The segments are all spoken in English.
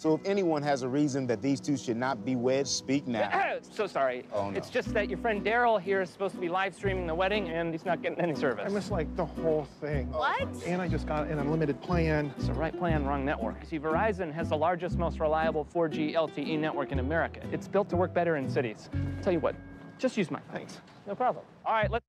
So if anyone has a reason that these two should not be wed, speak now. So sorry. Oh, no. It's just that your friend Daryl here is supposed to be live streaming the wedding, and he's not getting any service. I missed, like, the whole thing. What? And I just got an unlimited plan. It's the right plan, wrong network. See, Verizon has the largest, most reliable 4G LTE network in America. It's built to work better in cities. Tell you what, just use mine. Thanks. No problem. All right, let's...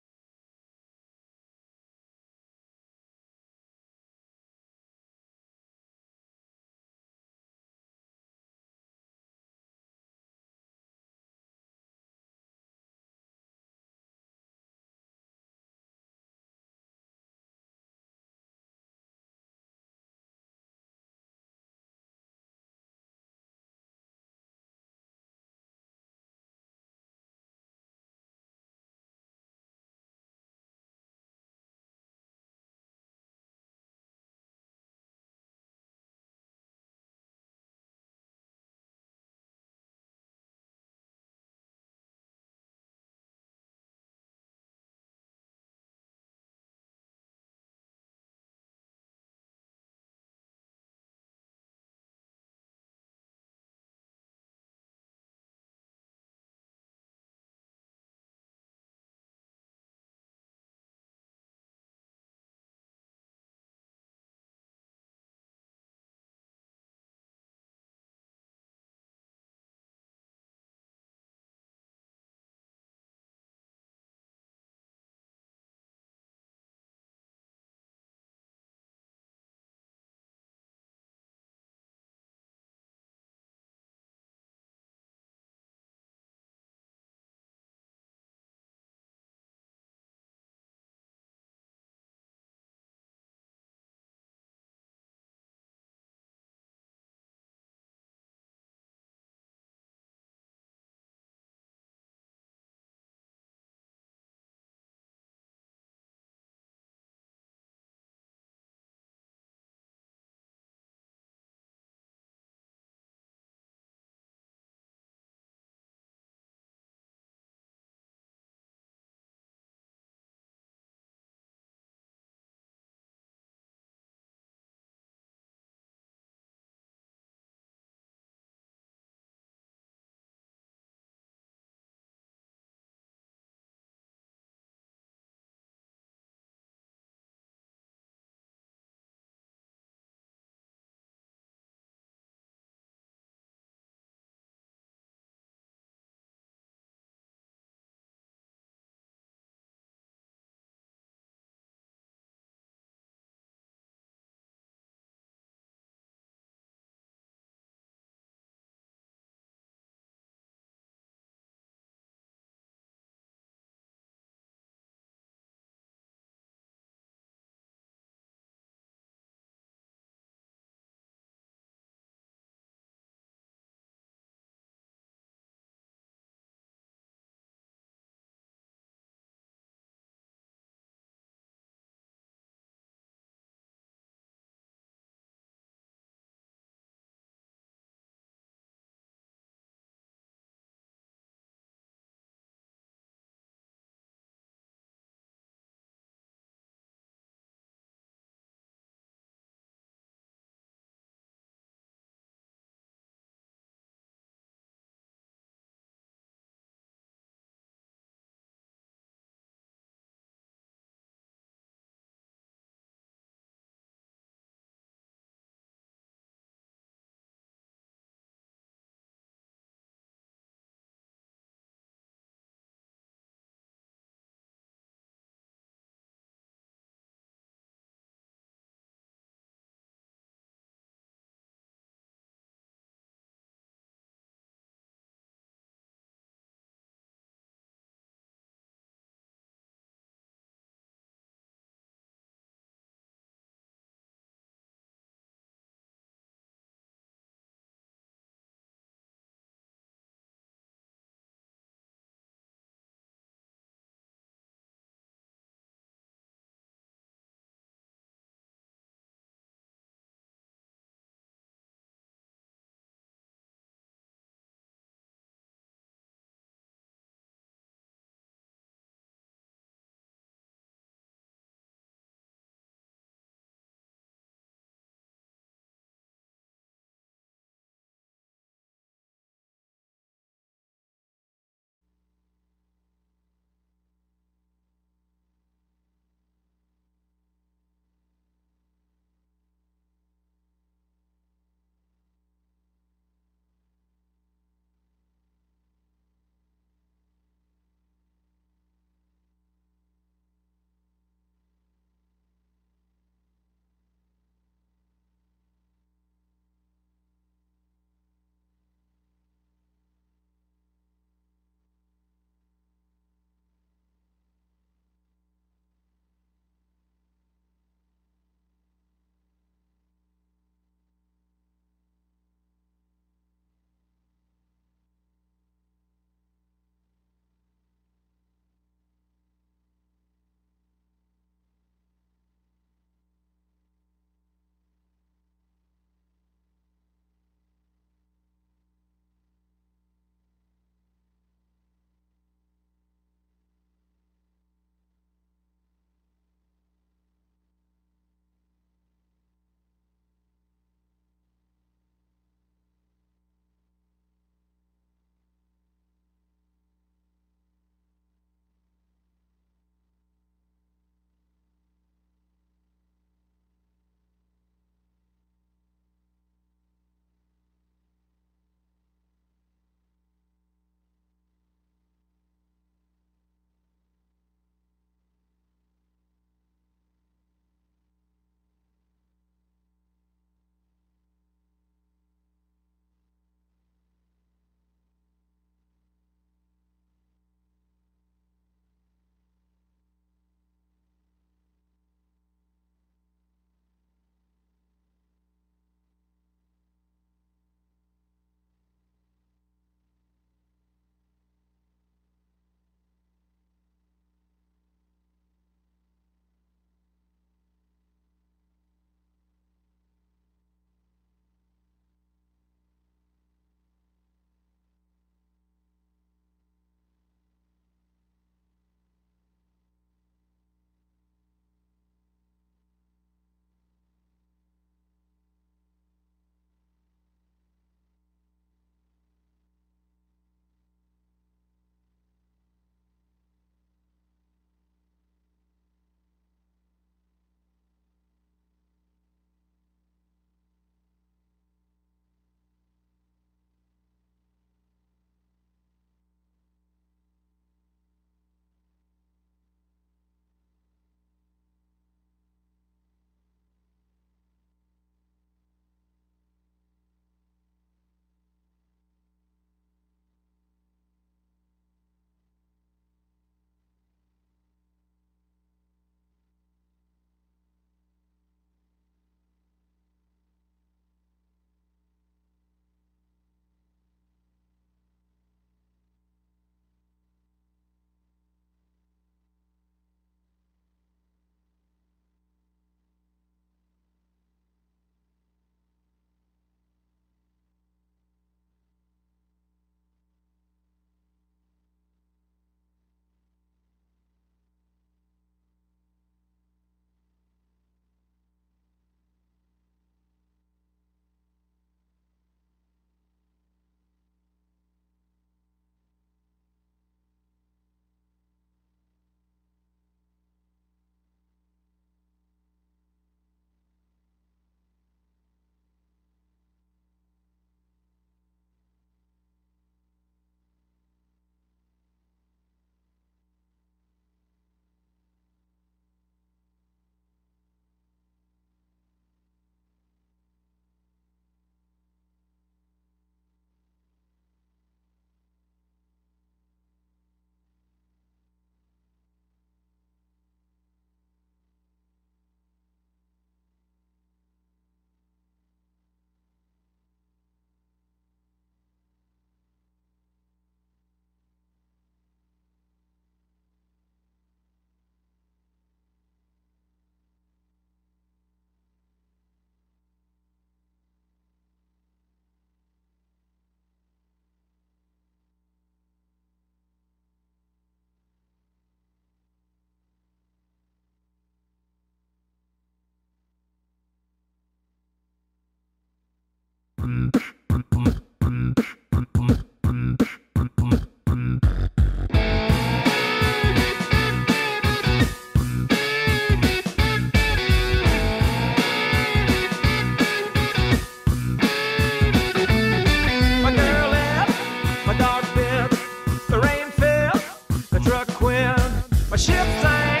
My ship sank,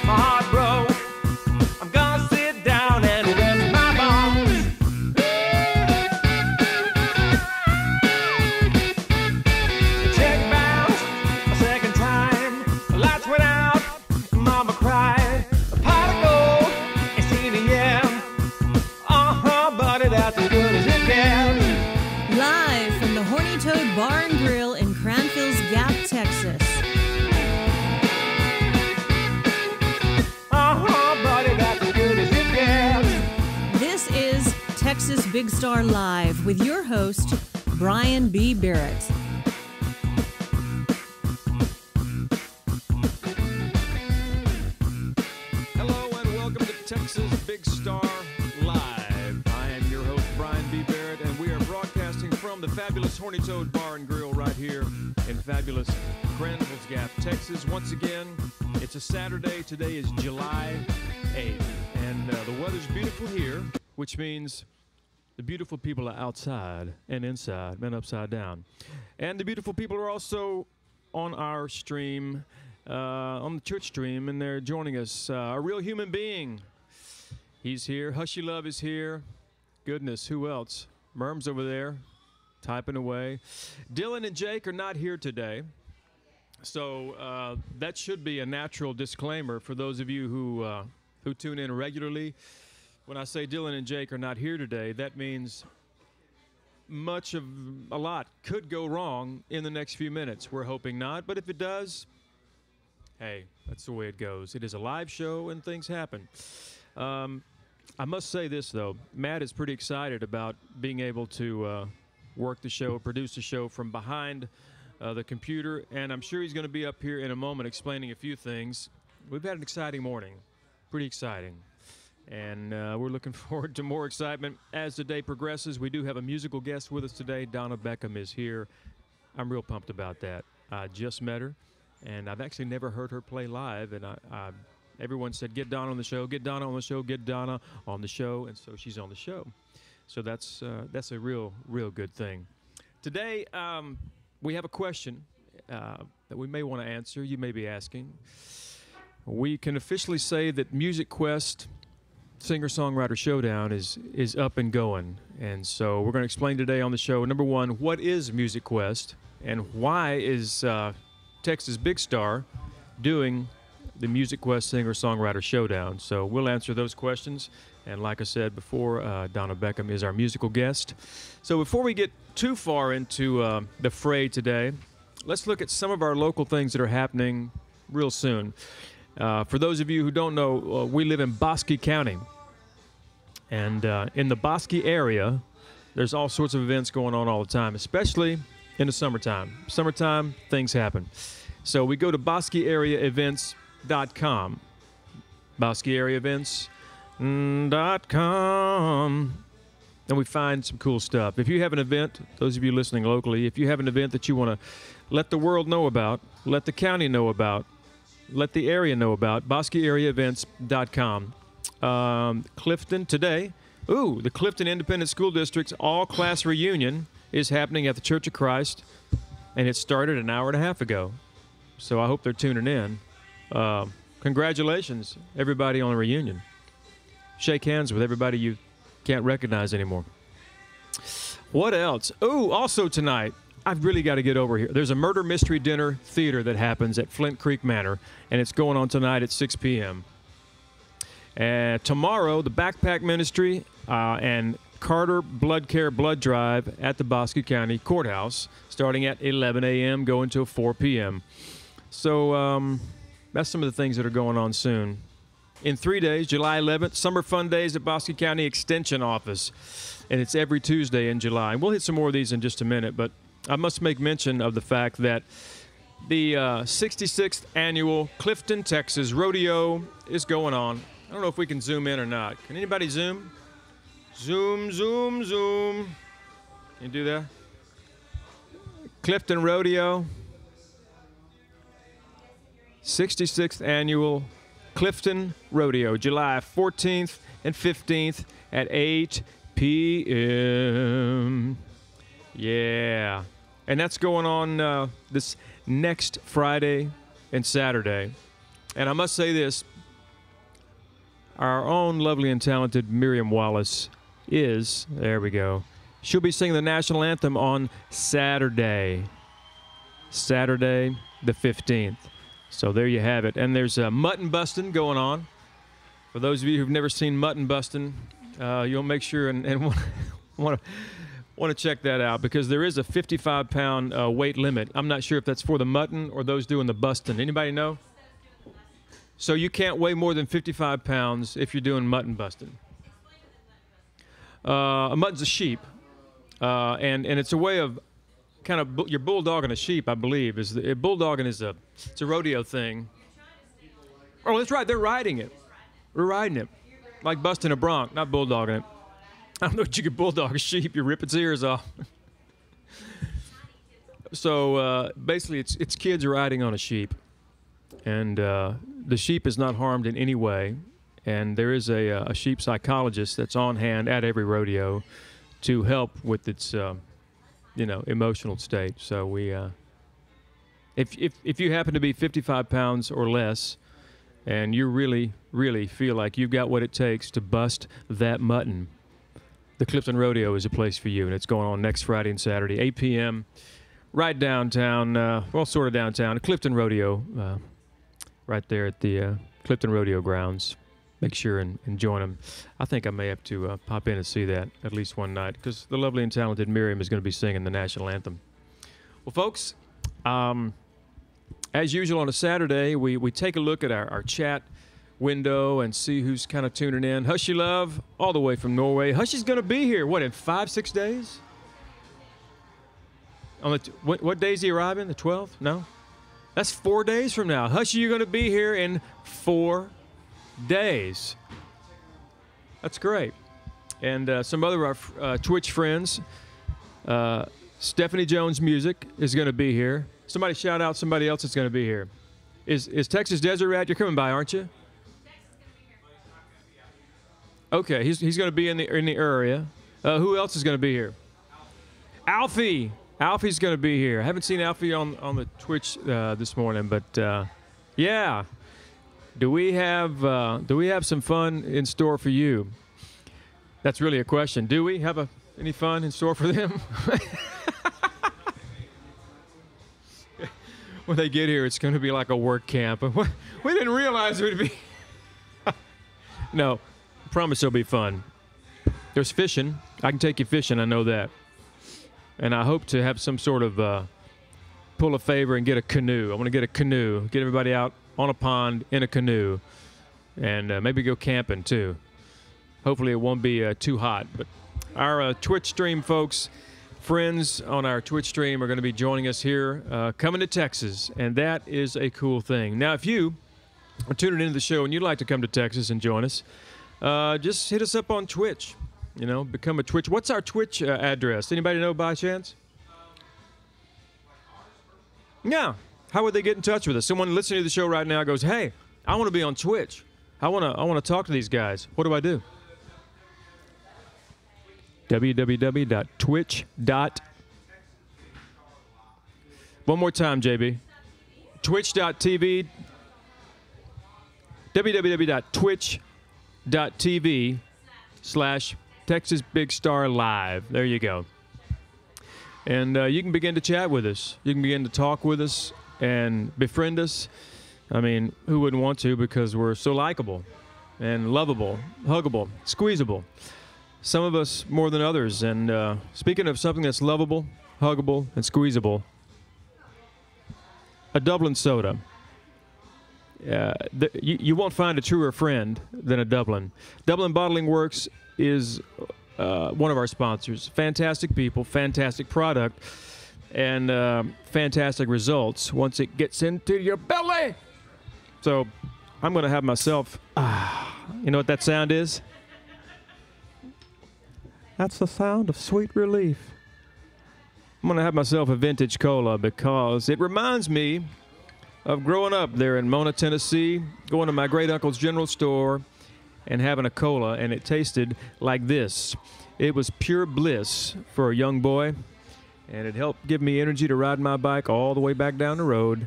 my heart broke. I'm gonna sit down and rest my bones. The check bounced a second time. The lights went out, Mama cried. A pot of gold is CDM. Buddy, that's as good as it gets. Live from the Horny Toad Bar and Grill in Cranfills Gap, Texas. Buddy, that's as good as it gets. This is Texas Big Star Live with your host, Brian B. Barrett. Hello and welcome to Texas Big Star Live. I am your host, Brian B. Barrett, and we are broadcasting from the fabulous Horny Toad Bar and Grill right here in fabulous Cranfills Gap, Texas. Once again, it's a Saturday. Today is July 8th, and the weather's beautiful here, which means the beautiful people are outside and inside and upside down. And the beautiful people are also on our stream, on the church stream, and they're joining us. A real human being. He's here. Hushy Love is here. Goodness, who else? Merm's over there, typing away. Dylan and Jake are not here today. So that should be a natural disclaimer for those of you who tune in regularly. When I say Dylan and Jake are not here today, that means a lot could go wrong in the next few minutes. We're hoping not, but if it does, hey, that's the way it goes. It is a live show and things happen. I must say this, though. Matt is pretty excited about being able to work the show, produce the show from behind the computer, and I'm sure he's going to be up here in a moment explaining a few things. We've had an exciting morning, pretty exciting, and we're looking forward to more excitement as the day progresses. We do have a musical guest with us today. Donna Beckham is here. I'm real pumped about that. I just met her, and I've actually never heard her play live, and everyone said, get Donna on the show, get Donna on the show, get Donna on the show, and so she's on the show. So that's a real good thing. Today, we have a question that we may want to answer. You may be asking. We can officially say that Music Quest Singer-Songwriter Showdown is up and going. And so we're going to explain today on the show, number one, what is Music Quest, and why is Texas Big Star doing the Music Quest Singer-Songwriter Showdown. So we'll answer those questions. And like I said before, Donna Beckham is our musical guest. So before we get too far into the fray today, let's look at some of our local things that are happening real soon. For those of you who don't know, we live in Bosque County. And in the Bosque area, there's all sorts of events going on all the time, especially in the summertime. Summertime, things happen. So we go to BosqueAreaEvents.com. BosqueAreaEvents.com. And we find some cool stuff. If you have an event, those of you listening locally, if you have an event that you want to let the world know about, let the county know about, let the area know about, BosqueAreaEvents.com. Clifton today. The Clifton Independent School District's all-class reunion is happening at the Church of Christ, and it started an hour and a half ago. So I hope they're tuning in. Congratulations, everybody on the reunion. Shake hands with everybody you can't recognize anymore. What else? Also tonight, I've really got to get over here. There's a murder mystery dinner theater that happens at Flint Creek Manor, and it's going on tonight at 6 p.m. And tomorrow, the Backpack Ministry and Carter Blood Care Blood Drive at the Bosque County Courthouse, starting at 11 a.m., going till 4 p.m. So that's some of the things that are going on soon. In 3 days, July 11th, Summer Fun Days at Bosque County Extension Office. And it's every Tuesday in July. And we'll hit some more of these in just a minute, but I must make mention of the fact that the 66th Annual Clifton, Texas Rodeo is going on. I don't know if we can zoom in or not. Can anybody zoom? Zoom, zoom, zoom. Can you do that? Clifton Rodeo. 66th Annual Clifton Rodeo, July 14th and 15th at 8 p.m. Yeah. And that's going on this next Friday and Saturday. And I must say this, our own lovely and talented Miriam Wallace there we go. She'll be singing the national anthem on Saturday the 15th. So there you have it. And there's mutton busting going on. For those of you who've never seen mutton busting, you'll make sure and want to check that out, because there is a 55-pound weight limit. I'm not sure if that's for the mutton or those doing the busting. Anybody know? So you can't weigh more than 55 pounds if you're doing mutton busting. A mutton's a sheep, and it's a way of kind of you're bulldogging a sheep, I believe. Bulldogging is it's a rodeo thing. Oh, that's right. They're riding it. We're riding it, like busting a bronc, not bulldogging it. I don't know if you could bulldog a sheep. You rip its ears off. So basically, it's kids riding on a sheep, and the sheep is not harmed in any way. And there is a sheep psychologist that's on hand at every rodeo to help with its emotional state. So we, if you happen to be 55 pounds or less, and you really, really feel like you've got what it takes to bust that mutton, the Clifton Rodeo is a place for you, and it's going on next Friday and Saturday, 8 p.m., right downtown, sort of downtown, Clifton Rodeo, right there at the Clifton Rodeo grounds. Make sure and join them. I think I may have to pop in and see that at least one night, because the lovely and talented Miriam is going to be singing the national anthem. Well, folks, as usual on a Saturday, we take a look at our chat window and see who's kind of tuning in. Hushy Love, all the way from Norway. Hushy's going to be here, what, in 5-6 days? What day is he arriving? The 12th? No? That's 4 days from now. Hushy, you're going to be here in 4 days. That's great. And some other of our Twitch friends, Stephanie Jones Music is going to be here. Somebody shout out somebody else that's going to be here. Is Texas Desert Rat? You're coming by, aren't you? Okay, he's going to be in the area. Who else is going to be here? Alfie. Alfie's going to be here. I haven't seen Alfie on the Twitch this morning, but yeah. Do we have some fun in store for you? That's really a question. Do we have any fun in store for them? When they get here, it's going to be like a work camp. We didn't realize it would be. No, I promise it'll be fun. There's fishing. I can take you fishing. I know that. And I hope to have some sort of pull a favor and get a canoe. I want to get a canoe, get everybody out on a pond in a canoe, and maybe go camping too. Hopefully it won't be too hot. But our Twitch stream folks, friends on our Twitch stream, are going to be joining us here, coming to Texas, and that is a cool thing. Now, if you are tuning into the show and you'd like to come to Texas and join us, just hit us up on Twitch. Become a Twitch. What's our Twitch address? Anybody know by chance? Yeah. How would they get in touch with us? Someone listening to the show right now goes, "Hey, I want to be on Twitch. I want to talk to these guys. What do I do?" www.twitch. One more time, JB. Twitch.tv. www.twitch.tv/TexasBigStar Live. There you go. And you can begin to chat with us. You can begin to talk with us and befriend us. I mean, who wouldn't want to, because we're so likable and lovable, huggable, squeezable. Some of us more than others. And speaking of something that's lovable, huggable, and squeezable, a Dublin soda. You won't find a truer friend than a Dublin. Dublin Bottling Works is one of our sponsors. Fantastic people, fantastic product, and fantastic results once it gets into your belly. So I'm going to have myself, you know what that sound is? That's the sound of sweet relief. I'm going to have myself a vintage cola because it reminds me of growing up there in Mona, Tennessee, going to my great uncle's general store and having a cola, and it tasted like this. It was pure bliss for a young boy, and it helped give me energy to ride my bike all the way back down the road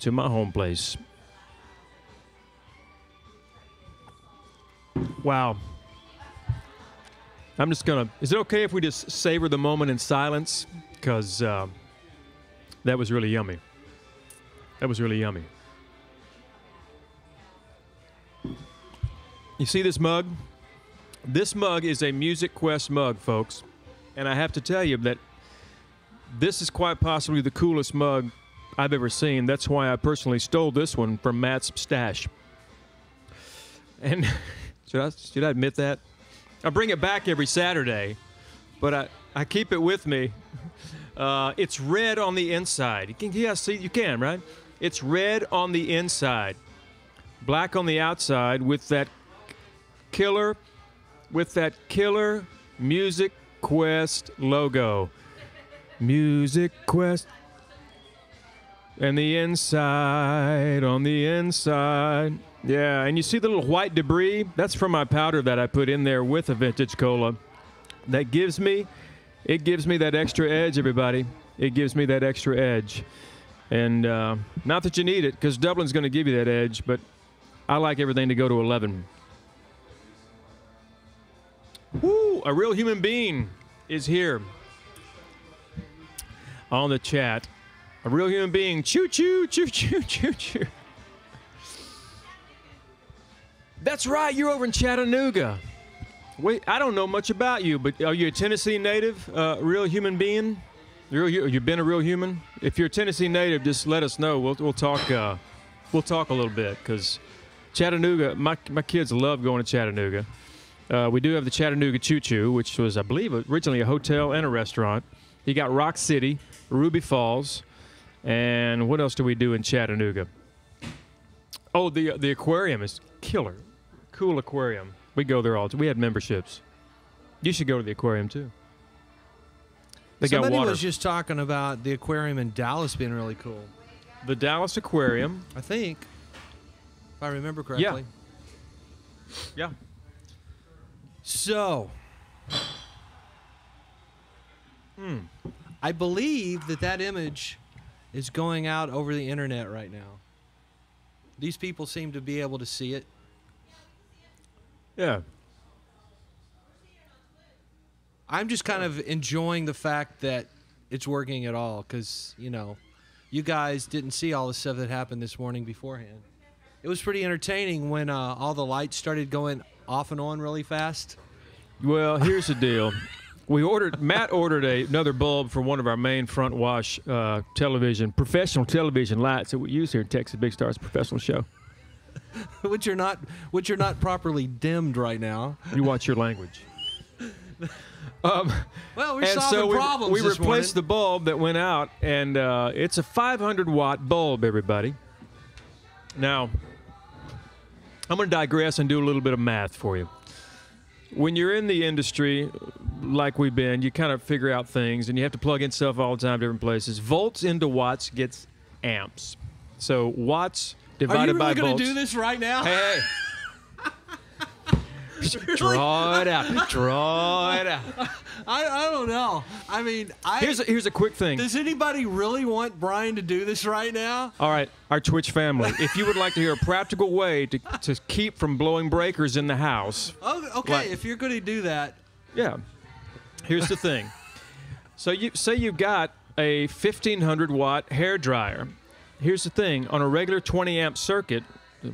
to my home place. Wow. I'm just going to, is it okay if we just savor the moment in silence? Because that was really yummy. That was really yummy. You see this mug? This mug is a Music Quest mug, folks. And I have to tell you that this is quite possibly the coolest mug I've ever seen. That's why I personally stole this one from Matt's stash. And should I admit that? I bring it back every Saturday, but I keep it with me. It's red on the inside. You can, right? It's red on the inside, black on the outside with that killer Music Quest logo. Music Quest. And the inside, on the inside. Yeah, and you see the little white debris? That's from my powder that I put in there with a vintage cola. It gives me that extra edge, everybody. It gives me that extra edge. And not that you need it, because Dublin's going to give you that edge, but I like everything to go to 11. Woo! A real human being is here on the chat. A real human being. Choo choo, choo choo, choo choo. That's right. You're over in Chattanooga. Wait, I don't know much about you, but are you a Tennessee native? Real human being? You've been a real human? If you're a Tennessee native, just let us know. We'll talk. We'll talk a little bit because Chattanooga. My kids love going to Chattanooga. We do have the Chattanooga Choo Choo, which was, I believe, originally a hotel and a restaurant. You got Rock City, Ruby Falls, and what else do we do in Chattanooga? Oh, the aquarium is killer. Cool aquarium. We go there all the time. We had memberships. You should go to the aquarium, too. They got Somebody water. was just talking about the aquarium in Dallas being really cool. The Dallas Aquarium. I think, if I remember correctly. Yeah. So, I believe that image is going out over the internet right now. These people seem to be able to see it. Yeah. I'm just kind of enjoying the fact that it's working at all because, you know, you guys didn't see all the stuff that happened this morning beforehand. It was pretty entertaining when all the lights started going off and on really fast. Well, here's the deal. Matt ordered another bulb for one of our main front wash professional television lights that we use here at Texas Big Star's professional show. which are not properly dimmed right now. You watch your language. Well, we're solving problems. We this replaced the morning. bulb that went out, and it's a 500-watt bulb, everybody. Now, I'm going to digress and do a little bit of math for you. When you're in the industry, like we've been, you kind of figure out things, and you have to plug in stuff all the time, different places. Volts into watts gets amps. So watts divided by volts. Are you really going to do this right now? Hey. Draw it out. Draw it out. I don't know. I mean, Here's a quick thing. Does anybody really want Brian to do this right now? All right, our Twitch family, if you would like to hear a practical way to keep from blowing breakers in the house. Oh, okay, if you're going to do that. Yeah. Here's the thing. So you've got a 1,500-watt hair dryer. Here's the thing. On a regular 20-amp circuit,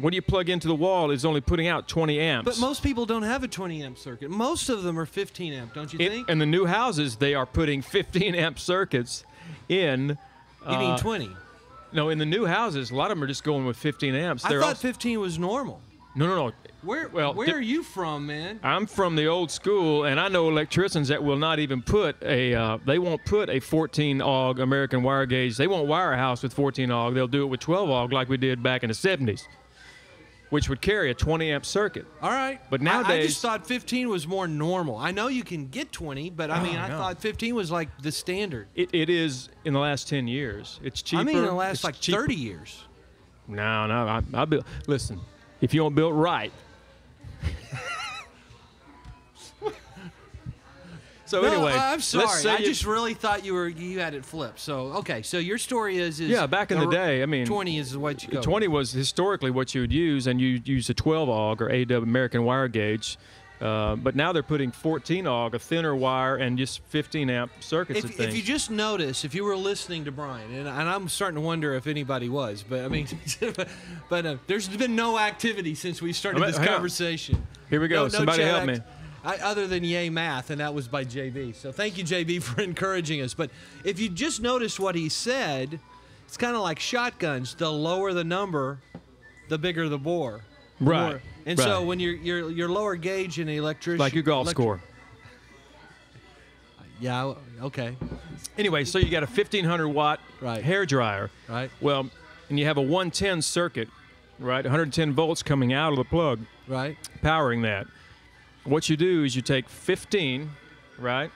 what you plug into the wall is only putting out 20 amps. But most people don't have a 20-amp circuit. Most of them are 15-amp, don't you think? In the new houses, they are putting 15-amp circuits in. You mean 20? No, in the new houses, a lot of them are just going with 15 amps. I thought 15 was normal. No. Where are you from, man? I'm from the old school, and I know electricians that will not even put they won't put a 14-AUG American wire gauge. They won't wire a house with 14-AUG. They'll do it with 12-AUG like we did back in the 70s. Which would carry a 20-amp circuit. All right. But nowadays... I just thought 15 was more normal. I know you can get 20, but I thought 15 was like the standard. It is in the last 10 years. It's cheaper. I mean in the last like cheaper. 30 years. No. I built... Listen, if you don't build right... So No, anyway, I'm sorry. let's say I just really thought you had it flipped. So okay, so your story is yeah, back in the day, I mean, 20 is what you go. 20 was historically what you would use, and you use a 12 AUG or AW American wire gauge. But now they're putting 14 AUG, a thinner wire, and just 15 amp circuits and things. If you just notice, if you were listening to Brian, and I'm starting to wonder if anybody was, but I mean, there's been no activity since we started this conversation. Here we go. No Somebody chat help me. other than Yay Math, and that was by JB. So thank you, JB, for encouraging us. But if you just notice what he said, it's kind of like shotguns. The lower the number, the bigger the bore. Right. And so when you're lower gauge in the electrician, Like your golf score. Yeah. Okay. Anyway, so you got a 1,500 watt hair dryer. Right. Well, and you have a 110 circuit, right? 110 volts coming out of the plug. Right. Powering that. What you do is you take 15, right?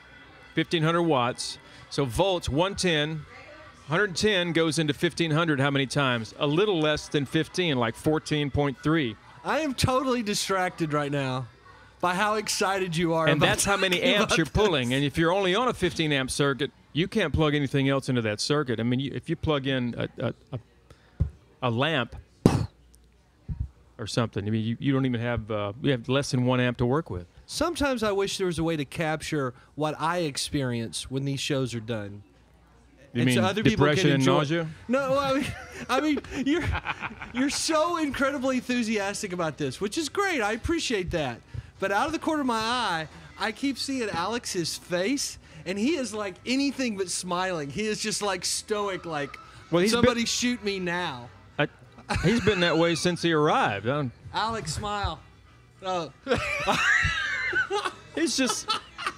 1,500 watts. So volts, 110. 110 goes into 1,500 how many times? A little less than 15, like 14.3. I am totally distracted right now by how excited you are. And about that's how many amps you're pulling. And if you're only on a 15 amp circuit, you can't plug anything else into that circuit. I mean, if you plug in a lamp or something, I mean, you don't even have you have less than 1 amp to work with. Sometimes I wish there was a way to capture what I experience when these shows are done. You mean so other people depression can and enjoy. nausea? No, I mean, you're so incredibly enthusiastic about this, which is great. I appreciate that. But out of the corner of my eye, I keep seeing Alex's face, and he is like anything but smiling. He is just like stoic, like somebody shoot me now. He's been that way since he arrived. Alex, smile. Oh. He's just.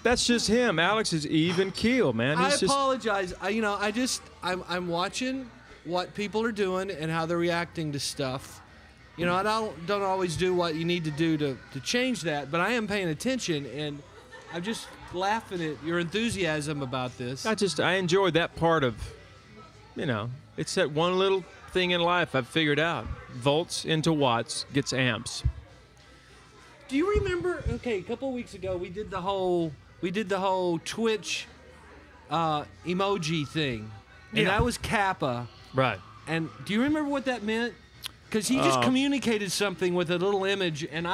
That's just him. Alex is even keel, man. I apologize. I'm watching what people are doing and how they're reacting to stuff. You know, I don't always do what you need to do to change that, but I am paying attention, and I'm just laughing at your enthusiasm about this. I enjoy that part of, you know, it's that one little thing in life I've figured out. Volts into watts gets amps. Do you remember? Okay, a couple of weeks ago we did the whole Twitch emoji thing, and that was Kappa. Right. And do you remember what that meant? Because he just communicated something with a little image, and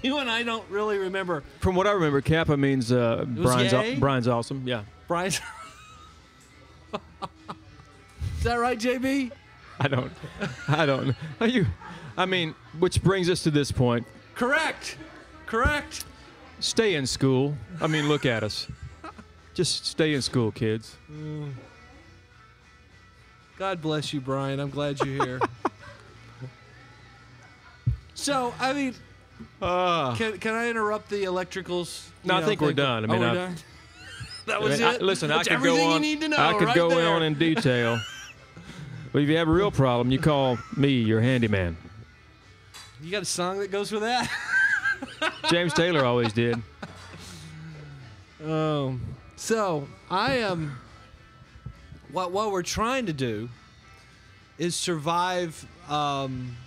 you and I don't really remember. From what I remember, Kappa means Brian's awesome. Yeah. Brian's. Is that right, JB? I don't. I mean, which brings us to this point. Correct. Stay in school. I mean, look at us. Just stay in school, kids. God bless you, Brian. I'm glad you're here. So, I mean, can I interrupt the electricals? No, I think we're done. I mean, we're done? That was it? Listen, That's I could go everything on. you need to know I could right go there. on in detail. But if you have a real problem, you call me, your handyman. You got a song that goes with that? James Taylor always did. So I am. What we're trying to do is survive. I'm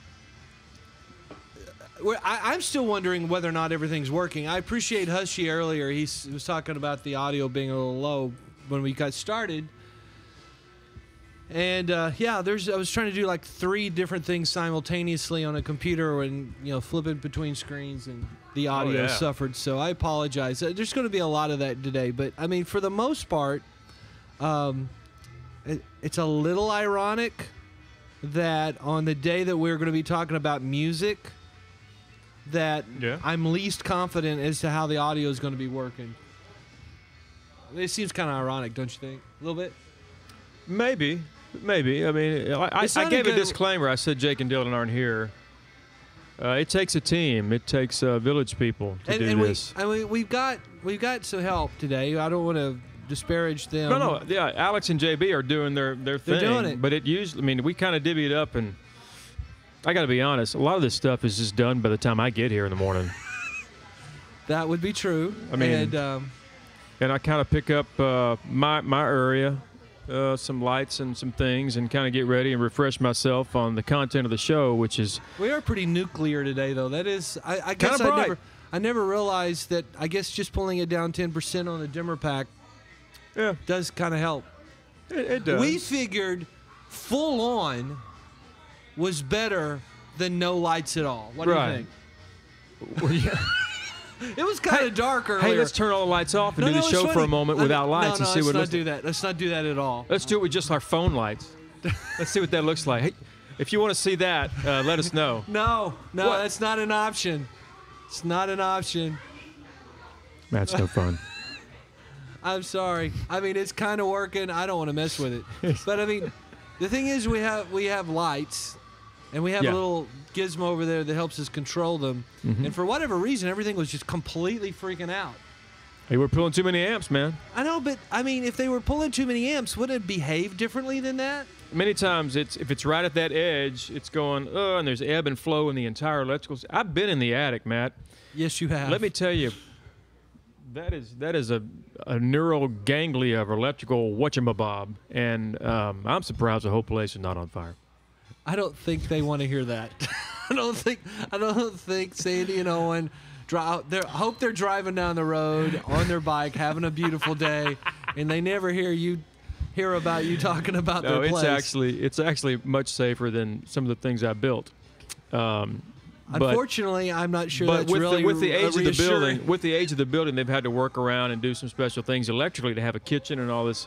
still wondering whether or not everything's working. I appreciate Hushy earlier. He was talking about the audio being a little low when we got started. And I was trying to do like 3 different things simultaneously on a computer, and flipping between screens, and the audio suffered. So I apologize. There's going to be a lot of that today, but I mean, for the most part, it's a little ironic that on the day that we're going to be talking about music, that I'm least confident as to how the audio is going to be working. It seems kind of ironic, don't you think? A little bit. Maybe. I mean, I gave a disclaimer. I said Jake and Dylan aren't here. It takes a team. It takes village people to do this. We've got some help today. I don't want to disparage them. No. Yeah, Alex and JB are doing their thing. They're doing it. But it usually, I mean, we kind of divvy it up, and I got to be honest. A lot of this stuff is just done by the time I get here in the morning. That would be true. I mean, and I kind of pick up my area. Some lights and some things, and kind of get ready and refresh myself on the content of the show, which is... We are pretty nuclear today, though. That is... I guess I never realized that. I guess just pulling it down 10% on the dimmer pack does kind of help. It does. We figured full on was better than no lights at all. What do you think? Well, yeah. It was kind of dark earlier. Hey, let's turn all the lights off and do the show for a moment without lights and see what it looks like. Let's not do that at all. Let's do it with just our phone lights. Let's see what that looks like. Hey, if you want to see that, let us know. No, that's not an option. It's not an option. That's no fun. I'm sorry. I mean, it's kind of working. I don't want to mess with it. But I mean, the thing is, we have lights, and we have a little gizmo over there that helps us control them. Mm-hmm. And for whatever reason, everything was just completely freaking out. Hey, we're pulling too many amps, man. I know, but I mean, if they were pulling too many amps, would it behave differently than that? Many times, if it's right at that edge, it's going, and there's ebb and flow in the entire electrical. I've been in the attic, Matt. Yes, you have. Let me tell you, that is a neural ganglia of electrical whatchamabob, and I'm surprised the whole place is not on fire. I don't think they want to hear that. I don't think Sandy and Owen I hope they're driving down the road on their bike, having a beautiful day, and they never hear about you talking about their place. It's actually much safer than some of the things I built. Unfortunately, I'm not sure but that's with the age of the reassuring. building, with the age of the building, they've had to work around and do some special things electrically to have a kitchen and all this.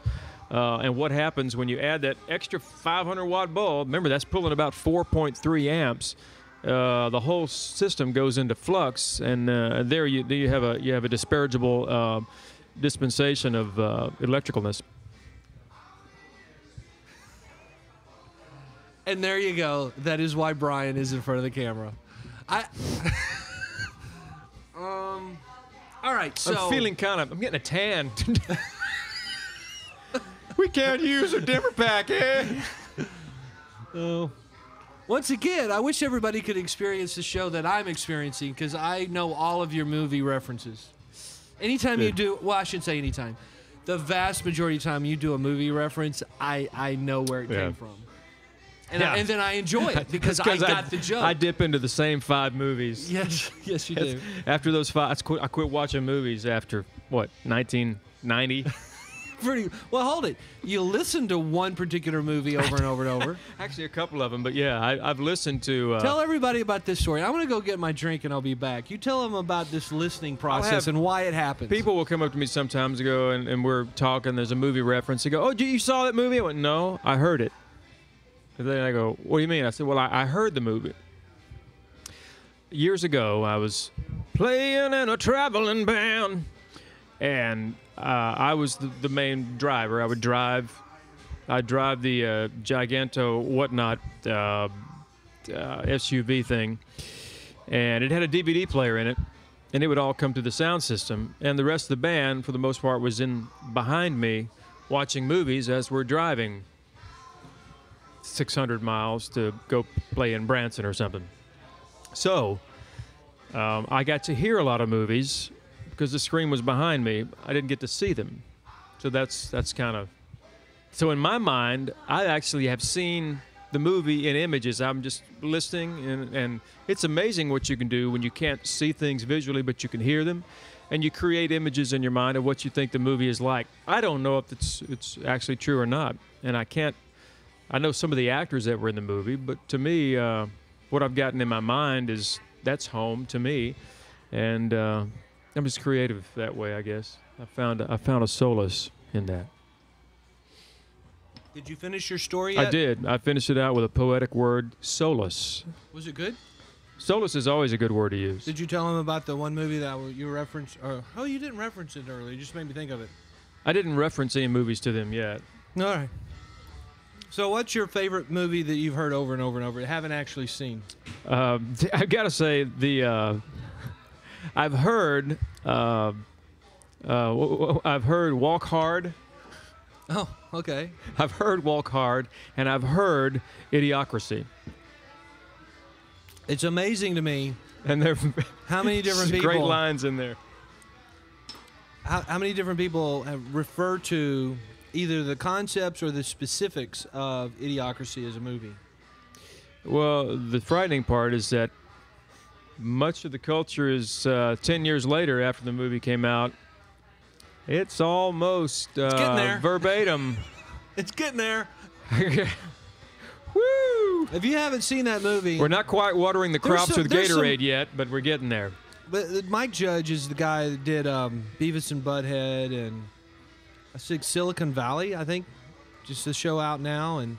And what happens when you add that extra 500-watt bulb? Remember, that's pulling about 4.3 amps. The whole system goes into flux, and there you have a disparagable dispensation of electricalness. And there you go. That is why Brian is in front of the camera. All right, so I'm feeling I'm getting a tan. We can't use a dimmer pack, eh? Oh. Once again, I wish everybody could experience the show that I'm experiencing, because I know all of your movie references. Anytime you do, well, I shouldn't say anytime. The vast majority of the time you do a movie reference, I know where it came from. And then I enjoy it because I got the joke. I dip into the same 5 movies. Yes, you do. After those 5, I quit watching movies after, 1990? Well, hold it. You listen to one particular movie over and over and over. Actually, a couple of them, but yeah, I've listened to... Tell everybody about this story. I'm going to go get my drink and I'll be back. You tell them about this listening process and why it happens. People will come up to me sometimes ago and we're talking, there's a movie reference. They go, oh, you saw that movie? I went, no, I heard it. And then I go, what do you mean? I said, well, I heard the movie. Years ago, I was playing in a traveling band, and I was the main driver. I'd drive the Giganto whatnot SUV thing, and it had a DVD player in it, and it would all come to the sound system, and the rest of the band, for the most part, was in behind me watching movies as we're driving 600 miles to go play in Branson or something. So I got to hear a lot of movies because the screen was behind me. I didn't get to see them. So that's kind of... So in my mind, I actually have seen the movie in images. I'm just listening, and it's amazing what you can do when you can't see things visually, but you can hear them, and you create images in your mind of what you think the movie is like. I don't know if it's actually true or not, and I know some of the actors that were in the movie, but to me, what I've gotten in my mind is that's home to me, and I'm just creative that way, I guess. I found a solace in that. Did you finish your story yet? I did. I finished it out with a poetic word, solace. Was it good? Solace is always a good word to use. Did you tell him about the one movie that you referenced? You didn't reference it earlier. You just made me think of it. I didn't reference any movies to them yet. All right. So what's your favorite movie that you've heard over and over and over that haven't actually seen? I've got to say I've heard Walk Hard. Oh, okay. I've heard Walk Hard, and I've heard Idiocracy. It's amazing to me. And there how many different people... Great lines in there. How many different people have referred to either the concepts or the specifics of Idiocracy as a movie? Well, the frightening part is that much of the culture is 10 years later after the movie came out. It's almost getting there. verbatim. It's getting there. Woo! If you haven't seen that movie, We're not quite watering the There's crops some- with there's some- Gatorade yet, but we're getting there. but Mike Judge is the guy that did Beavis and Butthead and I think Silicon Valley, I think, just the show out now, and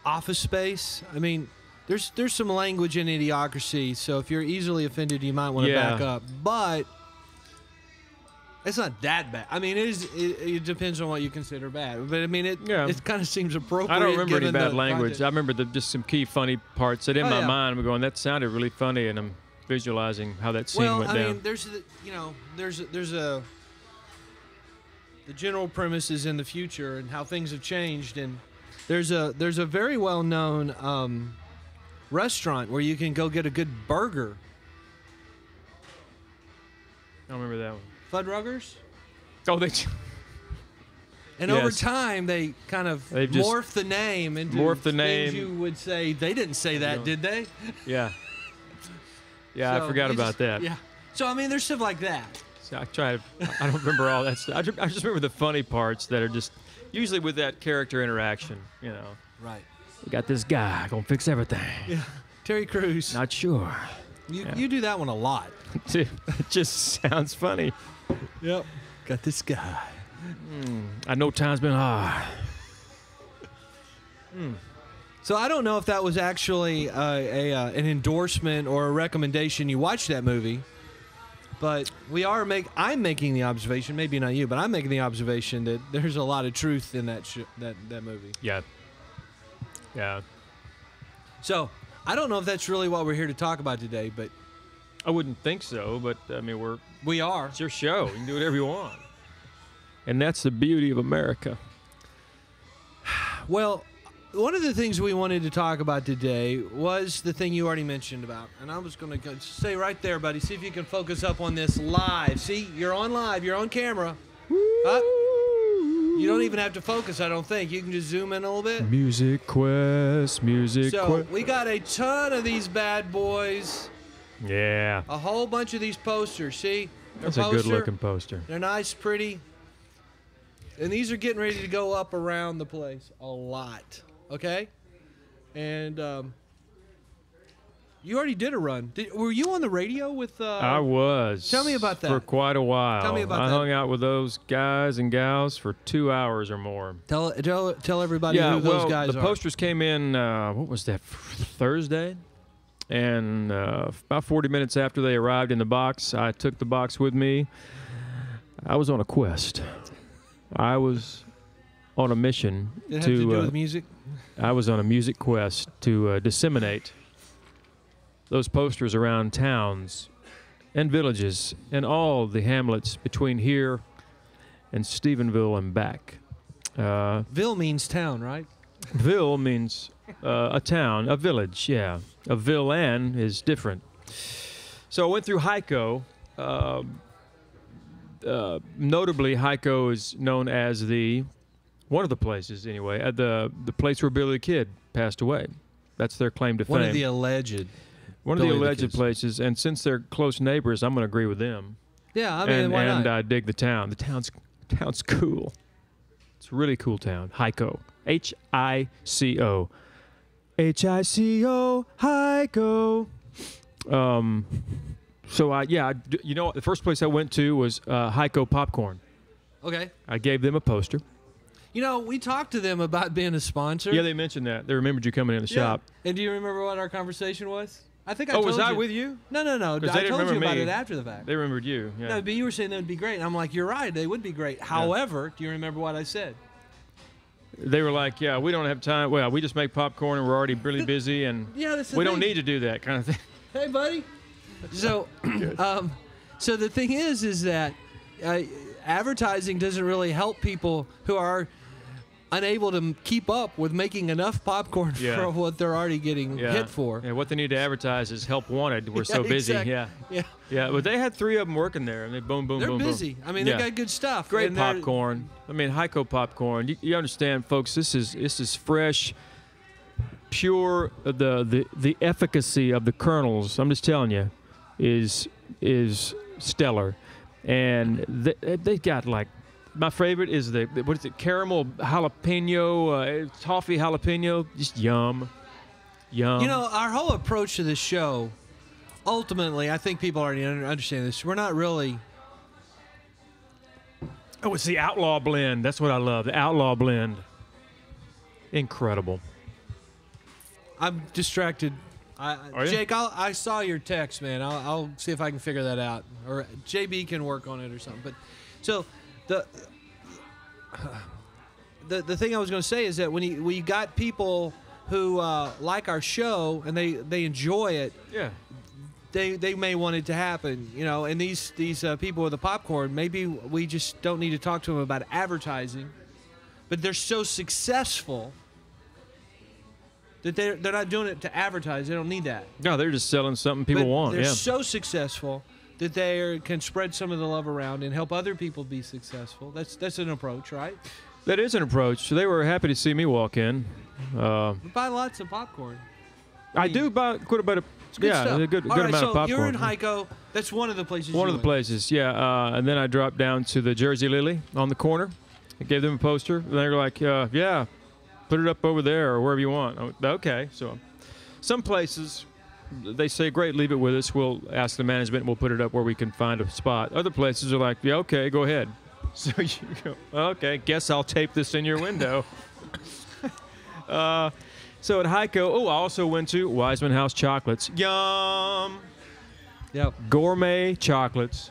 Office Space. I mean, there's some language in Idiocracy, so if you're easily offended, you might want to Yeah. back up. But it's not that bad. I mean, it depends on what you consider bad. But I mean, it kind of seems appropriate. I don't remember any given bad the language. context. I remember just some key funny parts that in Oh, my yeah. mind I'm going, that sounded really funny, and I'm visualizing how that scene Well, went I down. mean, there's the general premise is in the future and how things have changed, and there's a very well known restaurant where you can go get a good burger. I don't remember that one. Fuddruckers. Oh, they And Yes. over time, they kind of They've just morphed the name into morphed the things name. you would say. They didn't say that, did they? yeah. Yeah, I So forgot you about just- that. Yeah. So I mean, there's stuff like that. So I don't remember all that stuff. I just remember the funny parts that are just usually with that character interaction, you know. Right. We got this guy gonna fix everything. Yeah. Terry Crews. Not sure. You do that one a lot. It just sounds funny. Yep. Got this guy. I know time's been hard. So I don't know if that was actually an endorsement or a recommendation. You watch that movie, but I'm making the observation. Maybe not you, but I'm making the observation that there's a lot of truth in that that movie. Yeah. Yeah. So I don't know if that's really what we're here to talk about today, but I wouldn't think so, but I mean we are. it's your show. You can do whatever you want. And that's the beauty of America. Well, one of the things we wanted to talk about today was the thing you already mentioned about. And I was going to stay right there, buddy. See if you can focus up on this live. See, you're on live. You're on camera. You don't even have to focus, I don't think. You can just zoom in a little bit. Music Quest, Music So Quest. we got a ton of these bad boys. Yeah. A whole bunch of these posters. See? They're That's a good-looking poster. They're nice, pretty. And these are getting ready to go up around the place a lot. Okay? And you already did a run. Were you on the radio with... I was. Tell me about that. For quite a while. Tell me about I that. hung out with those guys and gals for 2 hours or more. Tell everybody Yeah, who those well, guys the are. posters came in, what was that, Thursday? And about 40 minutes after they arrived in the box, I took the box with me. I was on a quest. I was on a mission Did it have to do with music? I was on a music quest to disseminate those posters around towns and villages and all the hamlets between here and Stephenville and back. Ville means town, right? Ville means a town, a village, yeah. A villan is different. So I went through Hyco. Notably, Hyco is known as one of the places, anyway, the place where Billy the Kid passed away. That's their claim to fame. One of the alleged. One of the Billy the alleged Kids. places, and since they're close neighbors, I'm going to agree with them. Yeah, I mean, why and not? I dig the town. The town's cool. It's a really cool town. Hyco. H-I-C-O. H-I-C-O. Hyco. So you know, the first place I went to was Hyco Popcorn. Okay. I gave them a poster. You know, we talked to them about being a sponsor. Yeah, they mentioned that. They remembered you coming in the shop. And do you remember what our conversation was? I think I Oh, told was you. I with you? No. 'Cause they I didn't told you remember about me. it after the fact. They remembered you. Yeah. No, but you were saying that would be great. And I'm like, you're right. They would be great. However, do you remember what I said? They were like, yeah, we don't have time. Well, we just make popcorn and we're already really busy and Yeah, that's the we don't thing. need to do that kind of thing. Hey, buddy. So, so the thing is that advertising doesn't really help people who are unable to keep up with making enough popcorn Yeah. for what they're already getting hit for. Yeah, what they need to advertise is help wanted. We're so busy. exactly. Yeah. Yeah. Yeah, but they had 3 of them working there, and they boom, boom, They're boom, busy. boom. I mean, Yeah. they got good stuff. Great and they're- popcorn. I mean, Hyco popcorn. You understand, folks? This is fresh, pure the efficacy of the kernels. I'm just telling you, is stellar, and they got like. My favorite is what is it? Caramel jalapeno, toffee jalapeno. Just yum. You know, our whole approach to this show, ultimately, I think people already understand this. We're not really. Oh, it's the Outlaw Blend. That's what I love. The Outlaw Blend. Incredible. I'm distracted. Are you? Jake, I saw your text, man. I'll see if I can figure that out, or JB can work on it or something. But so the thing I was going to say is that when we got people who like our show and they enjoy it, Yeah. they may want it to happen, you know. And these people with the popcorn, maybe we just don't need to talk to them about advertising, but they're so successful that they're not doing it to advertise. They don't need that. No, they're just selling something people But want. They're Yeah. so successful that they can spread some of the love around and help other people be successful. That's an approach, right? That is an approach. They were happy to see me walk in. Buy lots of popcorn. I do buy quite a bit of. It's good Yeah, stuff. a good All right, amount so of popcorn. you're in Heiko. That's one of the places. One you of the went. places, yeah. And then I dropped down to the Jersey Lily on the corner. I gave them a poster. And they were like, yeah, put it up over there or wherever you want. I went, okay. So some places, they say, great, leave it with us. We'll ask the management and we'll put it up where we can find a spot. Other places are like, yeah, okay, go ahead. So you go, okay, guess I'll tape this in your window. So at Heiko, I also went to Wiseman House Chocolates. Yum! Yep. Gourmet chocolates.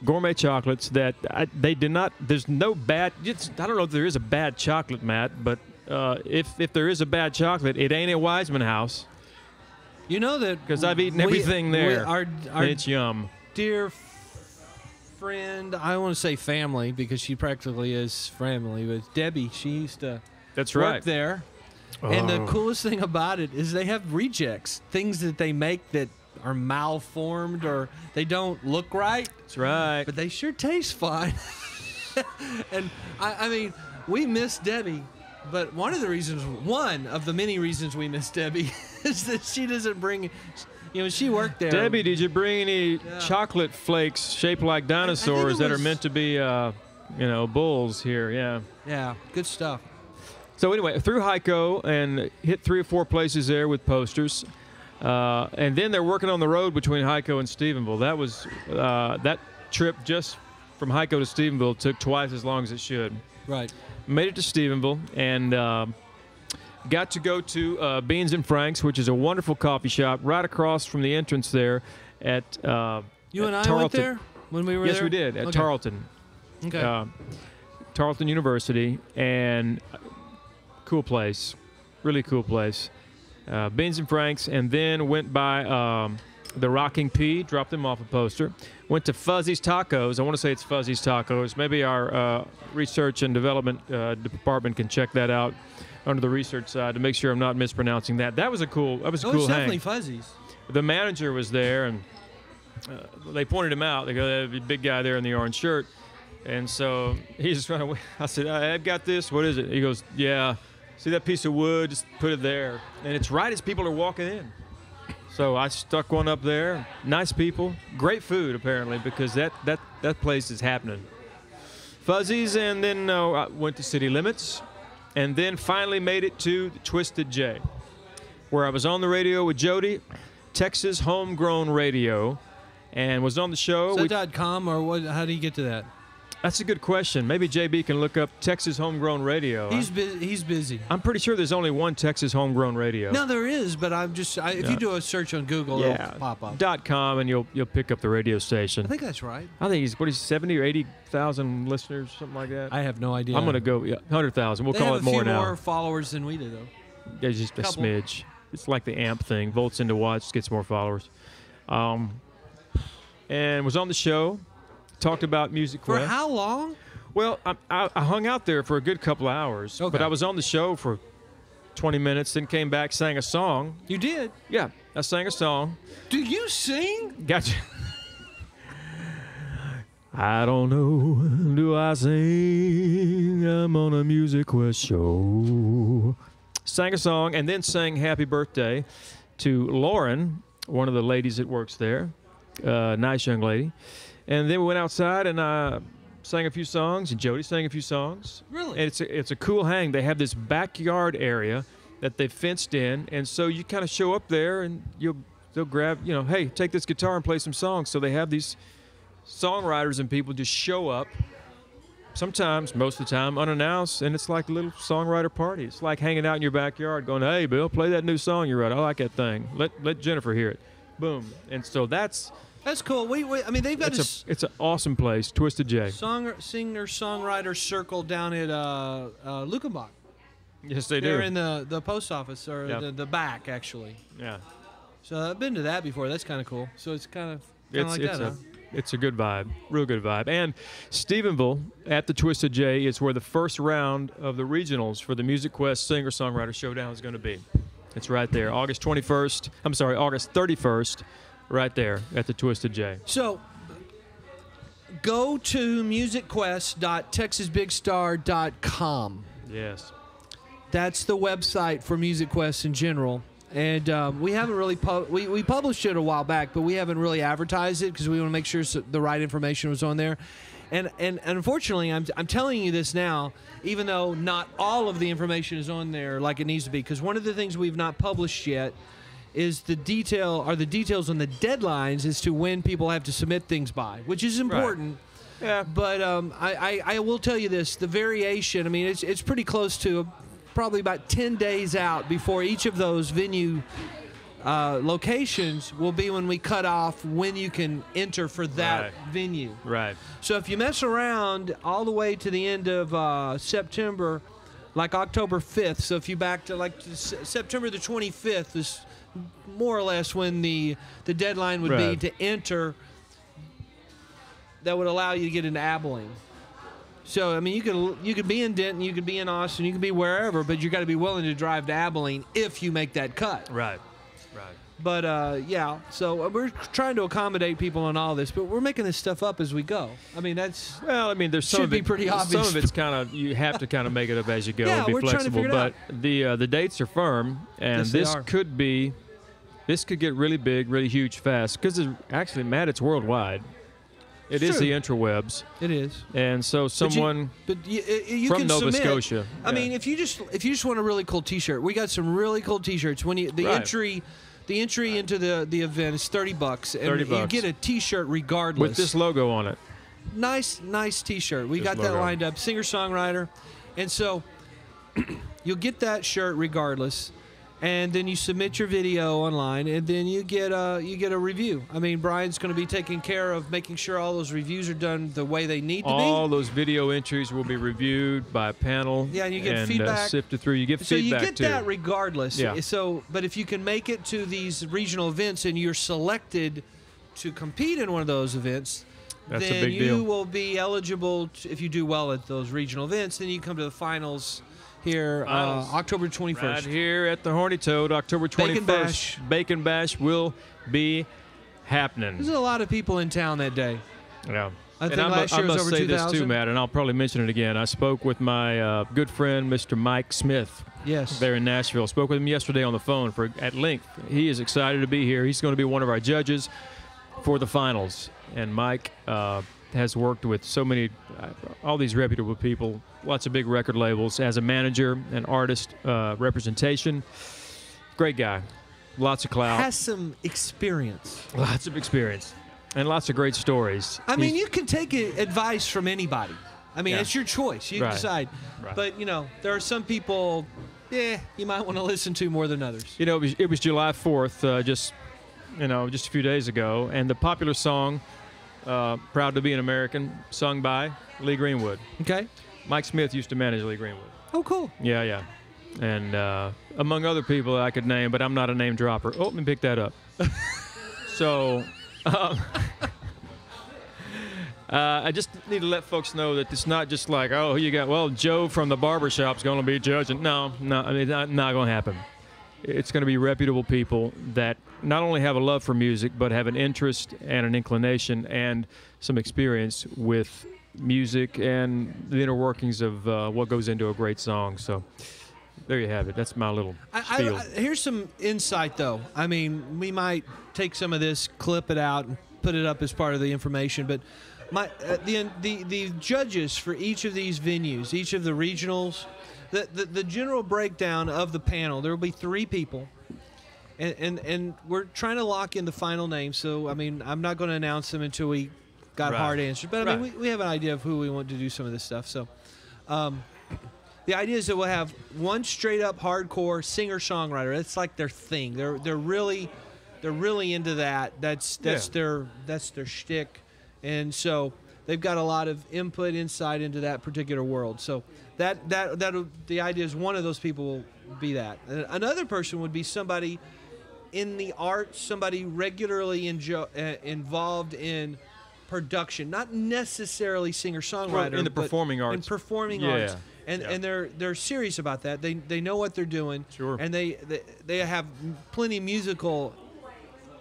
Gourmet chocolates that they did not. There's no bad. I don't know if there is a bad chocolate, Matt, but if there is a bad chocolate, it ain't at Wiseman House. You know that because I've eaten everything there. Our and it's yum. Dear friend, I want to say family because she practically is family. But Debbie, she used to. That's work right. there. And the coolest thing about it is they have rejects, things that they make that are malformed or they don't look right. That's right. But they sure taste fine. And I mean, we miss Debbie, but one of the many reasons we miss Debbie is that she doesn't bring, she worked there. Debbie, did you bring any chocolate flakes shaped like dinosaurs that are meant to be, bulls here? Yeah. Yeah, good stuff. So anyway, through Heiko and hit 3 or 4 places there with posters. And then they're working on the road between Heiko and Stephenville. That was that trip just from Heiko to Stephenville took twice as long as it should. Right. Made it to Stephenville and got to go to Beans and Frank's, which is a wonderful coffee shop right across from the entrance there at You and I Tarleton. went there when we were there? Yes, we did, at Tarleton. Okay. Tarleton University, and cool place, really cool place. Beans and Frank's, and then went by the Rocking Pea, dropped them off a poster. Went to Fuzzy's Tacos. I want to say it's Fuzzy's Tacos. Maybe our research and development department can check that out under the research side to make sure I'm not mispronouncing that. That was a cool. That was a cool it's hang. definitely Fuzzy's. The manager was there, and they pointed him out. They go, "The big guy there in the orange shirt," and so he's just running away. I said, "I've got this. What is it?" He goes, "Yeah. See that piece of wood? Just put it there." And it's right as people are walking in. So I stuck one up there. Nice people. Great food, apparently, because that place is happening. Fuzzies, and then I went to City Limits, and then finally made it to Twisted J, where I was on the radio with Jody, Texas Homegrown Radio, and was on the show. Is that .com or what? How do you get to that? That's a good question. Maybe JB can look up Texas Homegrown Radio. He's busy. I'm pretty sure there's only one Texas Homegrown Radio. No, there is, but if you do a search on Google, it'll pop up. .com, and you'll pick up the radio station. I think that's right. I think he's 70 or 80,000 listeners, something like that. I have no idea. I'm gonna go 100,000. We'll they call have it more a few now. more followers than we do, though. There's just a smidge. It's like the amp thing. Volts into watts gets more followers. And was on the show. Talked about Music For Quest. how long? Well, I hung out there for a good couple of hours, Okay. but I was on the show for 20 minutes, then came back, sang a song. You did? Yeah, I sang a song. Do you sing? Gotcha. I don't know, do I sing? I'm on a Music Quest show. sang a song, and then sang happy birthday to Lauren, one of the ladies that works there. Nice young lady. And then we went outside and sang a few songs, and Jody sang a few songs. Really? And it's a cool hang. They have this backyard area that they fenced in, and so you kind of show up there, and they'll grab, hey, take this guitar and play some songs. So they have these songwriters and people just show up, sometimes, most of the time, unannounced, and it's like a little songwriter party. It's like hanging out in your backyard going, hey, Bill, play that new song you wrote. I like that thing. Let Jennifer hear it. Boom. And so that's cool. I mean, they've got it's an awesome place, Twisted J. singer-songwriter circle down at Lukenbach. Yes, they do. They're in the post office, or Yep. the back, actually. Yeah. So I've been to that before. That's kind of cool. So it's kind of like that, huh? It's a good vibe, real good vibe. And Stephenville at the Twisted J is where the first round of the regionals for the Music Quest Singer-Songwriter Showdown is going to be. It's right there, August 31st, right there at the Twisted J. So go to musicquest.texasbigstar.com. Yes. That's the website for Music Quest in general. And we haven't really we published it a while back, but we haven't really advertised it because we want to make sure the right information was on there. And unfortunately, I'm telling you this now, even though not all of the information is on there like it needs to be, because one of the things we've not published yet is the details on the deadlines as to when people have to submit things by, which is important. Right. Yeah. But I will tell you this: the variation. I mean, it's pretty close to probably about 10 days out before each of those venue locations will be when we cut off when you can enter for that venue. Right. So if you mess around all the way to the end of September, like October 5th, so if you back to like September the 25th is more or less when the deadline would be to enter, that would allow you to get into Abilene. So I mean, you could be in Denton, you could be in Austin, you could be wherever, but you got to be willing to drive to Abilene if you make that cut. Right. But yeah, so we're trying to accommodate people on all this, but we're making this stuff up as we go. I mean, there's some of it pretty obvious. Some of it's kind of, you have to kind of make it up as you go Yeah, and be we're trying to flexible. figure it But the dates are firm, and Yes, they this are. could get really big, really huge fast. Because actually, Matt, it's worldwide. It is true. the interwebs, It is. and so someone But you from can Nova submit. Scotia. I mean, if you just want a really cool T-shirt, we got some really cool T-shirts. When you the entry into the event is $30, and $30. you get a T-shirt regardless. with this logo on it. nice T-shirt. We This got that logo. lined up. Singer-songwriter, and so you'll get that shirt regardless. And then you submit your video online, and then you get a review. I mean, Brian's going to be taking care of making sure all those reviews are done the way they need to be. All those video entries will be reviewed by a panel. Yeah, and you get and, feedback. Sifted through. You get So feedback you get too. that regardless. Yeah. So, but if you can make it to these regional events and you're selected to compete in one of those events, That's a then big you deal. will be eligible if you do well at those regional events. Then you come to the finals here, Finals. October 21st. Right here at the Horny Toad, October 21st. Bacon Bash. Bacon Bash will be happening. There's a lot of people in town that day. Yeah. I think and last year I was must over say this 2,000. too, Matt, and I'll probably mention it again. I spoke with my good friend, Mr. Mike Smith, Yes. there in Nashville. Spoke with him yesterday on the phone at length. He is excited to be here. He's going to be one of our judges for the finals. And Mike has worked with so many, all these reputable people, lots of big record labels as a manager and artist representation. Great guy. Lots of clout. Has some experience. Lots of experience. And lots of great stories. I mean, you can take advice from anybody. I mean, Yeah. it's your choice. You can Right. decide. Right. But, there are some people, you might want to listen to more than others. It was July 4th, just a few days ago, and the popular song, Proud to be an American, sung by Lee Greenwood. Okay. Mike Smith used to manage Lee Greenwood. Oh, cool. Yeah. And among other people I could name, but I'm not a name dropper. Oh, let me pick that up. So I just need to let folks know that it's not just like, oh, you got, well, Joe from the barbershop's going to be judging. No, I mean, not going to happen. It's going to be reputable people that not only have a love for music, but have an interest and an inclination and some experience with music and the inner workings of what goes into a great song. So there you have it. That's my little spiel. Here's some insight, though. I mean, we might take some of this, clip it out, and put it up as part of the information. But the judges for each of these venues, each of the regionals, the general breakdown of the panel, there will be 3 people. And we're trying to lock in the final name. So, I mean, I'm not going to announce them until we got hard answers. But, I mean, we have an idea of who we want to do some of this stuff. So, the idea is that we'll have one straight-up hardcore singer-songwriter. That's like their thing. They're really into that. That's their shtick. And so they've got a lot of insight into that particular world. So the idea is one of those people will be that. Another person would be somebody in the arts, somebody regularly involved in production, not necessarily singer-songwriter, in the performing arts. In performing arts. And they're serious about that. They know what they're doing. Sure. And they have plenty of musical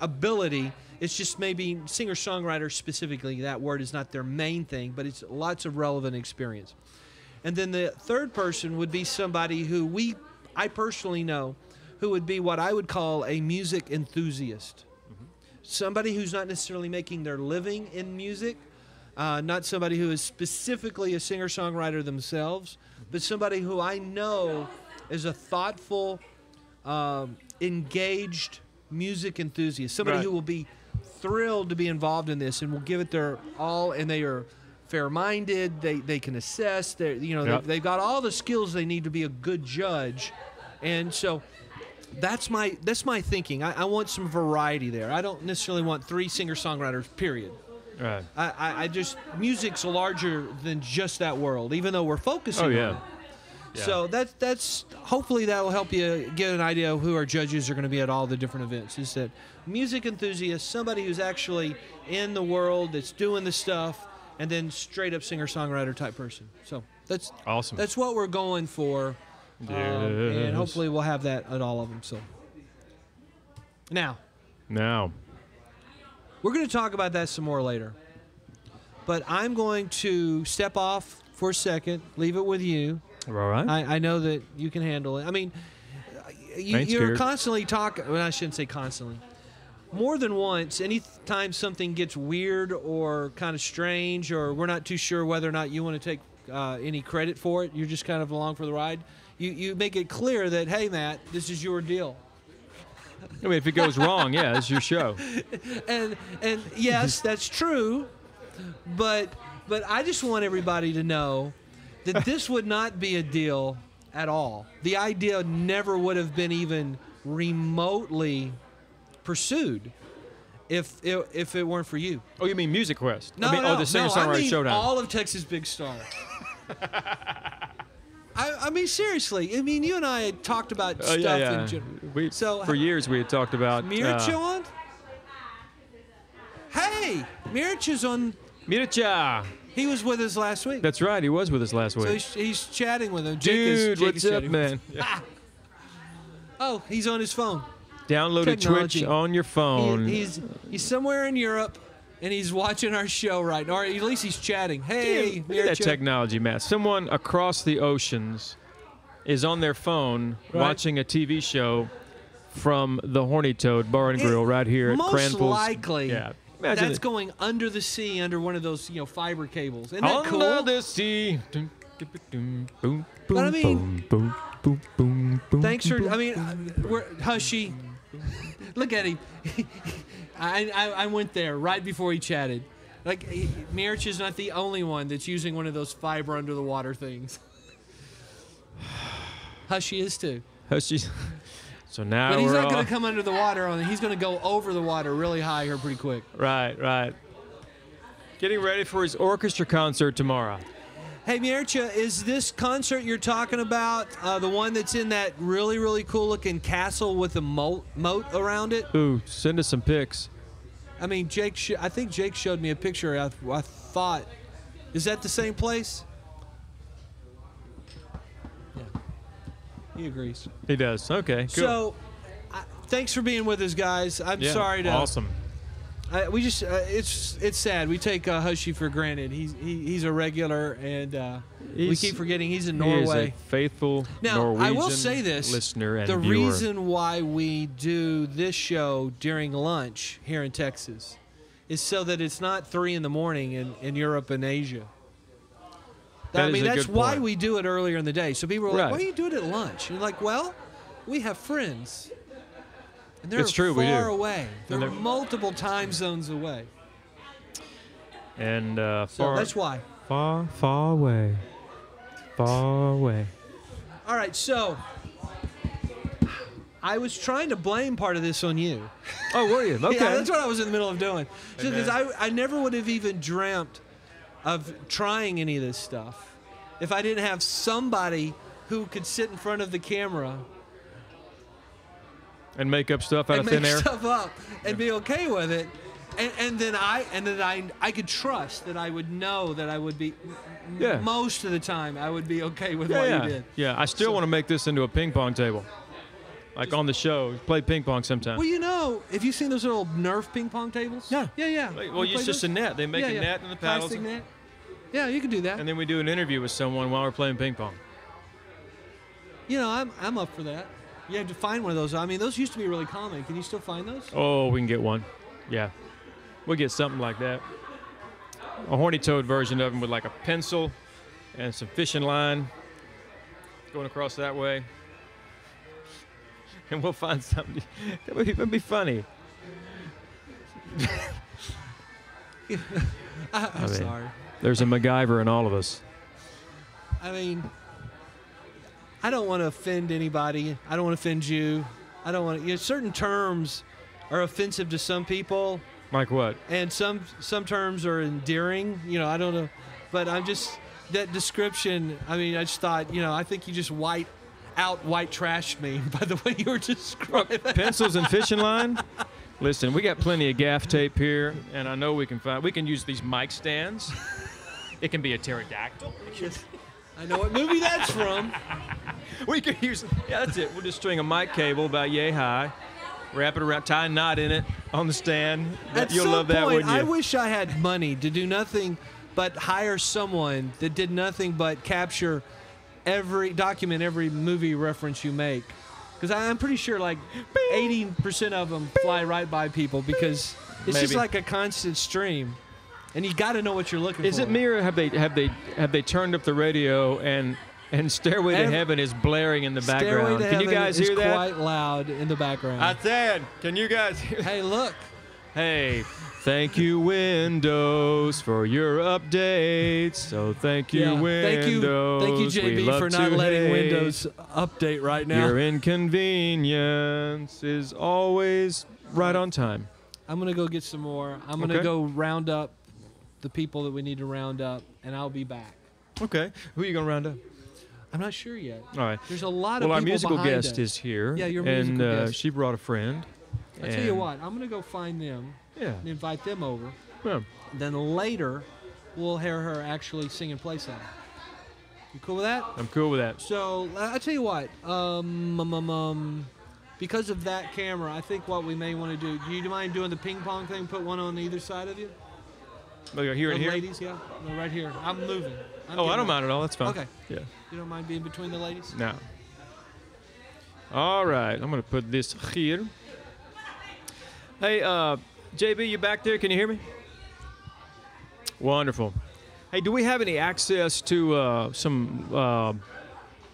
ability. It's just maybe singer-songwriter specifically, that word is not their main thing, but it's lots of relevant experience. And then the third person would be somebody who I personally know, who would be what I would call a music enthusiast. Mm-hmm. Somebody who's not necessarily making their living in music, not somebody who is specifically a singer-songwriter themselves, but somebody who I know is a thoughtful, engaged music enthusiast. Somebody who will be thrilled to be involved in this and will give it their all, and they are fair-minded. They can assess. They've got all the skills they need to be a good judge, and so that's my thinking. I want some variety there. I don't necessarily want 3 singer-songwriters. Period. Right. I just music's larger than just that world, even though we're focusing on it. Yeah. So that's hopefully that will help you get an idea of who our judges are going to be at all the different events. Is that music enthusiast, somebody who's actually in the world, that's doing the stuff, and then straight up singer-songwriter type person. So that's awesome. That's what we're going for, and hopefully we'll have that at all of them. So now. We're going to talk about that some more later. But I'm going to step off for a second, leave it with you. All right. I know that you can handle it. I mean, you're constantly talking. Well, I shouldn't say constantly. More than once, anytime something gets weird or kind of strange, or we're not too sure whether or not you want to take any credit for it, you're just kind of along for the ride, you make it clear that, hey, Matt, this is your deal. I mean, if it goes wrong, yeah, it's your show. And yes, that's true, but I just want everybody to know that this would not be a deal at all. The idea never would have been even remotely pursued if it weren't for you. Oh, you mean Music Quest? No, the Singer-Songwriter Showdown. All of Texas Big Star. I mean, seriously. I mean, you and I had talked about stuff in general. For years, we had talked about... Mircha on? Hey, Mircha's on... Mircha! He was with us last week. That's right. He was with us last week. So he's chatting with him. Dude, what's up, man? Oh, he's on his phone. Downloaded Twitch on your phone. He's somewhere in Europe, and he's watching our show right now. Or at least he's chatting. Hey, look at that technology, Matt. Someone across the oceans is on their phone watching a TV show from the Horny Toad Bar and Grill right here at Cranfield's. Most likely. Yeah. That's going under the sea, under one of those, fiber cables. Isn't that cool? Under the sea. But I mean, thanks for. I mean, we're Hushy. Look at him. I went there right before he chatted. Like, Mirch is not the only one that's using one of those fiber under the water things. Hushy is too. Hushy's. So now but he's not going to come under the water. He's going to go over the water really high here pretty quick. Right. Getting ready for his orchestra concert tomorrow. Hey, Mircha, is this concert you're talking about the one that's in that really, really cool-looking castle with a moat around it? Ooh, send us some pics. I mean, I think Jake showed me a picture. I thought, is that the same place? Yeah. He agrees. He does. Okay, cool. So, thanks for being with us, guys. I'm sorry to... Awesome. We just it's sad. We take Hushy for granted. He's a regular, and we keep forgetting he's in Norway. He is a faithful Now, Norwegian I will say this: listener and the viewer. reason why we do this show during lunch here in Texas is so that it's not 3 in the morning in Europe and Asia. That is a that's good why point. we do it earlier in the day. So people are like, Right. "Why do you do it at lunch?" And you're like, "Well, we have friends, and they're It's true, we far do. away. They're they're- multiple time zones away. And So far, that's why." far, far away. Far away. All right, so I was trying to blame part of this on you. Oh, were you? Okay. Yeah, that's what I was in the middle of doing. Hey, Because man. I never would have even dreamt of trying any of this stuff if I didn't have somebody who could sit in front of the camera And make up stuff out and of thin make air. stuff up and be okay with it. And then I could trust that I would know that I would be Yeah. most of the time I would be okay with Yeah, what yeah. you did. Yeah, I still want to make this into a ping pong table. Like on the show, play ping pong sometime. Well, you know, have you seen those little Nerf ping pong tables? Yeah. Yeah. Well, You it's play just a those? net. They make Yeah, a yeah. net and the paddles. Plastic net. Yeah, you can do that. And then we do an interview with someone while we're playing ping pong. You know, I'm up for that. You have to find one of those. I mean, those used to be really common. Can you still find those? Oh, we can get one. Yeah. We'll get something like that. A horny toad version of them with like a pencil and some fishing line going across that way. And we'll find something. That would be funny. I'm mean, sorry. There's a MacGyver in all of us. I mean, I don't want to offend anybody. I don't want to offend you. I don't want to. You know, certain terms are offensive to some people, Like what? and some terms are endearing. You know, I don't know, but I'm just that description. I mean, I just thought, you know, I think you just white trashed me by the way you were describing. Pencils and fishing line? Listen, we got plenty of gaff tape here, and I know we can use these mic stands. It can be a pterodactyl. I know what movie that's from. We could use, yeah, that's it. We'll just string a mic cable about yay high, wrap it around, tie a knot in it on the stand. At You'll some love that, point, wouldn't you? I wish I had money to do nothing but hire someone that did nothing but document every movie reference you make. Because I'm pretty sure like 80% of them fly right by people because it's just Maybe. like a constant stream. And you got to know what you're looking for. Is it me or have they turned up the radio and Stairway to Heaven is blaring in the Stairway background? to Can you Heaven guys is hear that? quite loud in the background. I said, can you guys hear? Hey, look. Hey, thank you Windows for your updates. So thank you Windows. Thank you, We JB, love for not to letting hate. Windows update right now. Your inconvenience is always right on time. I'm going to go get some more. I'm going to Okay. go round up the people that we need to round up, and I'll be back. Okay. Who are you going to round up? I'm not sure yet. All right. There's a lot of Well, our people musical behind guest us. is here. Yeah, your and musical guest. she brought a friend. I'll tell you what. I'm going to go find them Yeah. and invite them over. Yeah. Then later, we'll hear her actually sing and play something. You cool with that? I'm cool with that. So I'll tell you what. Because of that camera, I think what we may want to do. Do you mind doing the ping pong thing? Put one on either side of you. Okay, here and The here. ladies, yeah. No, right here. I'm moving. Oh, I don't mind at all. That's fine. Okay. Yeah. You don't mind being between the ladies? No. All right. I'm going to put this here. Hey, JB, you back there? Can you hear me? Wonderful. Hey, do we have any access to some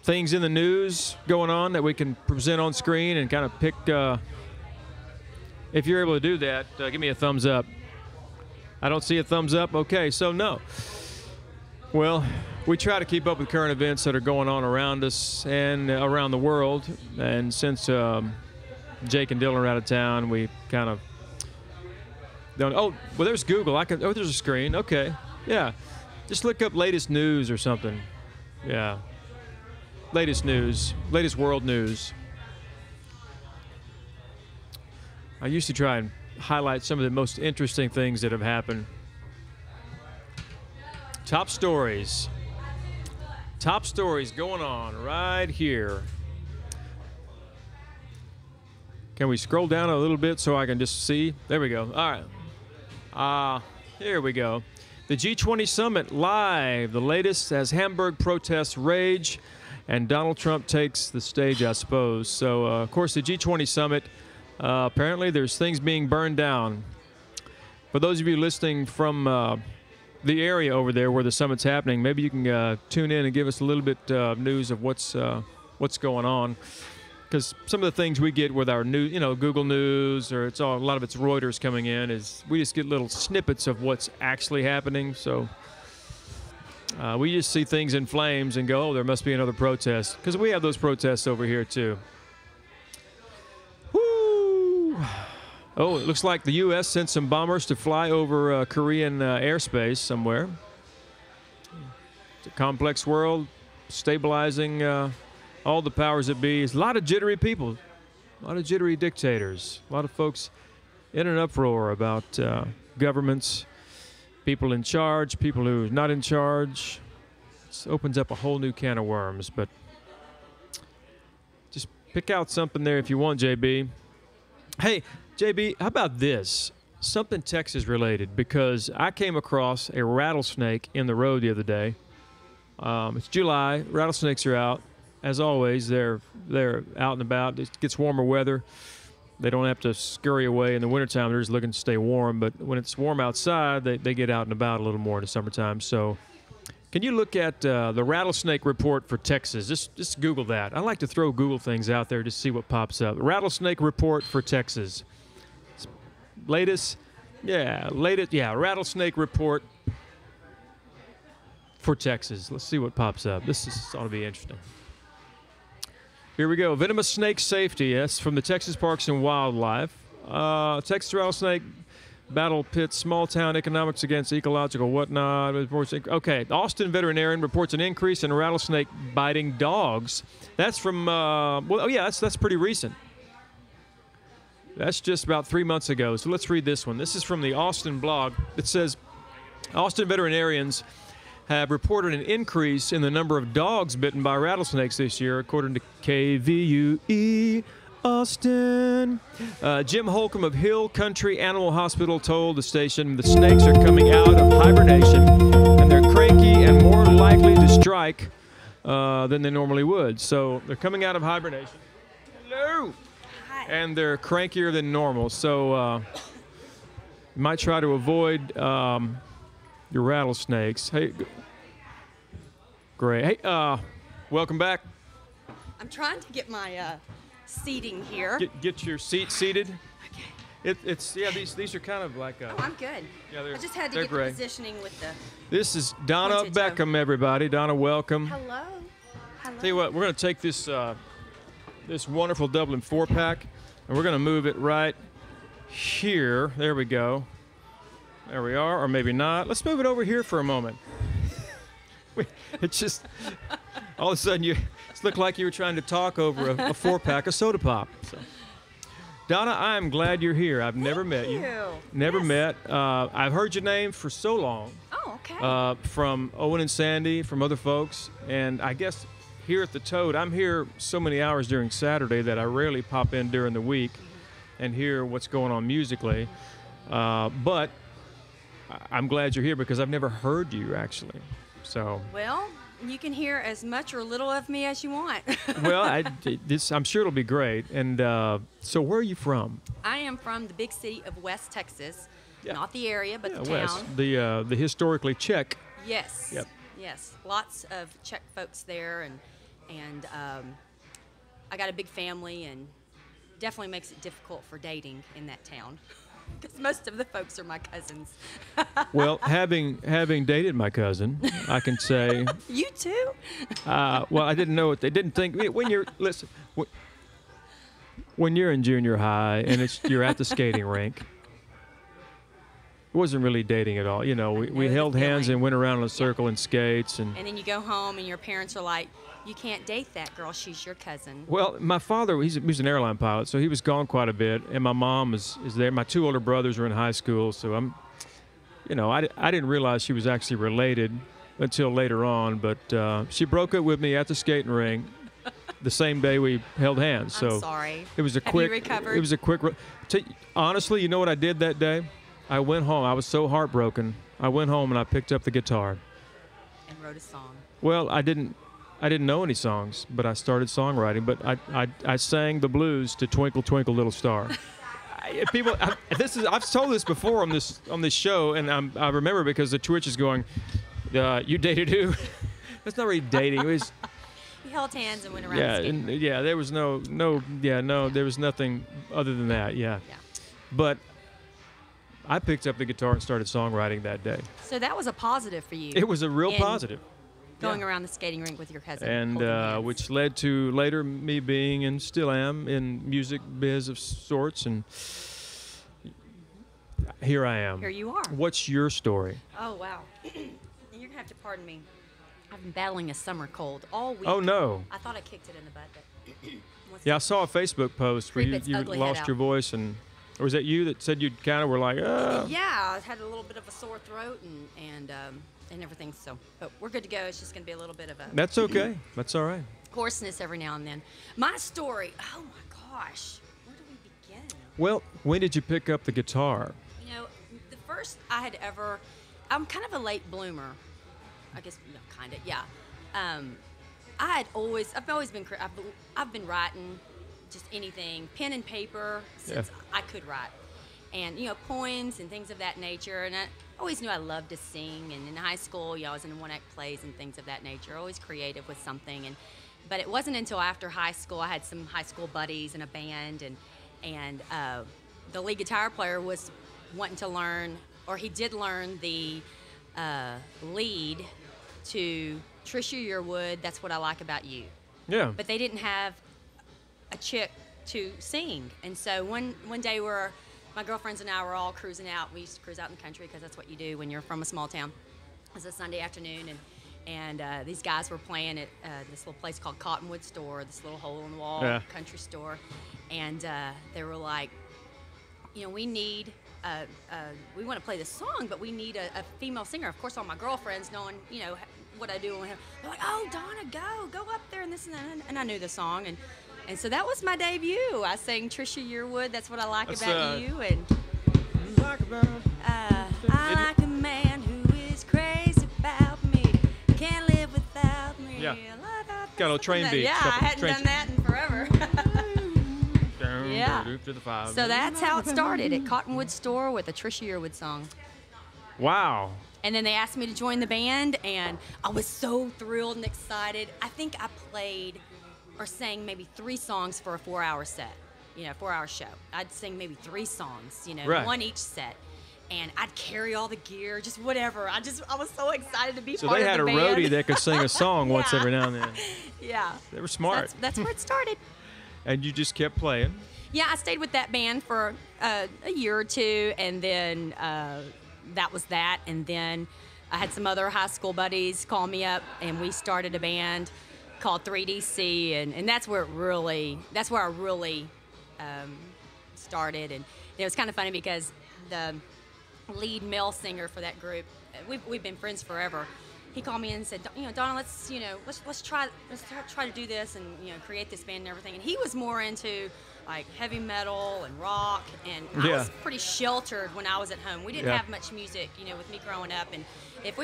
things in the news going on that we can present on screen and kind of pick? If you're able to do that, give me a thumbs up. I don't see a thumbs up. Okay, so no. Well, we try to keep up with current events that are going on around us and around the world. And since Jake and Dylan are out of town, we kind of don't. Oh, well, there's Google. Oh, there's a screen. Okay, yeah. Just look up latest news or something. Yeah. Latest news. Latest world news. I used to try and highlight some of the most interesting things that have happened. Top stories. Top stories going on right here. Can we scroll down a little bit so I can just see? There we go. All right. Here we go. The G20 summit live. The latest as Hamburg protests rage, and Donald Trump takes the stage, I suppose. So, of course, the G20 summit, apparently there's things being burned down. For those of you listening from the area over there where the summit's happening, maybe you can tune in and give us a little bit of news of what's going on. Because some of the things we get with our new, Google News, or a lot of it's Reuters coming in, is we just get little snippets of what's actually happening. So we just see things in flames and go, oh, there must be another protest. Because we have those protests over here too. Woo! Oh, it looks like the U.S. sent some bombers to fly over Korean airspace somewhere. It's a complex world, stabilizing all the powers that be. There's a lot of jittery people, a lot of jittery dictators, a lot of folks in an uproar about governments, people in charge, people who are not in charge. This opens up a whole new can of worms, but just pick out something there if you want, JB. Hey, JB, how about this? Something Texas related, because I came across a rattlesnake in the road the other day. It's July, rattlesnakes are out. As always, they're out and about. It gets warmer weather. They don't have to scurry away in the wintertime. They're just looking to stay warm. But when it's warm outside, they get out and about a little more in the summertime. So can you look at the rattlesnake report for Texas? Just Google that. I like to throw Google things out there to see what pops up. Rattlesnake report for Texas. Rattlesnake report for Texas. Let's see what pops up. This ought to be interesting. Here we go. Venomous snake safety. Yes, from the Texas Parks and Wildlife. Texas rattlesnake battle pits small town economics against ecological whatnot. Okay, Austin veterinarian reports an increase in rattlesnake biting dogs. That's from that's pretty recent. That's just about 3 months ago. So let's read this one. This is from the Austin blog. It says Austin veterinarians have reported an increase in the number of dogs bitten by rattlesnakes this year, according to KVUE Austin. Jim Holcomb of Hill Country Animal Hospital told the station the snakes are coming out of hibernation and they're cranky and more likely to strike than they normally would. So they're coming out of hibernation. Hello. Hi. And they're crankier than normal. So you might try to avoid your rattlesnakes. Hey, great. Hey, welcome back. I'm trying to get my seating here. Get your seat seated. Okay. These are kind of like. Oh, I'm good. Yeah, I just had to get the positioning with the. This is Donna Beckham, everybody. Donna, welcome. Hello. Hello. Tell you what, we're going to take this this wonderful Dublin 4-pack, and we're going to move it right here. There we go. There we are, or maybe not. Let's move it over here for a moment. It's just, all of a sudden, it looked like you were trying to talk over a 4-pack of soda pop. So. Donna, I'm glad you're here. I've never met you. Never met. I've heard your name for so long. Oh, okay. From Owen and Sandy, from other folks. And I guess here at the Toad, I'm here so many hours during Saturday that I rarely pop in during the week and hear what's going on musically. But I'm glad you're here because I've never heard you, actually. So. Well, you can hear as much or little of me as you want. Well, I'm sure it'll be great. And so where are you from? I am from the big city of West Texas. Yeah. Not the area, but the West. town. The historically Czech. Yes. Yep. Yes. Lots of Czech folks there, and I got a big family, and definitely makes it difficult for dating in that town. Because most of the folks are my cousins. Well, having dated my cousin, I can say. You too? Well, I didn't know what they didn't think. When you're when you're in junior high and you're at the skating rink, it wasn't really dating at all. You know, we held hands and went around in a circle in skates, and then you go home and your parents are like, you can't date that girl. She's your cousin. Well, my father, he was an airline pilot, so he was gone quite a bit, and my mom is there. My 2 older brothers are in high school, so I didn't realize she was actually related until later on, but she broke up with me at the skating rink the same day we held hands. So I'm sorry. It was a quick. Have you recovered? It was a quick. Honestly, you know what I did that day? I went home. I was so heartbroken. I went home and I picked up the guitar. And wrote a song. Well, I didn't know any songs, but I started songwriting. But I sang the blues to Twinkle Twinkle Little Star. I've told this before on this show, and I remember because the Twitch is going, you dated who? That's not really dating. It was. We held hands and went around. Yeah, the and there was there was nothing other than that. Yeah. But I picked up the guitar and started songwriting that day. So that was a positive for you. It was a real positive. Going around the skating rink with your cousin. And which led to later me being, and still am, in music biz of sorts. And here I am. Here you are. What's your story? Oh, wow. You're going to have to pardon me. I've been battling a summer cold all week. Oh, no. I thought I kicked it in the butt. But Yeah, I saw a Facebook post where you lost your voice, or was that you that said you kind of were like, Yeah, I had a little bit of a sore throat and everything. So, but we're good to go. It's just going to be a little bit of a That's okay. That's all right. hoarseness every now and then. My story. Oh my gosh, where do we begin? Well, when did you pick up the guitar? You know, the first I had ever. I'm kind of a late bloomer. I guess kind of. Yeah. I've always been. I've been writing just anything, pen and paper since I could write, and poems and things of that nature. And I always knew I loved to sing. And in high school, I was in one-act plays and things of that nature. Always creative with something. But it wasn't until after high school I had some high school buddies in a band, and the lead guitar player was wanting to learn, or he did learn the lead to Trisha Yearwood, That's What I Like About You. Yeah. But they didn't have a chick to sing. And so one day my girlfriends and I were all cruising out. We used to cruise out in the country because that's what you do when you're from a small town. It was a Sunday afternoon, and these guys were playing at this little place called Cottonwood Store, this little hole-in-the-wall country store. And they were like, we need... we want to play this song, but we need a female singer. Of course, all my girlfriends, knowing what I do, they're like, "Oh, Donna, go up there and this and that." And I knew the song, and so that was my debut. I sang Trisha Yearwood, That's What I Like About You, and I like a man who is crazy about me, can't live without me. Yeah, got a little train beat. Yeah, I hadn't done that in forever. Yeah. So that's how it started, at Cottonwood Store with a Trisha Yearwood song. Wow. And then they asked me to join the band, and I was so thrilled and excited. I think I played or sang maybe 3 songs for a 4-hour set, 4-hour show. I'd sing maybe 3 songs, right. One each set. And I'd carry all the gear, just whatever. I was so excited to be So part they of had the a band. roadie that could sing a song once every now and then. Yeah. They were smart. So that's where it started. And you just kept playing. Yeah, I stayed with that band for a year or two, and then that was that. And then I had some other high school buddies call me up, and we started a band called 3DC, and that's where I really started. And it was kind of funny because the lead male singer for that group, we've been friends forever. He called me and said, Donna, let's try to do this and create this band and everything. And he was more into like heavy metal and rock, and I was pretty sheltered when I was at home. We didn't have much music, with me growing up. And if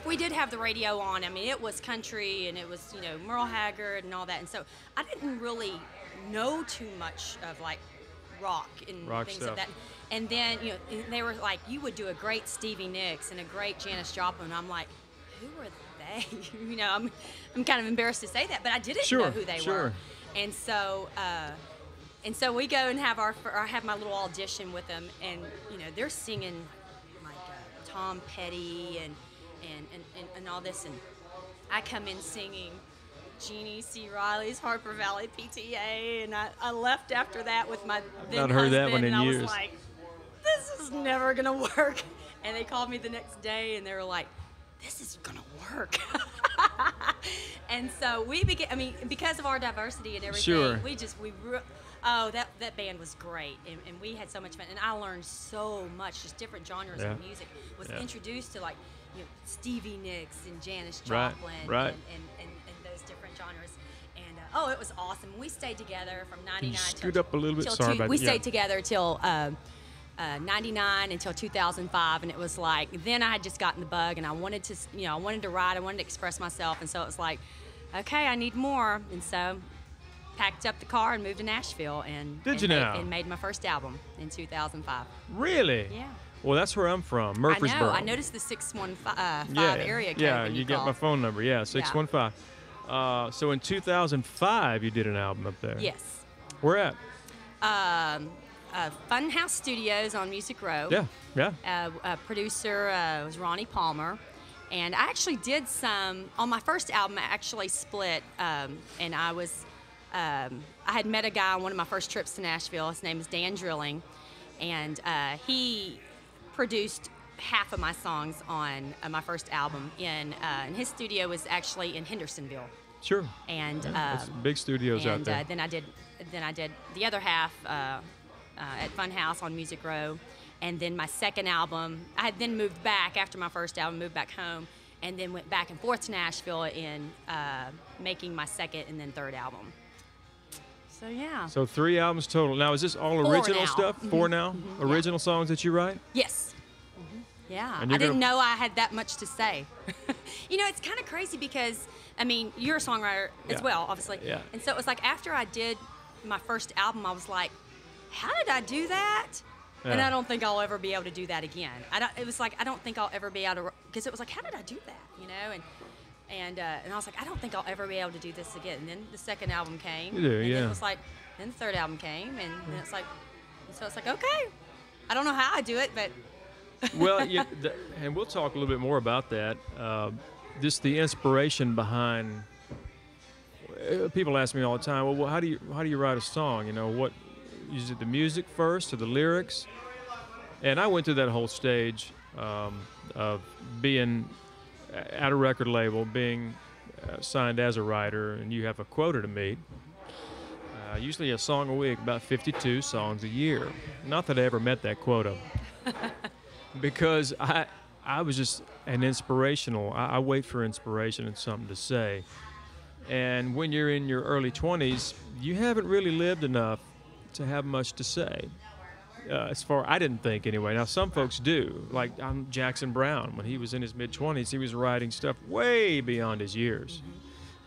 we did have the radio on, I mean, it was country and it was Merle Haggard and all that. And so I didn't really know too much of like rock and things stuff. of that. And then they were like, you would do a great Stevie Nicks and a great Janis Joplin. I'm like, who are they? I'm kind of embarrassed to say that, but I didn't know who they were. And so we go and have have my little audition with them, and they're singing like Tom Petty and all this, and I come in singing Jeannie C. Riley's Harper Valley PTA, and I left after that with my then not heard husband, that one in and years. I was like, this is never gonna work. And they called me the next day, and they were like, this is gonna work. And so we began. I mean, because of our diversity and everything, that band was great, and we had so much fun, and I learned so much, just different genres of music. Was introduced to like Stevie Nicks and Janis Joplin, right. and those different genres, and it was awesome. We stayed together from '99 Can you scoot up a little bit? Sorry about we that. stayed together till '99 until 2005, and it was like then I had just gotten the bug, and I wanted to, I wanted to write, I wanted to express myself, and so it was like, okay, I need more, and so packed up the car and moved to Nashville, and made my first album in 2005. Really? Yeah. Well, that's where I'm from, Murfreesboro. I know. I noticed the 615 area code. Yeah, when you you get called. my phone number. Yeah, 615. So in 2005, you did an album up there. Yes. Where at? Funhouse Studios on Music Row. Yeah. Producer was Ronnie Palmer. And I actually did some, on my first album, I actually split, and I had met a guy on one of my first trips to Nashville. His name is Dan Drilling, and he produced half of my songs on my first album, and his studio was actually in Hendersonville. Sure. And there's big studios out there. then I did the other half at Funhouse on Music Row, and then my second album, I had then moved back after my first album, moved back home, and then went back and forth to Nashville in making my second and then third album. So yeah. So 3 albums total. Now, is this all 4 original now. stuff? 4 now? Original songs that you write? Yes. Yeah. And I you're didn't know I had that much to say. It's kind of crazy because, I mean, you're a songwriter as well, obviously. Yeah. And so it was like after I did my first album, I was like, how did I do that? And Yeah. I don't think I'll ever be able to do that again. It was like, I don't think I'll ever be able to, because it was like, how did I do that? And I was like, I don't think I'll ever be able to do this again. And then the second album came. You do, and yeah. then it was like, then the third album came, and then it's like, so it's like, okay. I don't know how I do it, but. Well, and we'll talk a little bit more about that. Just the inspiration behind. People ask me all the time, well, how do you write a song? What is it? The music first or the lyrics? And I went through that whole stage of being at a record label, being signed as a writer, and you have a quota to meet. Usually a song a week, about 52 songs a year. Not that I ever met that quota. Because I was just an inspirational. I wait for inspiration and something to say. And when you're in your early 20s, you haven't really lived enough to have much to say. I didn't think anyway. Now, some folks do. Like Jackson Browne, when he was in his mid-20s, he was writing stuff way beyond his years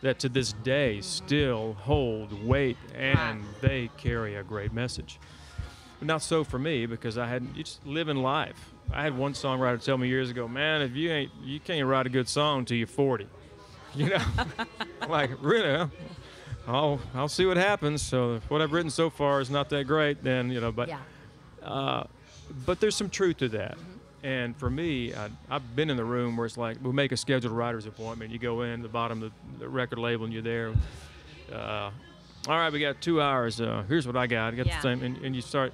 that to this day still hold weight, and they carry a great message. But not so for me, because you just living life. I had one songwriter tell me years ago, man, if you can't write a good song until you're 40. I'm like, really? I'll see what happens. So if what I've written so far is not that great, then but there's some truth to that. And for me, I've been in the room where it's like, we'll make a scheduled writer's appointment. You go in the bottom of the record label and you're there. All right, we got 2 hours. Here's what I got. I got the same, and you start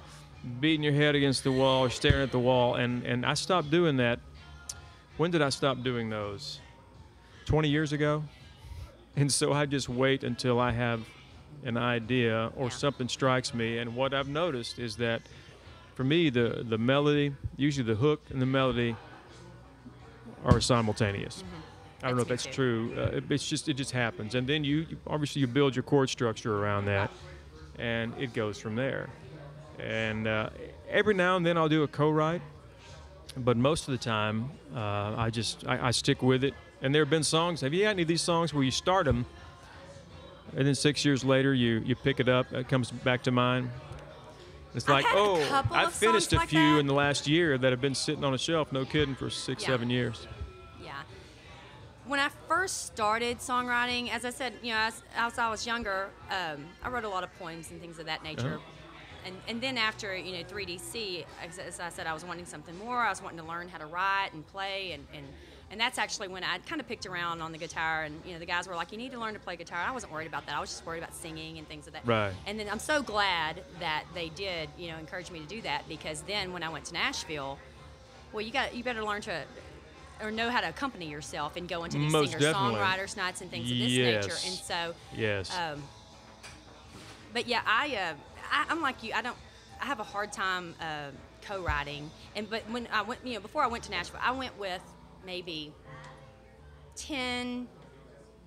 beating your head against the wall, staring at the wall. And I stopped doing that. When did I stop doing those? 20 years ago. And so I just wait until I have an idea or something strikes me. And what I've noticed is that for me, the melody, usually the hook and the melody are simultaneous. I don't know if that's true. It just happens. And then you obviously you build your chord structure around that, and it goes from there. And every now and then I'll do a co-write, but most of the time I stick with it. And there have been songs. Have you had any of these songs where you start them, and then 6 years later you pick it up, it comes back to mind? It's like, I've finished a few in the last year that have been sitting on a shelf, no kidding, for 6-7 years. Yeah. When I first started songwriting, as I said, as I was younger, I wrote a lot of poems and things of that nature. And then after 3DC, as I said, I was wanting something more. I was wanting to learn how to write and play, and that's actually when I kind of picked around on the guitar, and the guys were like, you need to learn to play guitar. I wasn't worried about that. I was just worried about singing and things of that. Right. And then I'm so glad that they did, encourage me to do that, because then when I went to Nashville, well, you better learn to or know how to accompany yourself and go into these singer-songwriters nights and things of this nature. And so, but yeah, I'm like you. I have a hard time co-writing. But when I went, before I went to Nashville, I went with maybe 10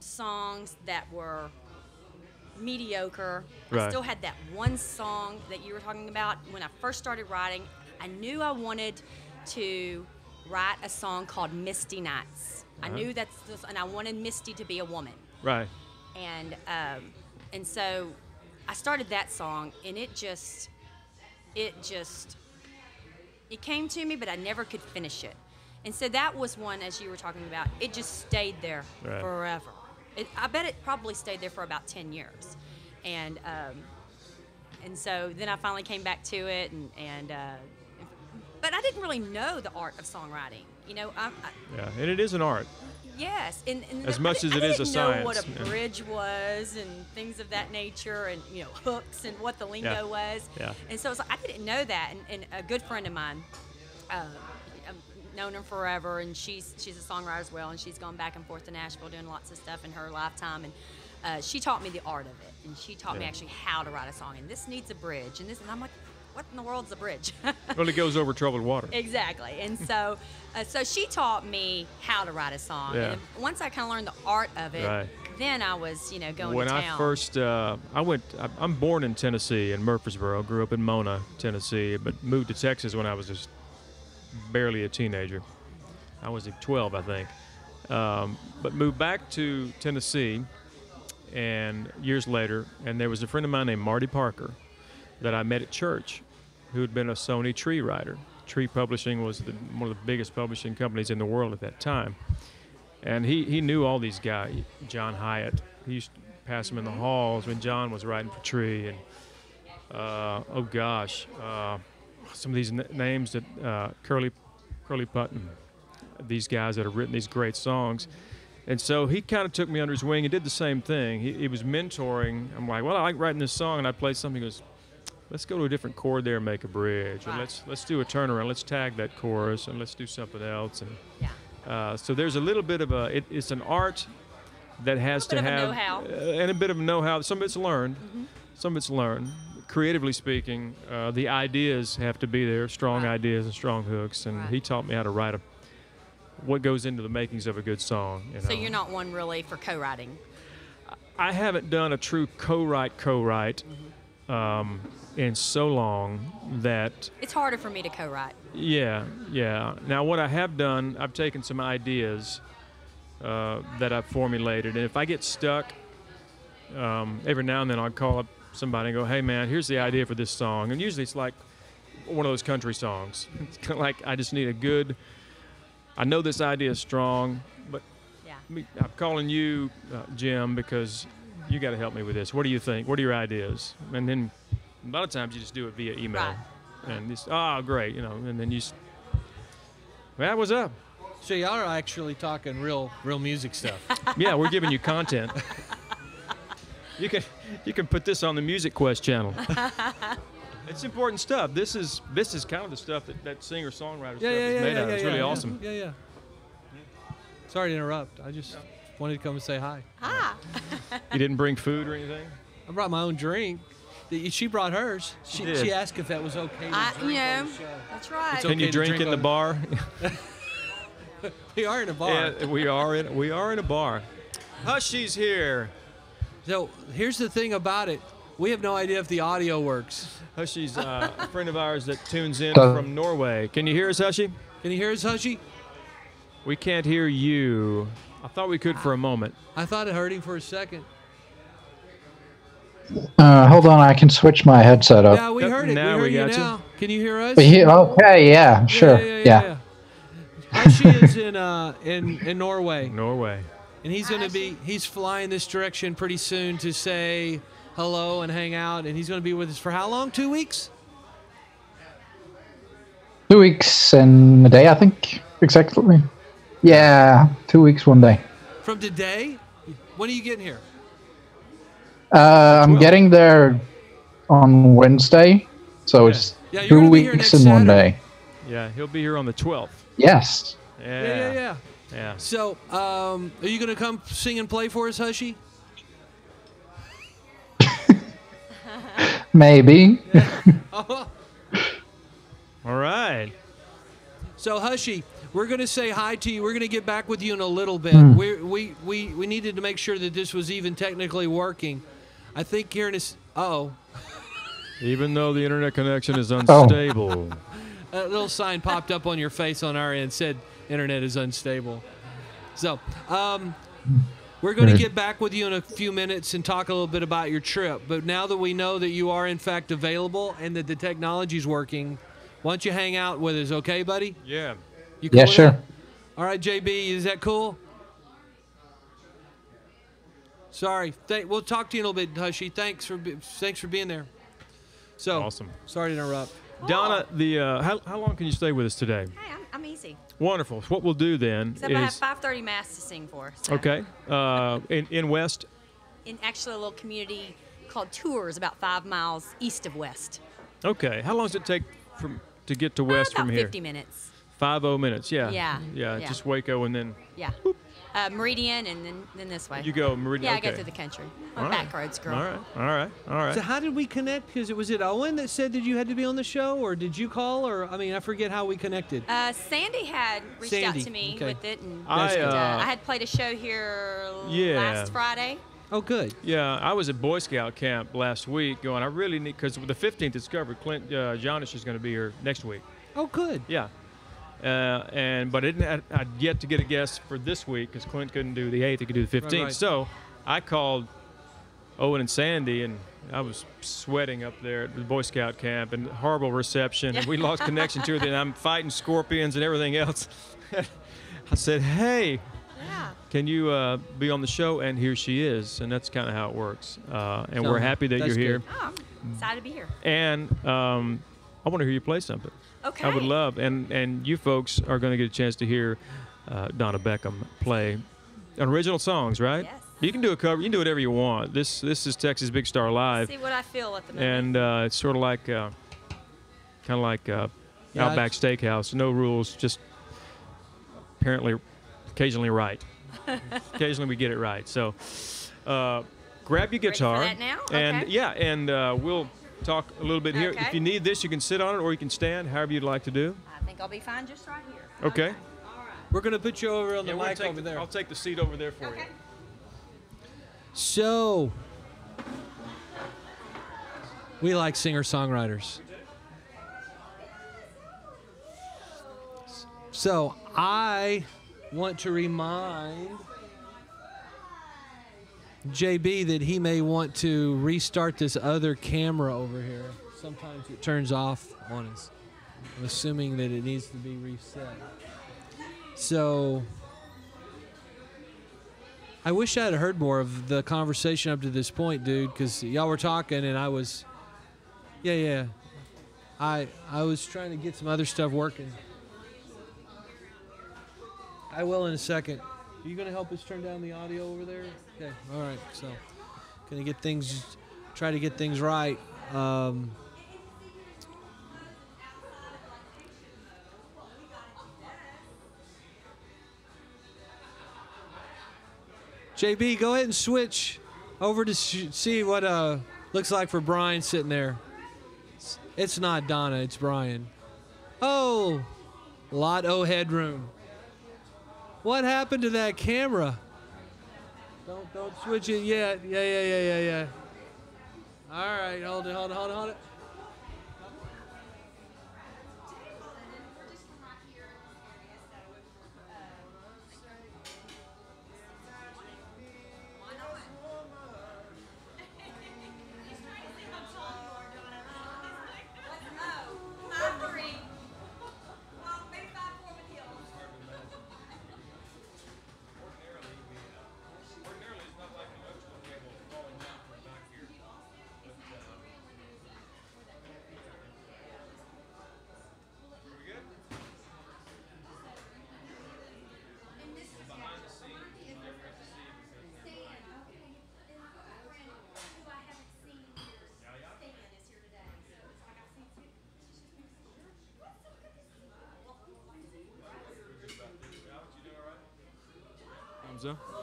songs that were mediocre. Right. I still had that one song that you were talking about. When I first started writing, I knew I wanted to write a song called Misty Nights. I knew and I wanted Misty to be a woman. Right. And so I started that song, and it came to me, but I never could finish it. And so that was one, as you were talking about, it just stayed there forever. I bet it probably stayed there for about 10 years. And so then I finally came back to it, but I didn't really know the art of songwriting. And it is an art. Yes, and as much as it is a science. I didn't know what a bridge was and things of that nature, and hooks and what the lingo was. Yeah. And so I didn't know that. And a good friend of mine, I've known her forever, and she's a songwriter as well, and she's gone back and forth to Nashville doing lots of stuff in her lifetime, and she taught me the art of it, and she taught me actually how to write a song, and this needs a bridge, and I'm like, what in the world's a bridge? Well, it goes over troubled water. Exactly. And so she taught me how to write a song. Yeah. And once I kind of learned the art of it, then I was, going to town. When I first, I'm born in Tennessee, in Murfreesboro. Grew up in Mona, Tennessee, but moved to Texas when I was just barely a teenager. I was 12, I think. But moved back to Tennessee, and years later, and there was a friend of mine named Marty Parker that I met at church, who had been a Sony tree writer. Tree Publishing was one of the biggest publishing companies in the world at that time. And he knew all these guys. John Hyatt, he used to pass them in the halls when John was writing for Tree. And, some of these names that Curly Putnam, these guys that have written these great songs. And so he kind of took me under his wing and did the same thing. He was mentoring. I'm like, well, I like writing this song, and I'd play something. He goes, let's go to a different chord there and make a bridge. And let's do a turnaround. Let's tag that chorus, and let's do something else. And so there's a little bit of it's an art that has to have know-how. And a bit of know-how. Some of it's learned. Mm-hmm. Some of it's learned. Creatively speaking, the ideas have to be there, strong ideas and strong hooks. And he taught me how to write what goes into the makings of a good song. So you're not one really for co-writing? I haven't done a true co-write. In so long that it's harder for me to co-write. Yeah. Now, what I have done, I've taken some ideas that I've formulated, and if I get stuck, every now and then I'll call up somebody and go, "Hey, man, here's the idea for this song." And usually it's like one of those country songs. It's kind of like I just need a good. I know this idea is strong, but I'm calling you, Jim, because you got to help me with this. What do you think? What are your ideas? And then a lot of times you just do it via email. And just, great, and then well, what's up? So y'all are actually talking real music stuff. Yeah, we're giving you content. You can put this on the Music Quest channel. It's important stuff. This is kind of the stuff that singer-songwriter stuff is made out of. It's really awesome. Yeah. Sorry to interrupt. I just wanted to come and say hi. Hi. You didn't bring food or anything? I brought my own drink. She brought hers. She asked if that was okay to drink on the show. That's right. Can you drink in the bar? We are in a bar. Yeah, we are in a bar. Hushy's here. So here's the thing about it. We have no idea if the audio works. Hushy's a friend of ours that tunes in from Norway. Can you hear us, Hushy? Can you hear us, Hushy? We can't hear you. I thought we could for a moment. I thought I heard him for a second. Hold on, I can switch my headset up. Yeah, we heard it. Now we heard we got you now. Can you hear us? Okay, yeah, sure. Yeah. Hushy is in Norway. Norway. And he's flying this direction pretty soon to say hello and hang out, and he's going to be with us for how long? 2 weeks? 2 weeks and a day, I think, exactly. Yeah, 2 weeks, 1 day. From today? When are you getting here? I'm getting there on Wednesday, so it's 2 weeks and 1 day. Yeah, he'll be here on the 12th. Yes. Yeah. So, are you going to come sing and play for us, Hushy? Maybe. All right. So, Hushy, we're going to say hi to you. We're going to get back with you in a little bit. We needed to make sure that this was even technically working. I think here in this... Even though the internet connection is unstable. A little sign popped up on your face on our end, said internet is unstable. So, we're going to get back with you in a few minutes and talk a little bit about your trip. But now that we know that you are, in fact, available and that the technology's working, why don't you hang out with us, okay, buddy? Yeah. You cool Yeah, with sure. that? All right, JB, is that cool? Sorry. We'll talk to you in a little bit, Hushy. Thanks for being there. So, Awesome. Sorry to interrupt. Donna, how long can you stay with us today? Hey, I'm easy. Wonderful. So what we'll do then Except I have is 5:30 mass to sing for. So. okay. In West. In actually a little community called Tours, about 5 miles east of West. Okay. How long does it take to get to West about from here? 50 minutes. 50 minutes. Yeah. Yeah. Just Waco and then. Yeah. Meridian and then this way. You go Meridian. Yeah, okay. I go through the country. I'm All a right. back roads girl. All right. So how did we connect? Because was it Owen that said that you had to be on the show, or did you call? Or I forget how we connected. Sandy had reached out to me okay. with it, and I had played a show here Yeah. last Friday. Oh, good. Yeah, I was at Boy Scout camp last week going, I really need, because the 15th it's covered, Clint Janish is going to be here next week. Oh, good. Yeah. But I'd yet to get a guest for this week because Clint couldn't do the 8th, he could do the 15th. Right. So I called Owen and Sandy, and I was sweating up there at the Boy Scout camp, and horrible reception, and we lost connection to it, and I'm fighting scorpions and everything else. I said, hey, can you be on the show? And here she is, and that's kind of how it works. And we're happy that you're here. Oh, I'm excited to be here. And I want to hear you play something. Okay. I would love, and you folks are going to get a chance to hear Donna Beckham play original songs, right? Yes. You can do a cover. You can do whatever you want. This is Texas Big Star Live. See what I feel at the moment. And it's sort of like, Outback Steakhouse. No rules, just apparently occasionally right. Occasionally we get it right. So grab your guitar. Ready for that now? And Okay. and we'll talk a little bit here. Okay. If you need this, you can sit on it or you can stand, however you'd like to do. I think I'll be fine just right here. Okay. We're going to put you over on the we'll mic take over there. I'll take the seat over there for you. So, we like singer-songwriters. So, I want to remind JB that he may want to restart this other camera over here. Sometimes it turns off on us. I'm assuming that it needs to be reset. So, I wish I had heard more of the conversation up to this point, dude, because y'all were talking and I was, I was trying to get some other stuff working. I will in a second. Are you going to help us turn down the audio over there? Okay, all right. So, going to try to get things right. JB, go ahead and switch over to see what looks like for Brian sitting there. It's not Donna, it's Brian. Oh, lot of headroom. What happened to that camera? Don't switch it yet. Yeah. All right, hold it. All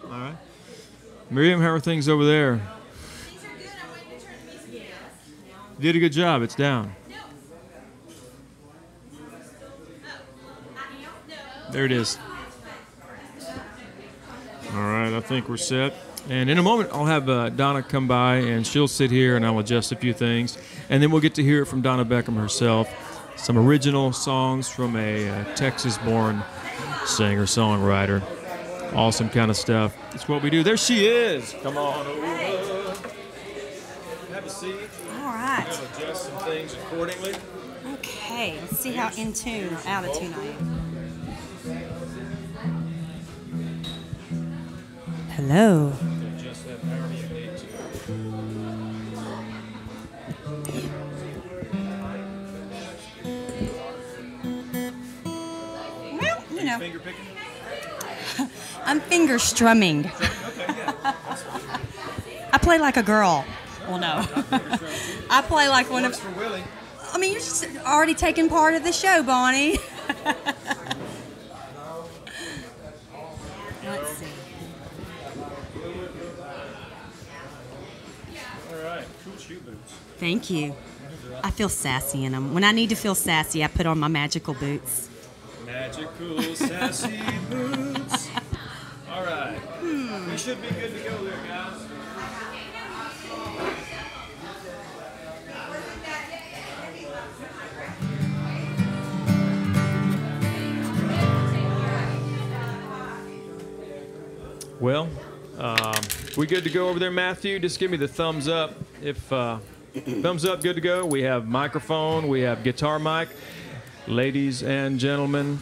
right. Miriam, how are things over there? You did a good job. It's down. There it is. All right, I think we're set. And in a moment, I'll have Donna come by, and she'll sit here, and I'll adjust a few things. And then we'll get to hear it from Donna Beckham herself. some original songs from a Texas-born singer-songwriter. Awesome kind of stuff. It's what we do. There she is. Come on over. Have a seat. All right. We'll adjust some things accordingly. Okay, let's see how in tune or out of tune I am. Hello. Adjust that power you need to. Well, you know, Finger picking? I'm finger strumming. I play like a girl. Well, no. I play like one of. For Willie. I mean, you're just already taking part of the show, Bonnie. Let's see. All right. Cool shoe boots. Thank you. I feel sassy in them. When I need to feel sassy, I put on my magical boots. Magical sassy boots. All right. We should be good to go there, guys. Well, we good to go over there, Matthew? Just give me the thumbs up. If thumbs up, good to go. We have microphone. We have guitar mic. Ladies and gentlemen,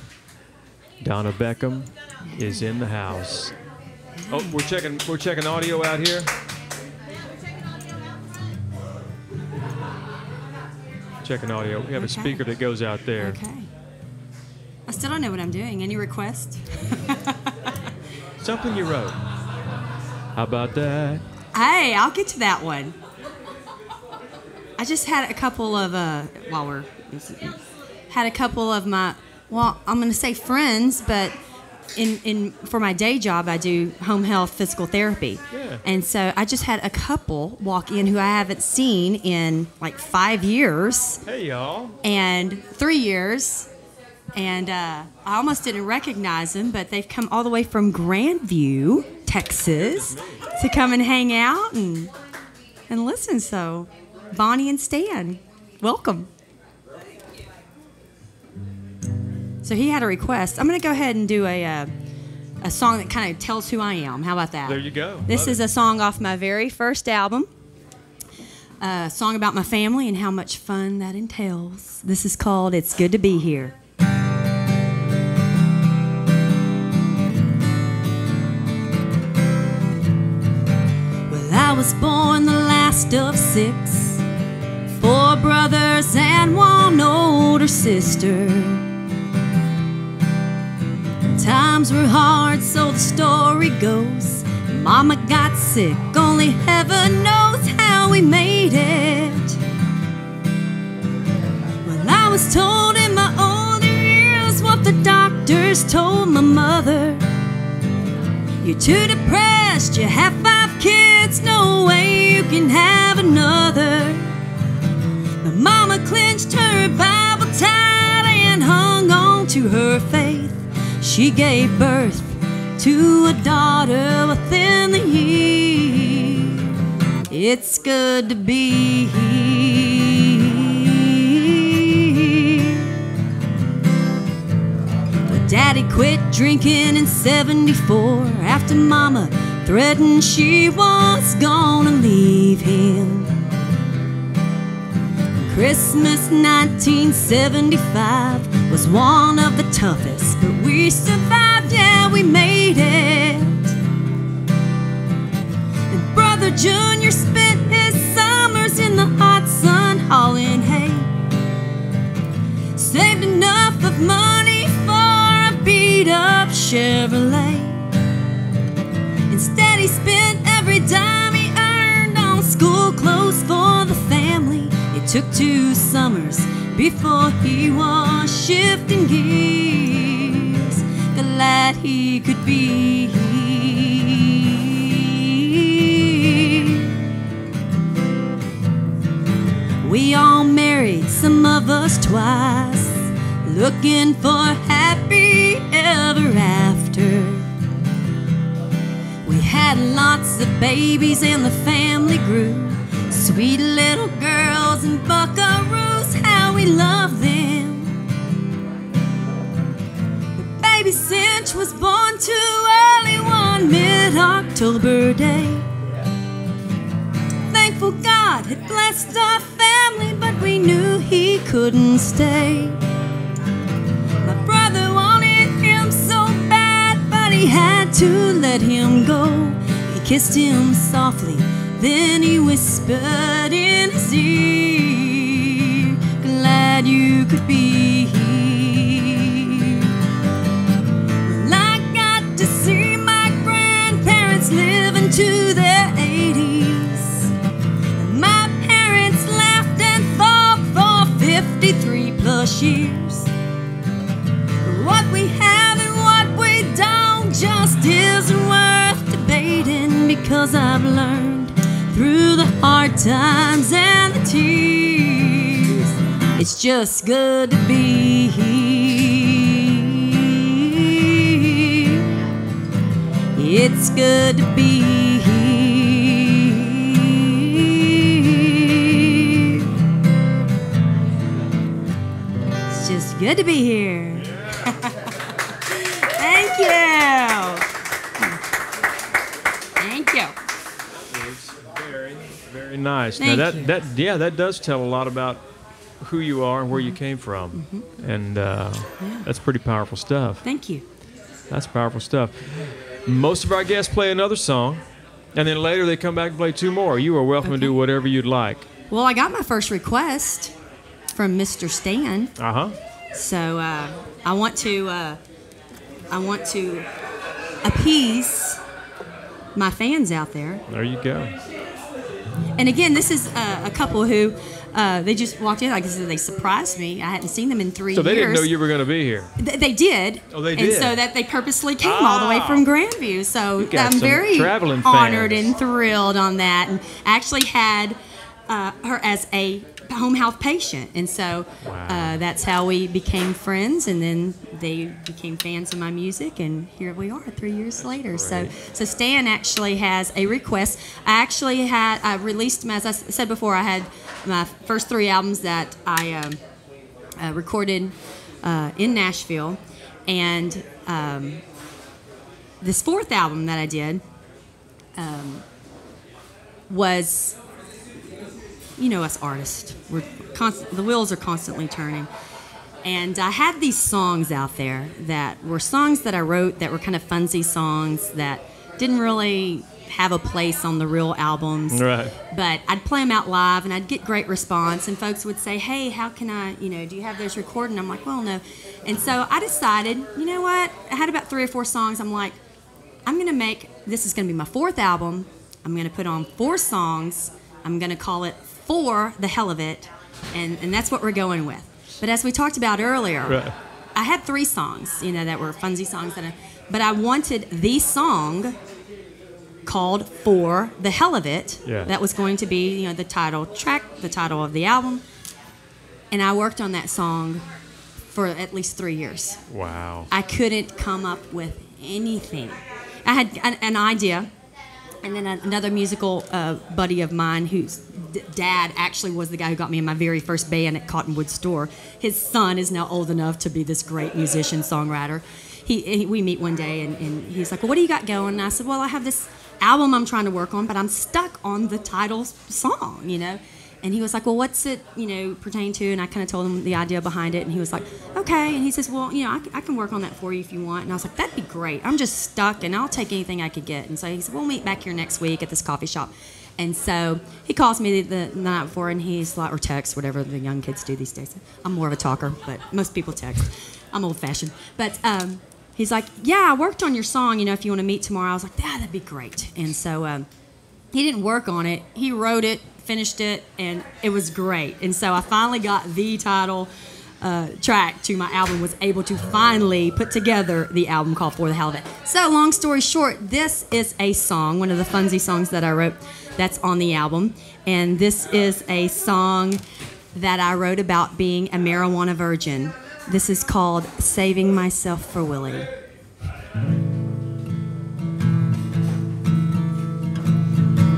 Donna Beckham is in the house. Oh, we're checking audio out here. Checking audio. We have a speaker that goes out there. Okay. I still don't know what I'm doing. Any requests? Something you wrote. How about that? Hey, I'll get to that one. I just had a couple of my, well, I'm going to say friends, but for my day job, I do home health physical therapy. Yeah. And so I just had a couple walk in who I haven't seen in like 5 years. Hey, y'all. And 3 years. And I almost didn't recognize them, but they've come all the way from Grandview, Texas, to come and hang out and listen. So, Bonnie and Stan, welcome. So he had a request. I'm going to go ahead and do a song that kind of tells who I am. How about that? There you go. This is a song off my very first album. A song about my family and how much fun that entails. This is called It's Good to Be Here. Well, I was born the last of 6, 4 brothers and 1 older sister. Times were hard, so the story goes. Mama got sick, only heaven knows how we made it. Well, I was told in my older years what the doctors told my mother. You're too depressed, you have 5 kids, no way you can have another. But Mama clenched her Bible tight and hung on to her faith. She gave birth to a daughter within the year. It's good to be here. But Daddy quit drinking in '74 after Mama threatened she was gonna leave him. Christmas 1975 was one of the toughest, but we survived, yeah, we made it. And Brother Junior spent his summers in the hot sun hauling hay. Saved enough of money for a beat-up Chevrolet. Instead, he spent every dime he earned on school clothes for the family. It took 2 summers before he was shifting gears. Glad he could be here. We all married, some of us twice, looking for happy ever after. We had lots of babies and the family grew. Sweet little girls and buckaroos, how we loved them. gone too early one mid-October day. Thankful God had blessed our family, but we knew he couldn't stay. My brother wanted him so bad, but he had to let him go. He kissed him softly, then he whispered in his ear, glad you could be here. Well, I got to see my grandparents live into their 80s. My parents laughed and fought for 53 plus years. What we have and what we don't just isn't worth debating, because I've learned through the hard times and the tears, it's just good to be here. It's good to be here. It's just good to be here. Thank you. Thank you. Very nice. Thank now you. that does tell a lot about who you are and where you came from, and that's pretty powerful stuff. Thank you. That's powerful stuff. Most of our guests play another song, and then later they come back and play two more. You are welcome to do whatever you'd like. Well, I got my first request from Mr. Stan, so I want to appease my fans out there. There you go. And again, this is a couple who they just walked in. Like I said, they surprised me. I hadn't seen them in 3 years. So they didn't know you were going to be here. They did. Oh, they And did. so that they purposely came all the way from Grandview. So You got I'm some very traveling honored fans. and thrilled on that. And I actually had her as a home health patient, and so that's how we became friends. And then they became fans of my music, and here we are 3 years later. So Stan actually has a request. I released them, as I said before. I had my first 3 albums that I recorded in Nashville, and this 4th album that I did was, you know, us artists, the wheels are constantly turning. And I had these songs out there that were songs that I wrote that were kind of funsy songs that didn't really have a place on the real albums. Right. But I'd play them out live, and I'd get great response. And folks would say, hey, how can I, do you have those recorded? And I'm like, well, no. And so I decided, you know what? I had about 3 or 4 songs. I'm like, this is going to be my 4th album. I'm going to put on 4 songs. I'm going to call it For the Hell of It. And that's what we're going with. But as we talked about earlier, I had 3 songs, that were funsy songs. But I wanted the song called For the Hell of It. Yeah. That was going to be, the title track, the title of the album. And I worked on that song for at least 3 years. Wow. I couldn't come up with anything. I had an idea, and then another musical buddy of mine whose dad actually was the guy who got me in my very first band at Cottonwood Store. His son is now old enough to be this great musician, songwriter. We meet one day, and he's like, well, what do you got going? And I said, well, I have this album I'm trying to work on, but I'm stuck on the title song, And he was like, well, what's it, pertain to? And I kind of told him the idea behind it, and he was like, okay. And he says, well, I can work on that for you if you want. And I was like, that'd be great. I'm just stuck, and I'll take anything I could get. And so he said, we'll meet back here next week at this coffee shop. And so he calls me the night before, and he's like, or text, whatever the young kids do these days. I'm more of a talker, but most people text. I'm old-fashioned. But he's like, yeah, I worked on your song, if you want to meet tomorrow. I was like, yeah, that'd be great. And so he didn't work on it. He wrote it, finished it, and it was great. And so I finally got the title track to my album, was able to finally put together the album called For the Hell of It. So long story short, this is a song, one of the funsy songs that I wrote that's on the album. And this is a song that I wrote about being a marijuana virgin. This is called Saving Myself for Willie.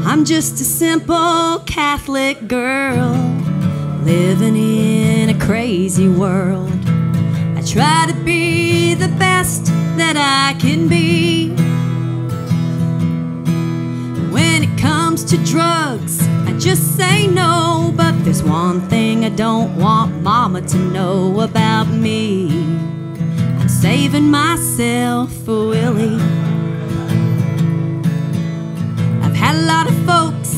I'm just a simple Catholic girl living in a crazy world. I try to be the best that I can be. When it comes to drugs, I just say no. But there's one thing I don't want Mama to know about me. I'm saving myself for Willie. I've had a lot of folks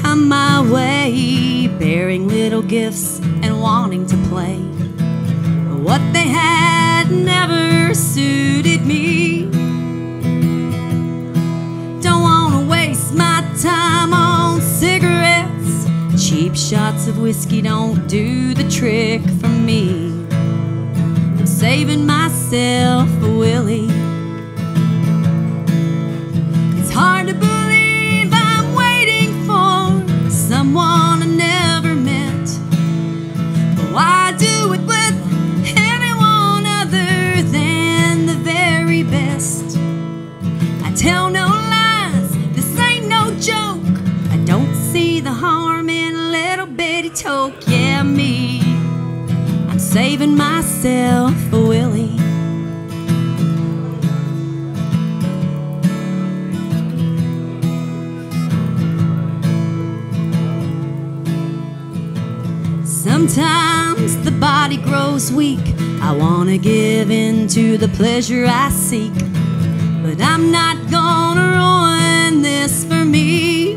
come my way, bearing little gifts and wanting to play. But what they had never suited me. Don't want to waste my time on cigarettes. Cheap shots of whiskey don't do the trick for me. I'm saving myself for Willie. It's hard to believe I'm waiting for someone I never met. But why do it with anyone other than the very best? I tell no lies, this ain't no joke. I don't see the harm in a little bitty toke. Yeah, me, I'm saving myself for Willie. Sometimes the body grows weak. I want to give in to the pleasure I seek. But I'm not gonna ruin this for me.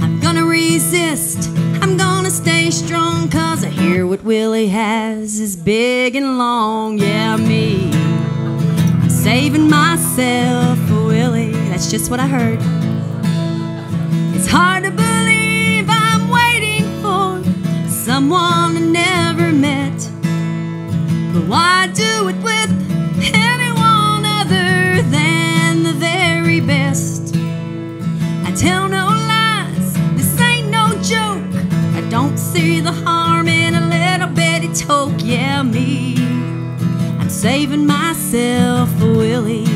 I'm gonna resist. I'm gonna stay strong. 'Cause I hear what Willie has is big and long. Yeah, me, I'm saving myself for Willie. That's just what I heard. It's hard to believe I'm waiting for someone I never met. But why do it with anyone other than the very best? I tell no lies, this ain't no joke. I don't see the harm in a little bitty toke. Yeah, me, I'm saving myself for Willie.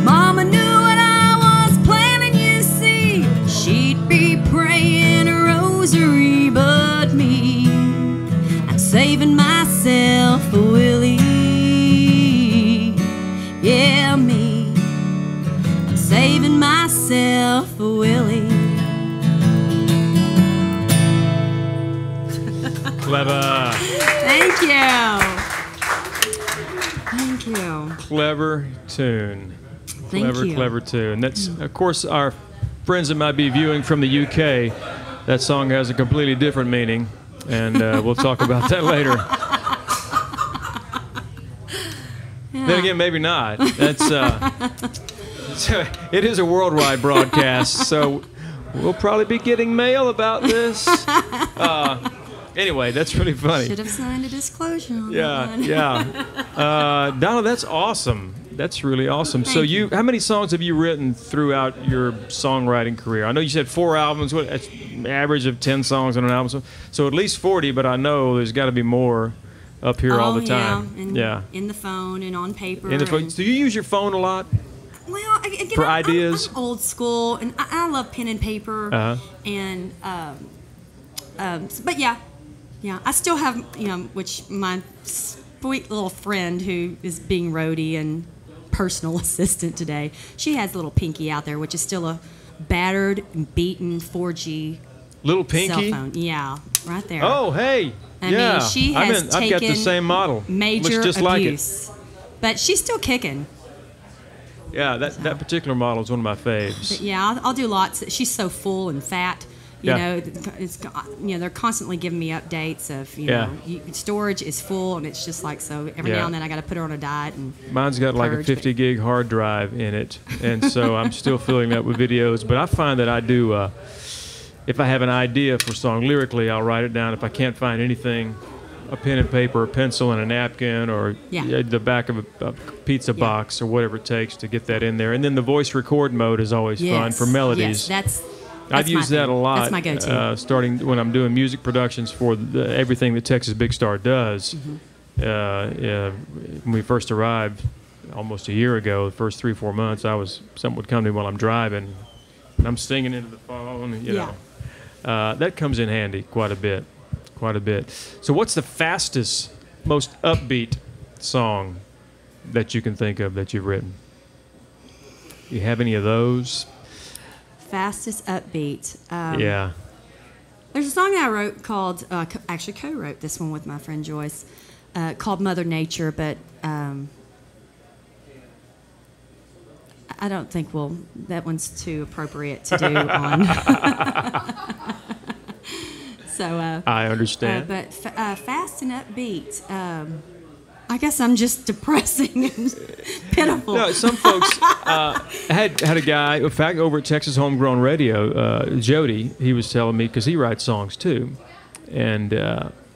Mama knew what I was planning, you see. She'd be praying a rosary, but me, I'm saving myself for Willie. Yeah, me, I'm saving myself for Willie. Clever. Thank you. Thank you. Clever tune. Thank Clever, you. clever tune. That's, of course, our friends that might be viewing from the UK. That song has a completely different meaning, and we'll talk about that later. Then again, maybe not. That's so it is a worldwide broadcast, so we'll probably be getting mail about this. Anyway, that's really funny. Should have signed a disclosure on Yeah, that one. yeah. Donna, that's awesome. That's really awesome. So Thank how many songs have you written throughout your songwriting career? I know you said 4 albums. What, that's average of 10 songs on an album. So at least 40, but I know there's got to be more up here all the time. Yeah, in the phone and on paper. In the phone. and- Do you use your phone a lot? Well, again, For ideas? I'm old school, and I love pen and paper. Uh-huh. And but yeah, I still have which my sweet little friend who is being roadie and personal assistant today. She has little Pinky out there, which is still a battered, beaten 4G Little Pinky? cell phone. Yeah, right there. Oh, hey. I yeah. mean, she has I've got the taken same model. major Looks just abuse, like it. but she's still kicking. Yeah, that particular model is one of my faves. But yeah, I'll do lots. She's so full and fat. You Yeah. know, they're constantly giving me updates of, Yeah. storage is full, and it's just like, so every Yeah. now and then I got to put her on a diet. And Mine's got like a purge, 50 gig hard drive in it, and so I'm still filling that with videos. But I find that I do, if I have an idea for a song lyrically, I'll write it down. If I can't find anything, a pen and paper, a pencil, and a napkin, or Yeah. the back of a pizza box, or whatever it takes to get that in there. And then the voice record mode is always fun for melodies. Yes, I've my used that thing. a lot. That's my go-to. Starting when I'm doing music productions for everything that Texas Big Star does. When we first arrived, almost a year ago, the first 3-4 months, someone would come to me while I'm driving, and I'm singing into the phone. You know, that comes in handy quite a bit. quite a bit. So what's the fastest, most upbeat song that you can think of that you've written? You have any of those? Fastest upbeat. Yeah. There's a song that I wrote called, actually co-wrote this one with my friend Joyce, called Mother Nature, but I don't think that one's too appropriate to do on. So I understand. But fast and upbeat. I guess I'm just depressing and pitiful. No, some folks had a guy, in fact, over at Texas Homegrown Radio, Jody, he was telling me, because he writes songs too, and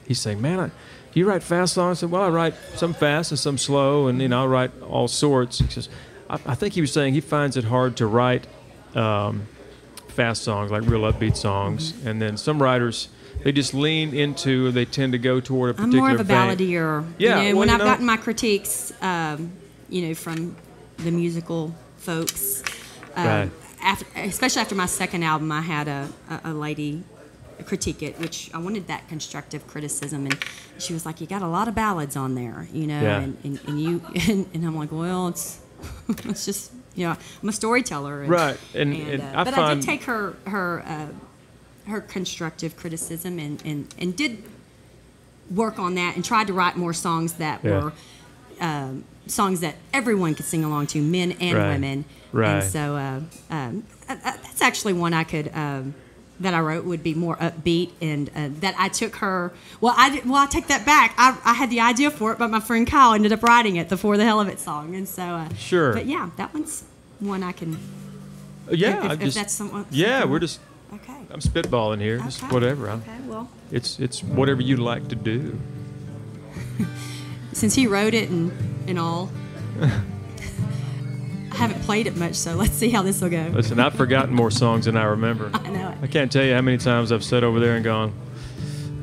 he's saying, man, do you write fast songs? I said, well, I write some fast and some slow, and I write all sorts. He says, I think he was saying he finds it hard to write fast songs, like real upbeat songs, and then some writers, they just lean into, they tend to go toward a particular I'm more of a vein. balladeer. Yeah, when I've gotten my critiques, from the musical folks, Right. especially after my second album, I had a lady critique it, which I wanted that constructive criticism, and she was like, "You got a lot of ballads on there, Yeah. and you," and I'm like, "Well, it's it's just I'm a storyteller." And, Right, and I but find I did take her constructive criticism and did work on that and tried to write more songs that were songs that everyone could sing along to, men and women. Right. And so that's actually one I could that I wrote would be more upbeat, and that I took her. Well, I take that back. I had the idea for it, but my friend Kyle ended up writing it, the For the Hell of It song, and so Sure. But yeah, that one's one I can. Yeah, if that's something. we're just. Okay. I'm spitballing here, just Okay. whatever. Okay. Well. It's whatever you like to do. Since he wrote it and all, I haven't played it much, so let's see how this will go. Listen, I've forgotten more songs than I remember. I know it. I can't tell you how many times I've sat over there and gone,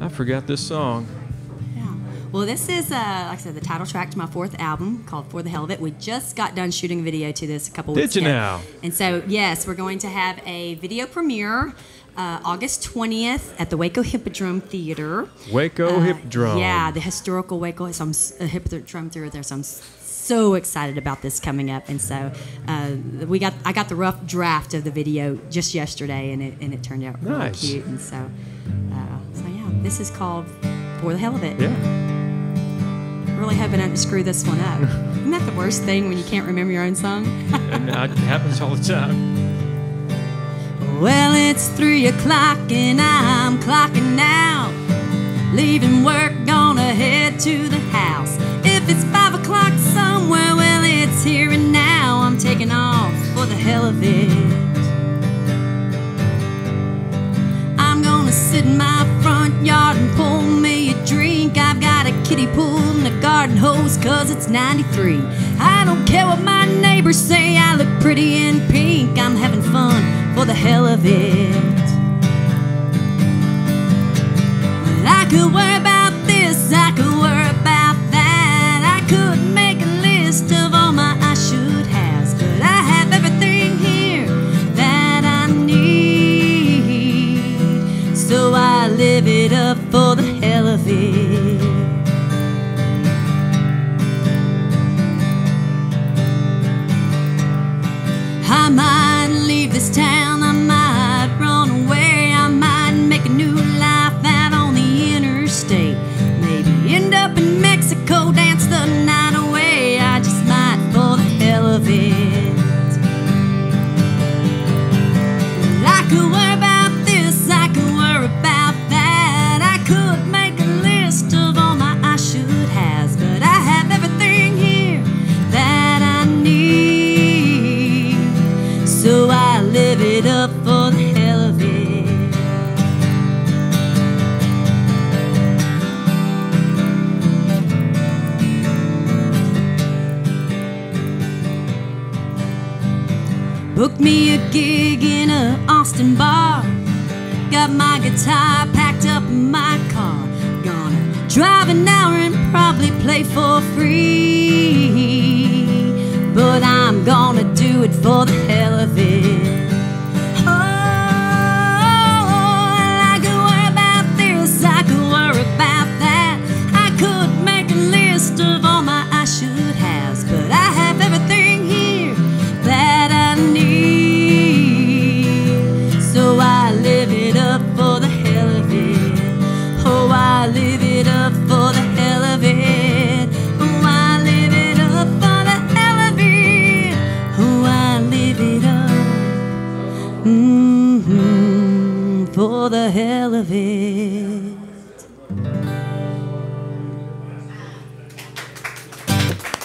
I forgot this song. Yeah. Well, this is, like I said, the title track to my fourth album called For the Hell of It. We just got done shooting a video to this a couple weeks ago. Did you now? And so, yes, we're going to have a video premiere August 20th at the Waco Hippodrome Theater. Waco Hippodrome. Yeah, the historical Waco Hippodrome Theater. So I'm so excited about this coming up, and so I got the rough draft of the video just yesterday, and it turned out really Nice. cute, and so yeah, this is called For the Hell of It. Yeah. Really hoping I didn't screw this one up. Isn't that the worst thing when you can't remember your own song? And it happens all the time. Well, it's 3 o'clock and I'm clocking out. Leaving work, gonna head to the house. If it's 5 o'clock somewhere, well, it's here and now. I'm taking off for the hell of it. I'm gonna sit in my front yard and pull me a drink. I've got a kiddie pool and a garden hose, 'cause it's 93. I don't care what my neighbors say, I look pretty in pink. I'm having fun for the hell of it. Well, I could worry about this, I could worry about that. I could make a list of all my I should haves, but I have everything here that I need. So I live it up for the hell of it. I might leave this town, I might run away, I might make a new life out on the interstate. Maybe end up in Mexico, dance the night away. I just might for the hell of it. Well, I could worry about this, I could worry about that. I could make a list of all my I should haves, but I have everything here that I need. So I live it up for the hell of it. Booked me a gig in a Austin bar. Got my guitar packed up in my car. Gonna drive an hour and probably play for free. But I'm gonna do it for the hell of it. Oh, I could worry about this, I could worry it.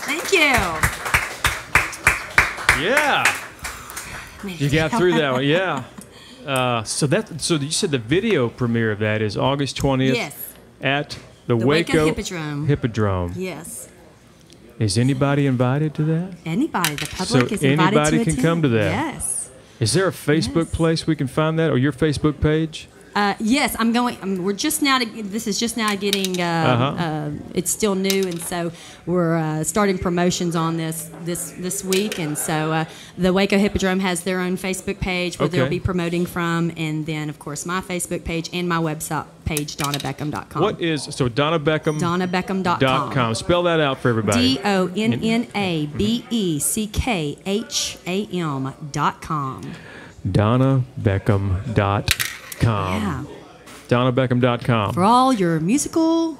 Thank you. Yeah. You got through that one, yeah. So you said the video premiere of that is August 20th Yes. at the Waco Waco Hippodrome. Hippodrome. Yes. Is anybody invited to that? Anybody. The public is invited anybody to can attend. come to that. Yes. Is there a Facebook place we can find that, or your Facebook page? Yes, I'm going. We're just now. This is just now getting. It's still new, and so we're starting promotions on this week. And so the Waco Hippodrome has their own Facebook page where they'll Okay. be promoting from, and then of course my Facebook page and my website page, DonnaBeckham.com. What is Donna Beckham? DonnaBeckham.com. Spell that out for everybody. DonnaBeckham.com. DonnaBeckham.com. Yeah. DonnaBeckham.com. For all your musical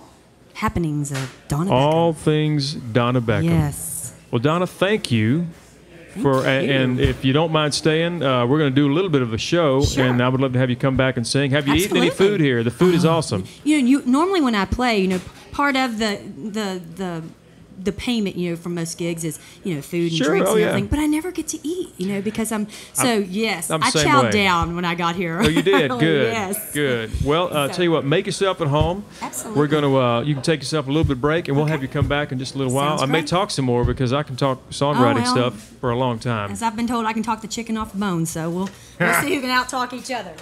happenings of Donna Beckham. All things Donna Beckham. Yes. Well, Donna, thank you. And if you don't mind staying, we're going to do a little bit of a show, Sure. and I would love to have you come back and sing. Have you eaten any Absolutely. food here? The food is awesome. Normally when I play, part of the payment, from most gigs is, food and Sure, drinks oh, and yeah. everything. But I never get to eat, because yes, I'm I the same chowed way. down when I got here. Oh, you did? Early, Good. Yes. Good. Well, tell you what, make yourself at home. Absolutely. We're going to, you can take yourself a little bit break, and we'll have you come back in just a little while. Sounds I may great. talk some more because I can talk songwriting well, stuff for a long time. As I've been told, I can talk the chicken off the bone, so we'll see who can out-talk each other.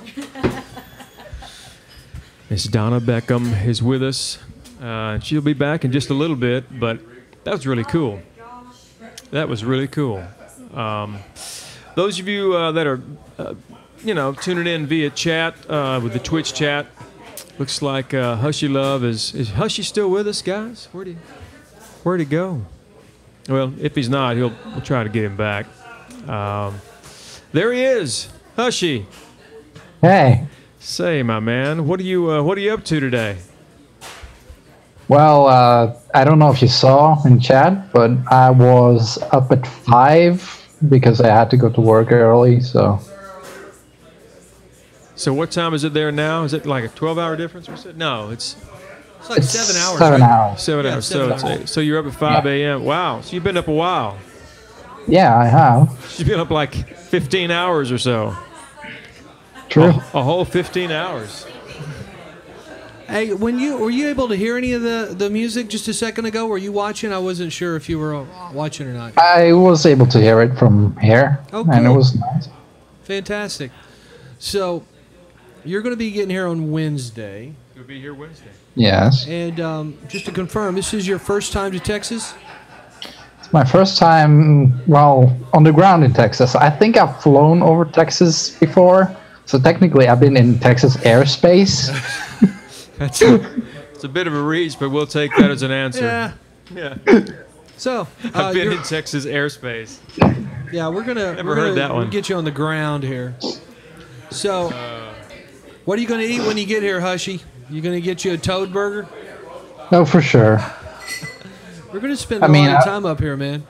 Miss Donna Beckham is with us. She'll be back in just a little bit, but that was really cool. That was really cool. Those of you that are, tuning in via chat with the Twitch chat, looks like Hushy Love is Hushy still with us, guys? Where'd he go? Well, if he's not, we'll try to get him back. There he is, Hushy. Hey. Say, my man, what are you up to today? Well, I don't know if you saw in chat, but I was up at 5 because I had to go to work early, so. So what time is it there now? Is it like a 12-hour difference or something? No, it's like 7 hours. 7 right? hours. 7 Yeah, hours. 7 So, hours. so you're up at 5 a.m. Wow. So you've been up a while. Yeah, I have. You've been up like 15 hours or so. True. A whole 15 hours. Hey, were you able to hear any of the music just a second ago? Were you watching? I wasn't sure if you were watching or not. I was able to hear it from here, Oh, and it cool. was nice. Fantastic. So, you're going to be getting here on Wednesday. You'll be here Wednesday. Yes. And just to confirm, this is your first time to Texas? It's my first time, on the ground in Texas. I think I've flown over Texas before, so technically I've been in Texas airspace. It's a bit of a reach, but we'll take that as an answer. Yeah. Yeah. So, I've been you're- in Texas airspace. yeah, we're gonna Never heard that one. get you on the ground here. So, what are you gonna eat when you get here, Hushy? You gonna get you a toad burger? No, for sure. We're gonna spend I a mean, lot of time up here, man.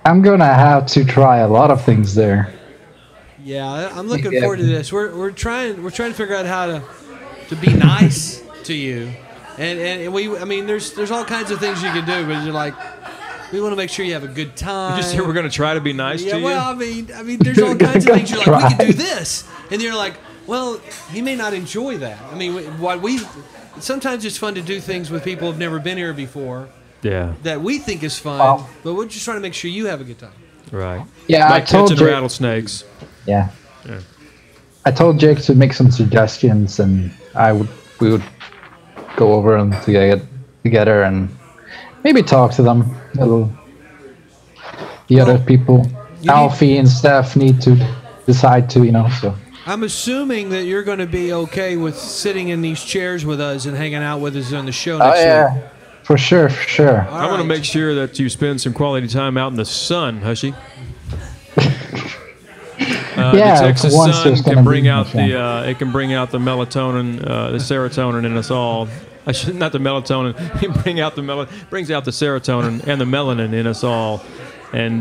I'm gonna have to try a lot of things there. Yeah, I'm looking Yeah. forward to this. We're trying to figure out how to be nice to you, and there's all kinds of things you can do, but you're like, we want to make sure you have a good time. You just said we're going to try to be nice Yeah, to you? well, I mean, there's all kinds of things. You're like, we can do this, and you're like, well, he may not enjoy that. I mean, sometimes it's fun to do things with people who've never been here before. Yeah. That we think is fun, Well- but we're just trying to make sure you have a good time. Right. Yeah, Like I told catching Jake. rattlesnakes. Yeah. Yeah. I told Jake to make some suggestions, and we would go over them together and maybe talk to them a little. The other people, Alfie and Steph, need to decide to, so. I'm assuming that you're going to be okay with sitting in these chairs with us and hanging out with us on the show Oh next yeah, week. for sure, for sure. I'm going to make sure that you spend some quality time out in the sun, Hushy. Yeah, the Texas once sun there's can gonna bring be out no the it can bring out the melatonin, the serotonin in us all. Not the melatonin. It brings out the serotonin and the melanin in us all. And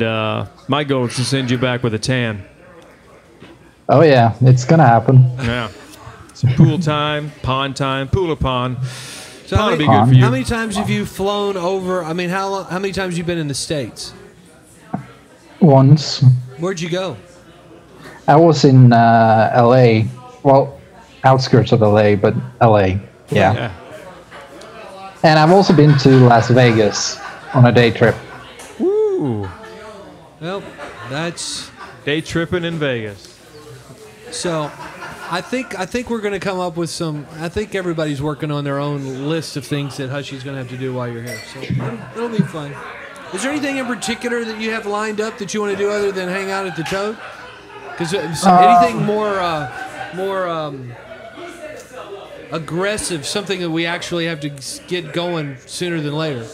my goal is to send you back with a tan. Oh yeah, it's gonna happen. Yeah. pool time, pond time, pool or pond. So Pond would be good for you. how many times have you flown over? I mean, how many times have you been in the States? Once. Where'd you go? I was in LA. Well, outskirts of LA, but LA. Yeah. And I've also been to Las Vegas on a day trip. Woo! Well, that's day tripping in Vegas. So, I think we're going to come up with some. I think everybody's working on their own list of things that Hushy's going to have to do while you're here. So it'll be fun. Is there anything in particular that you have lined up that you want to do other than hang out at the Toad? Because anything more aggressive, something that we actually have to get going sooner than later,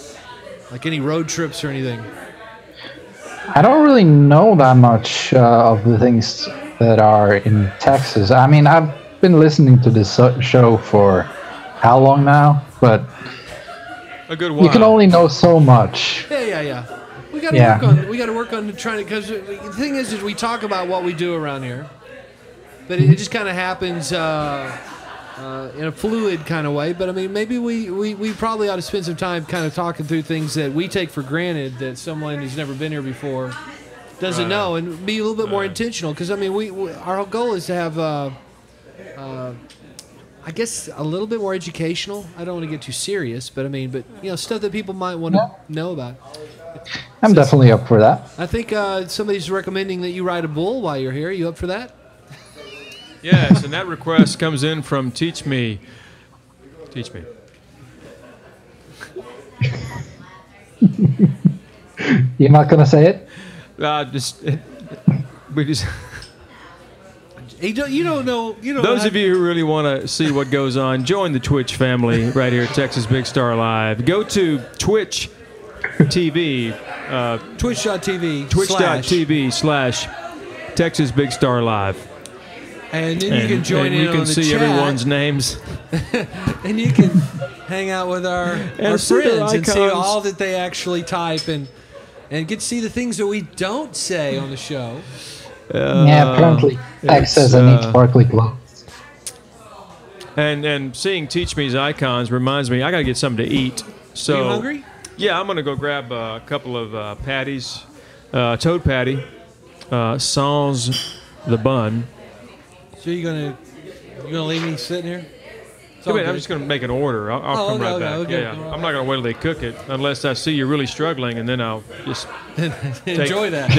like any road trips or anything. I don't really know that much of the things that are in Texas. I mean, I've been listening to this show for how long now? But a good while. You can only know so much. Yeah. We got to work on trying to, because the thing is we talk about what we do around here, but it just kind of happens in a fluid kind of way. But I mean, maybe we probably ought to spend some time kind of talking through things that we take for granted that someone who's never been here before doesn't know, and be a little bit more intentional. Because I mean, our whole goal is to have, I guess, a little bit more educational. I don't want to get too serious, but I mean, stuff that people might want to know about. I'm definitely up for that. I think somebody's recommending that you ride a bull while you're here. Are you up for that? Yes, and that request comes in from Teach Me. Teach Me. You're not gonna say it? We just. You don't know. Those of you who really want to see what goes on, join the Twitch family right here at Texas Big Star Live. Go to Twitch TV. Twitch.tv/Texas Big Star Live. And then you can join in you can on the see chat. Everyone's names. And you can hang out with our friends and see all that they actually type and get to see the things that we don't say on the show. Yeah, apparently Texas needs sparkly clothes. And seeing Teach Me's icons reminds me I gotta get something to eat. So Are you hungry? Yeah, I'm gonna go grab a couple of patties, toad patty, sans the bun. So you're gonna leave me sitting here? I'm just gonna make an order. I'll come right back. Okay. Yeah, I'm not gonna wait till they cook it unless I see you're really struggling, and then I'll just enjoy that.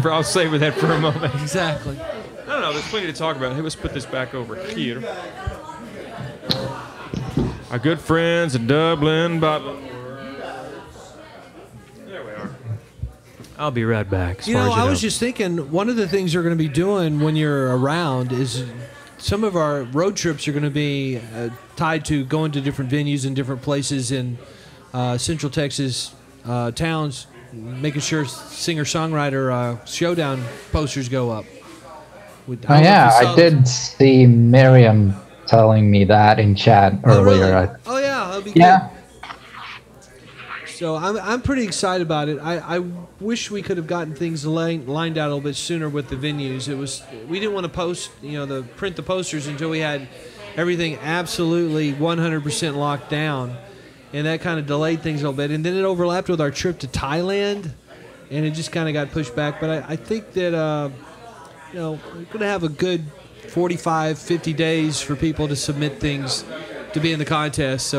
I'll savor that for a moment. Exactly. I don't know. There's plenty to talk about. Hey, let's put this back over here. Our good friends in Dublin, Bottle. There we are. I'll be right back. I was just thinking, one of the things they're going to be doing when you're around is some of our road trips are going to be tied to going to different venues and different places in Central Texas towns, making sure singer-songwriter showdown posters go up. I did see Miriam telling me that in chat earlier. Really? Oh yeah, that'll be good. So I'm pretty excited about it. I wish we could have gotten things lined out a little bit sooner with the venues. We didn't want to print the posters until we had everything absolutely 100% locked down, and that kind of delayed things a little bit. And then it overlapped with our trip to Thailand, and it just kind of got pushed back. But I think that we're going to have a good 45, 50 days for people to submit things to be in the contest.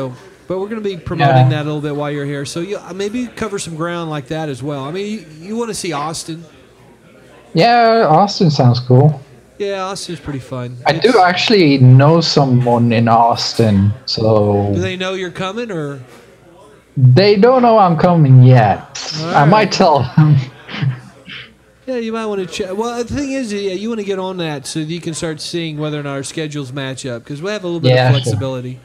But we're going to be promoting that a little bit while you're here. So maybe cover some ground like that as well. I mean, you want to see Austin? Yeah, Austin sounds cool. Yeah, Austin's pretty fun. I do actually know someone in Austin, so... Do they know you're coming, or...? They don't know I'm coming yet. Right. I might tell them. Yeah, you might want to check. Well, the thing is, you want to get on that so that you can start seeing whether or not our schedules match up, because we have a little bit of flexibility. Sure.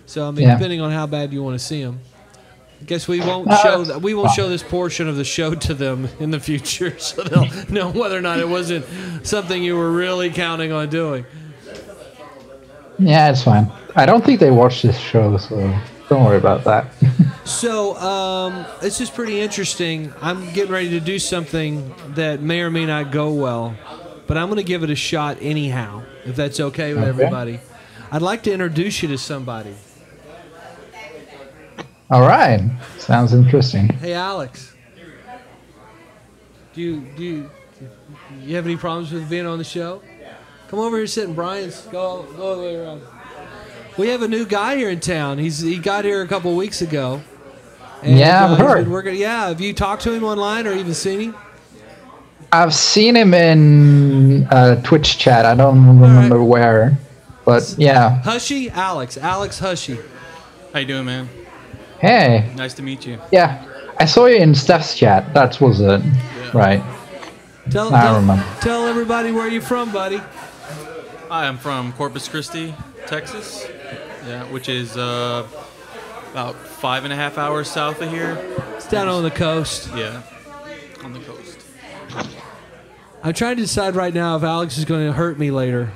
So, I mean, depending on how bad you want to see them. I guess we won't show this portion of the show to them in the future, so they'll know whether or not it wasn't something you were really counting on doing. Yeah, it's fine. I don't think they watch this show, so don't worry about that. So, this is pretty interesting. I'm getting ready to do something that may or may not go well, but I'm going to give it a shot anyhow, if that's okay with everybody. I'd like to introduce you to somebody. All right. Sounds interesting. Hey, Alex. Do you have any problems with being on the show? Come over here, sit in Brian's. Go all the way around. We have a new guy here in town. He got here a couple weeks ago. And, Yeah, I've heard. Have you talked to him online or even seen him? I've seen him in Twitch chat. I don't remember where, but yeah. Hushy, Alex Hushy. How you doing, man? Hey. Nice to meet you. Yeah, I saw you in Steph's chat. That was it. Yeah. Right. I remember. Tell everybody where you're from, buddy. I am from Corpus Christi, Texas. Yeah, which is about 5.5 hours south of here. It's down on the coast. Yeah, on the coast. I'm trying to decide right now if Alex is going to hurt me later.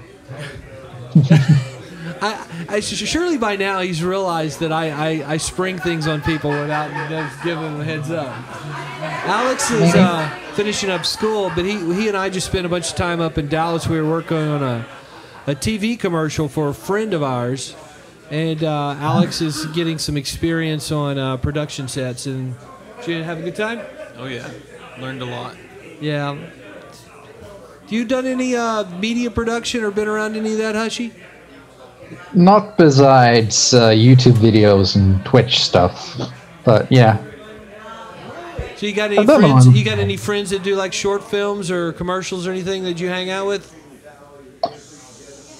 Surely by now he's realized that I spring things on people without just giving them a heads up. Alex is finishing up school, but he and I just spent a bunch of time up in Dallas. We were working on a TV commercial for a friend of ours, and Alex is getting some experience on production sets. And did you have a good time? Oh yeah, learned a lot. Yeah. You done any media production or been around any of that, Hushy? Not besides YouTube videos and Twitch stuff, but yeah. So you got any friends? You got any friends that do like short films or commercials or anything that you hang out with?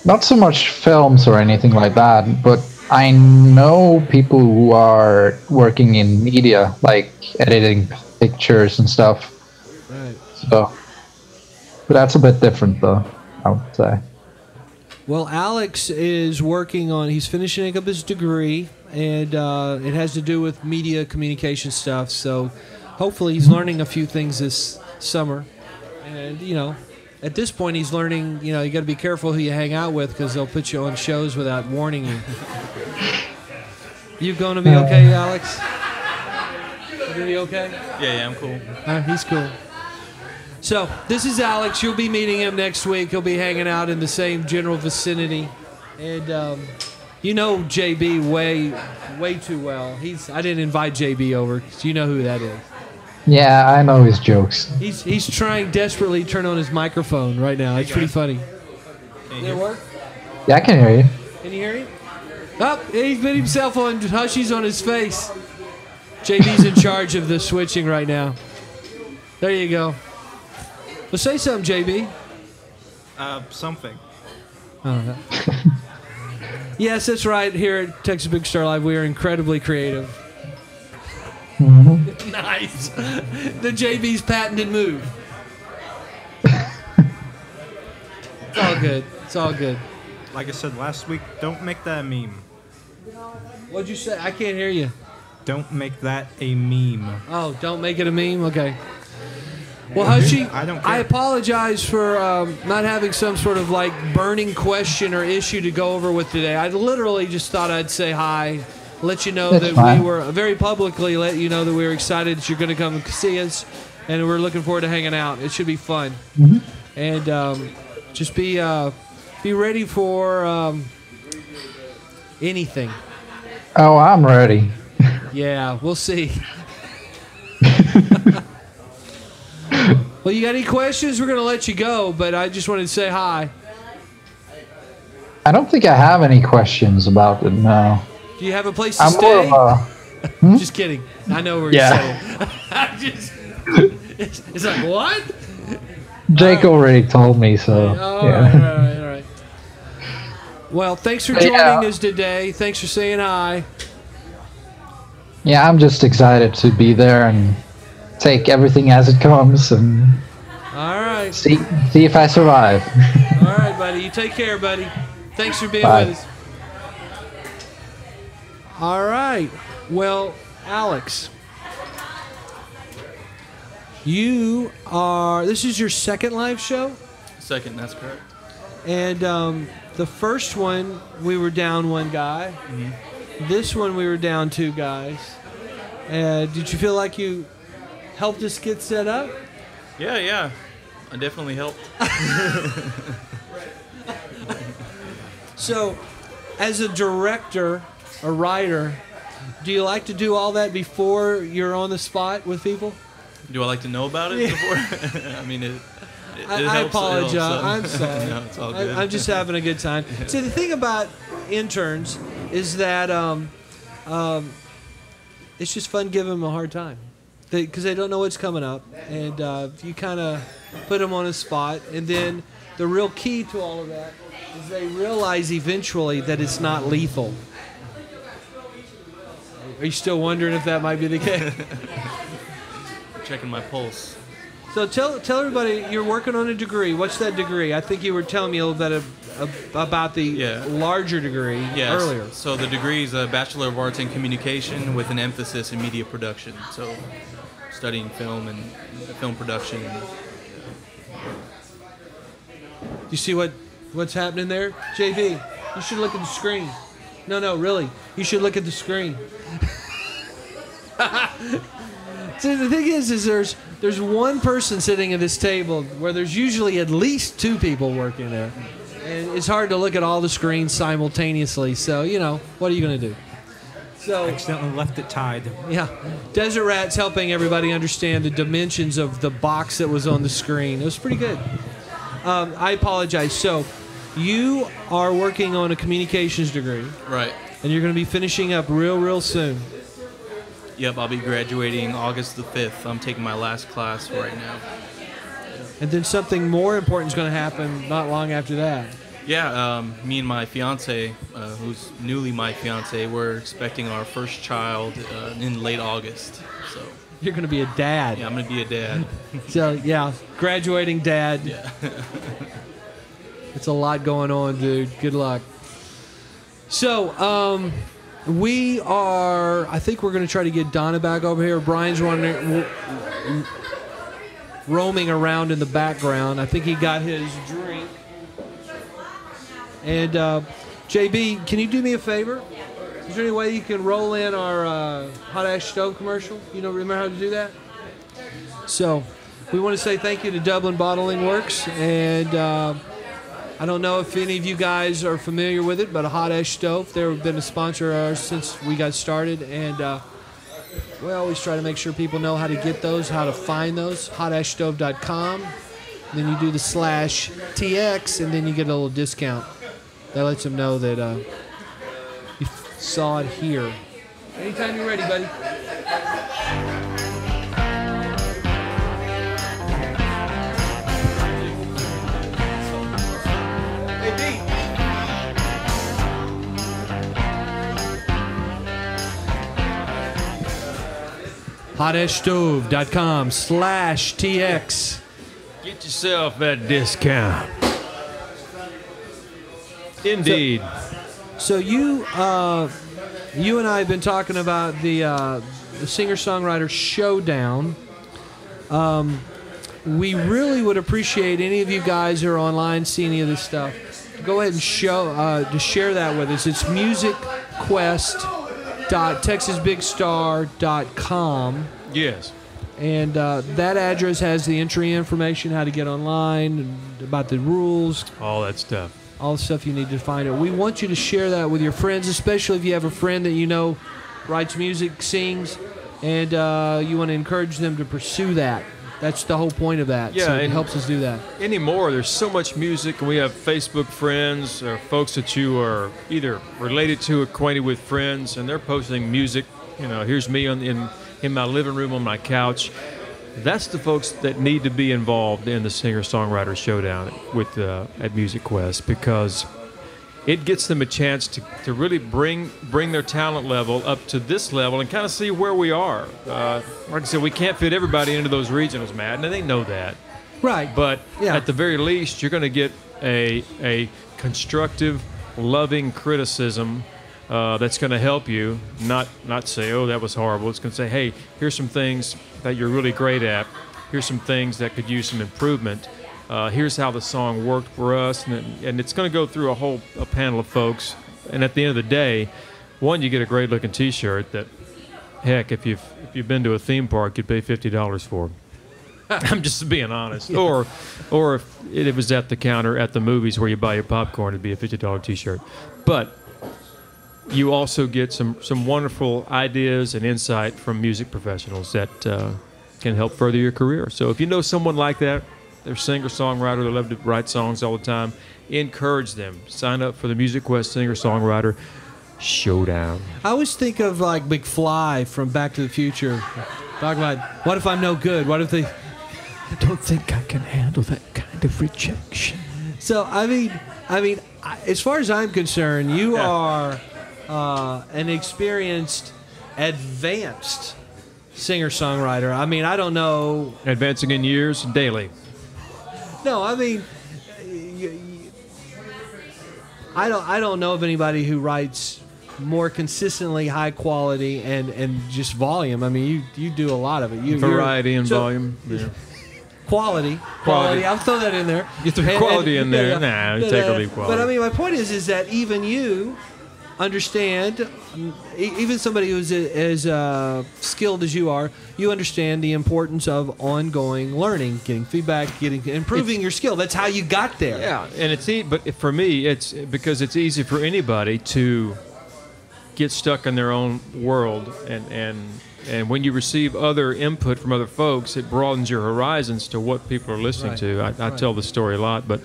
Not so much films or anything like that, but I know people who are working in media, like editing pictures and stuff. Right. So, but that's a bit different, though, I would say. Well, Alex is working on, he's finishing up his degree, and it has to do with media communication stuff. So hopefully he's learning a few things this summer. And, you know, at this point he's learning, you know, you got to be careful who you hang out with because they'll put you on shows without warning you. You going to be okay, Alex? You going to be okay? Yeah, I'm cool. He's cool. So, this is Alex. You'll be meeting him next week. He'll be hanging out in the same general vicinity. And you know JB way too well. I didn't invite JB over because you know who that is. Yeah, I know his jokes. He's trying desperately to turn on his microphone right now. It's pretty funny. Did it work? Yeah, I can hear you. Can you hear him? Oh, he's put himself on Hushy's on his face. JB's in charge of the switching right now. There you go. Well, say something, JB. Something. I don't know. Yes, that's right. Here at Texas Big Star Live, we are incredibly creative. Mm-hmm. Nice. The JB's patented move. It's all good. It's all good. Like I said last week, don't make that a meme. What'd you say? I can't hear you. Don't make that a meme. Oh, don't make it a meme? Okay. Well, Hushy, I apologize for not having some sort of like burning question or issue to go over with today. I literally just thought I'd say hi, let you know that we were very publicly let you know that we were excited that you're going to come and see us, and we're looking forward to hanging out. It should be fun, and just be ready for anything. Oh, I'm ready. Yeah, we'll see. Well, you got any questions? We're going to let you go, but I just wanted to say hi. I don't think I have any questions about it, no. Do you have a place to stay? Just kidding. I know where you're staying. It's like, what? Jake already told me, so. All right. Well, thanks for joining us today. Thanks for saying hi. Yeah, I'm just excited to be there and take everything as it comes and see if I survive. All right, buddy. You take care, buddy. Thanks for being with us. All right. Well, Alex, this is your second live show? Second, that's correct. And the first one, we were down one guy. This one, we were down two guys. Did you feel like you helped us get set up? Yeah. I definitely helped. So, as a director, a writer, do you like to do all that before you're on the spot with people? Do I like to know about it before? I mean, it I helps, apologize. it helps, I'm sorry. No, it's all good. I'm just having a good time. See, the thing about interns is that it's just fun giving them a hard time because they don't know what's coming up, and you kind of put them on a spot, and then the real key to all of that is they realize eventually that it's not lethal. Are you still wondering if that might be the case? Checking my pulse. So tell everybody you're working on a degree. What's that degree? I think you were telling me a little bit about the larger degree earlier. So the degree is a Bachelor of Arts in Communication with an emphasis in media production. So studying film and film production. You see what's happening there? JV, you should look at the screen. No, really. You should look at the screen. See, the thing is there's one person sitting at this table where there's usually at least two people working there. And it's hard to look at all the screens simultaneously. So, what are you going to do? So accidentally left it tied. Yeah. Desert Rat's helping everybody understand the dimensions of the box that was on the screen. It was pretty good. I apologize. So you are working on a communications degree. Right. And you're going to be finishing up real soon. Yep, I'll be graduating August the 5th. I'm taking my last class right now. And then something more important is going to happen not long after that. Yeah, me and my fiance, who's newly my fiance, we're expecting our first child in late August. So you're going to be a dad. Yeah, I'm going to be a dad. So, yeah, graduating dad. Yeah. It's a lot going on, dude. Good luck. So, I think we're going to try to get Donna back over here. Brian's roaming around in the background. I think he got his drink. And JB, can you do me a favor? Is there any way you can roll in our hot ash stove commercial? You don't remember how to do that? So we want to say thank you to Dublin Bottling Works. And I don't know if any of you guys are familiar with it, but a hot ash stove, they've been a sponsor of ours since we got started. And we always try to make sure people know how to get those, how to find those. Hotashstove.com. Then you do the /TX, and then you get a little discount. That lets them know that you saw it here. Anytime you're ready, buddy. Hotashstove.com/TX. Get yourself that discount. Indeed. So you and I have been talking about the singer-songwriter showdown. We really would appreciate any of you guys who are online see any of this stuff. Go ahead and to share that with us. It's musicquest.texasbigstar.com. Yes. And that address has the entry information, how to get online, and about the rules. All that stuff. All the stuff you need to find it. We want you to share that with your friends, especially if you have a friend that you know writes music, sings, and you want to encourage them to pursue that. That's the whole point of that. Yeah, so it helps us do that. Anymore, there's so much music, and we have Facebook friends or folks that you are either related to, acquainted with friends, and they're posting music. Here's me in my living room on my couch. That's the folks that need to be involved in the singer-songwriter showdown at Music Quest, because it gets them a chance to really bring their talent level up to this level and kind of see where we are. Like I said, we can't fit everybody into those regionals, Matt, and they know that. Right. But at the very least, you're going to get a constructive, loving criticism that's going to help you, not say, oh, that was horrible. It's going to say, hey, here's some things that you're really great at. Here's some things that could use some improvement. Here's how the song worked for us. And it's going to go through a panel of folks. And at the end of the day, one, you get a great-looking T-shirt that, heck, if you've been to a theme park, you'd pay $50 for. I'm just being honest. Yeah. Or if it was at the counter at the movies where you buy your popcorn, it'd be a $50 T-shirt. But you also get some wonderful ideas and insight from music professionals that can help further your career. So if you know someone like that, they're a singer-songwriter, they love to write songs all the time, encourage them. Sign up for the Music Quest Singer-Songwriter Showdown. I always think of like McFly from Back to the Future. Talking about, what if I'm no good? What if they... I don't think I can handle that kind of rejection. So, I mean, as far as I'm concerned, you are an experienced, advanced singer-songwriter. I mean, I don't know... Advancing in years daily. No, I mean, I don't know of anybody who writes more consistently high quality and just volume. I mean, you do a lot of it. Variety and volume. Yeah. Quality. I'll throw that in there. You throw quality in there. Nah, take or leave quality. But I mean, my point is that even you understand, even somebody who's as skilled as you are, you understand the importance of ongoing learning, getting feedback, improving your skill. That's how you got there. Yeah, and but for me, it's because it's easy for anybody to get stuck in their own world, and when you receive other input from other folks, it broadens your horizons to what people are listening to. I tell the story a lot, but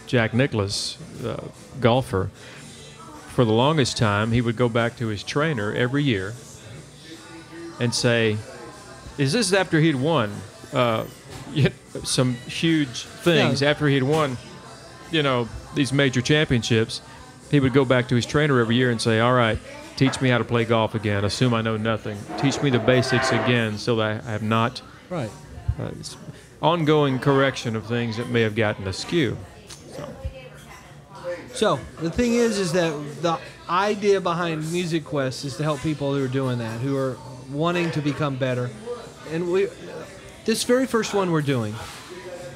Jack Nicklaus, golfer, for the longest time, he would go back to his trainer every year and say, is this after he'd won some huge things, after he'd won, these major championships, he would go back to his trainer every year and say, all right, teach me how to play golf again. Assume I know nothing. Teach me the basics again so that I have not ongoing correction of things that may have gotten askew. So the thing is that the idea behind Music Quest is to help people who are doing that, who are wanting to become better. And this very first one we're doing,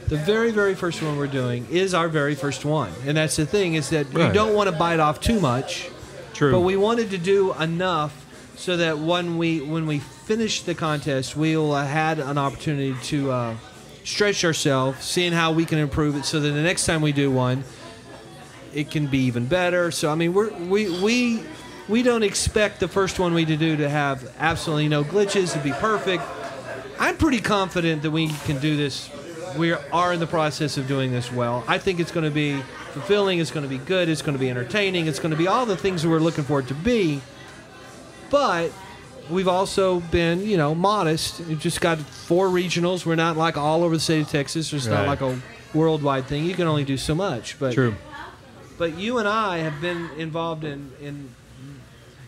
the very, very first one we're doing is our very first one. And that's the thing, is that you don't want to bite off too much. True. But we wanted to do enough so that when we finish the contest, we'll had an opportunity to stretch ourselves, seeing how we can improve it so that the next time we do one, it can be even better. So, I mean, we don't expect the first one we do to have absolutely no glitches, to be perfect. I'm pretty confident that we can do this. We are in the process of doing this well. I think it's going to be fulfilling, it's going to be good, it's going to be entertaining, it's going to be all the things that we're looking for it to be. But we've also been, modest. We've just got 4 regionals. We're not like all over the state of Texas. It's not like a worldwide thing. You can only do so much. But True. But you and I have been involved in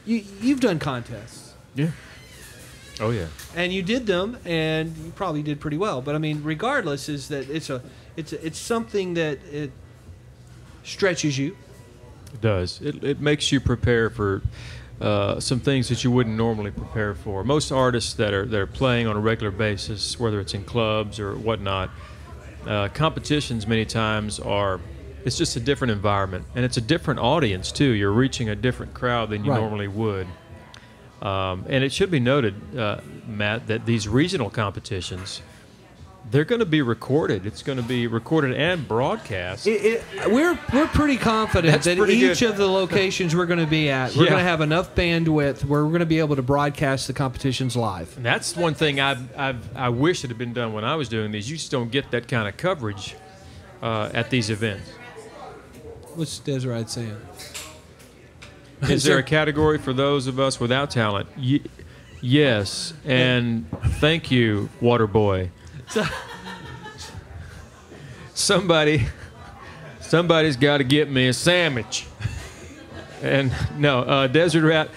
you've done contests. Yeah. Oh yeah. And you did them, and you probably did pretty well. But I mean, regardless, is that it's something that it stretches you. It does. It makes you prepare for some things that you wouldn't normally prepare for. Most artists that are playing on a regular basis, whether it's in clubs or whatnot, competitions many times it's just a different environment, and it's a different audience too. You're reaching a different crowd than you normally would. And it should be noted, Matt, that these regional competitions, they're going to be recorded. It's going to be recorded and broadcast. We're pretty confident that each of the locations we're going to be at, we're going to have enough bandwidth where we're going to be able to broadcast the competitions live. And that's one thing I wish it had been done when I was doing these. You just don't get that kind of coverage at these events. What's Desiree saying? Is there a category for those of us without talent? Yes, and thank you, Waterboy. Somebody's got to get me a sandwich. And no, Desert Rat,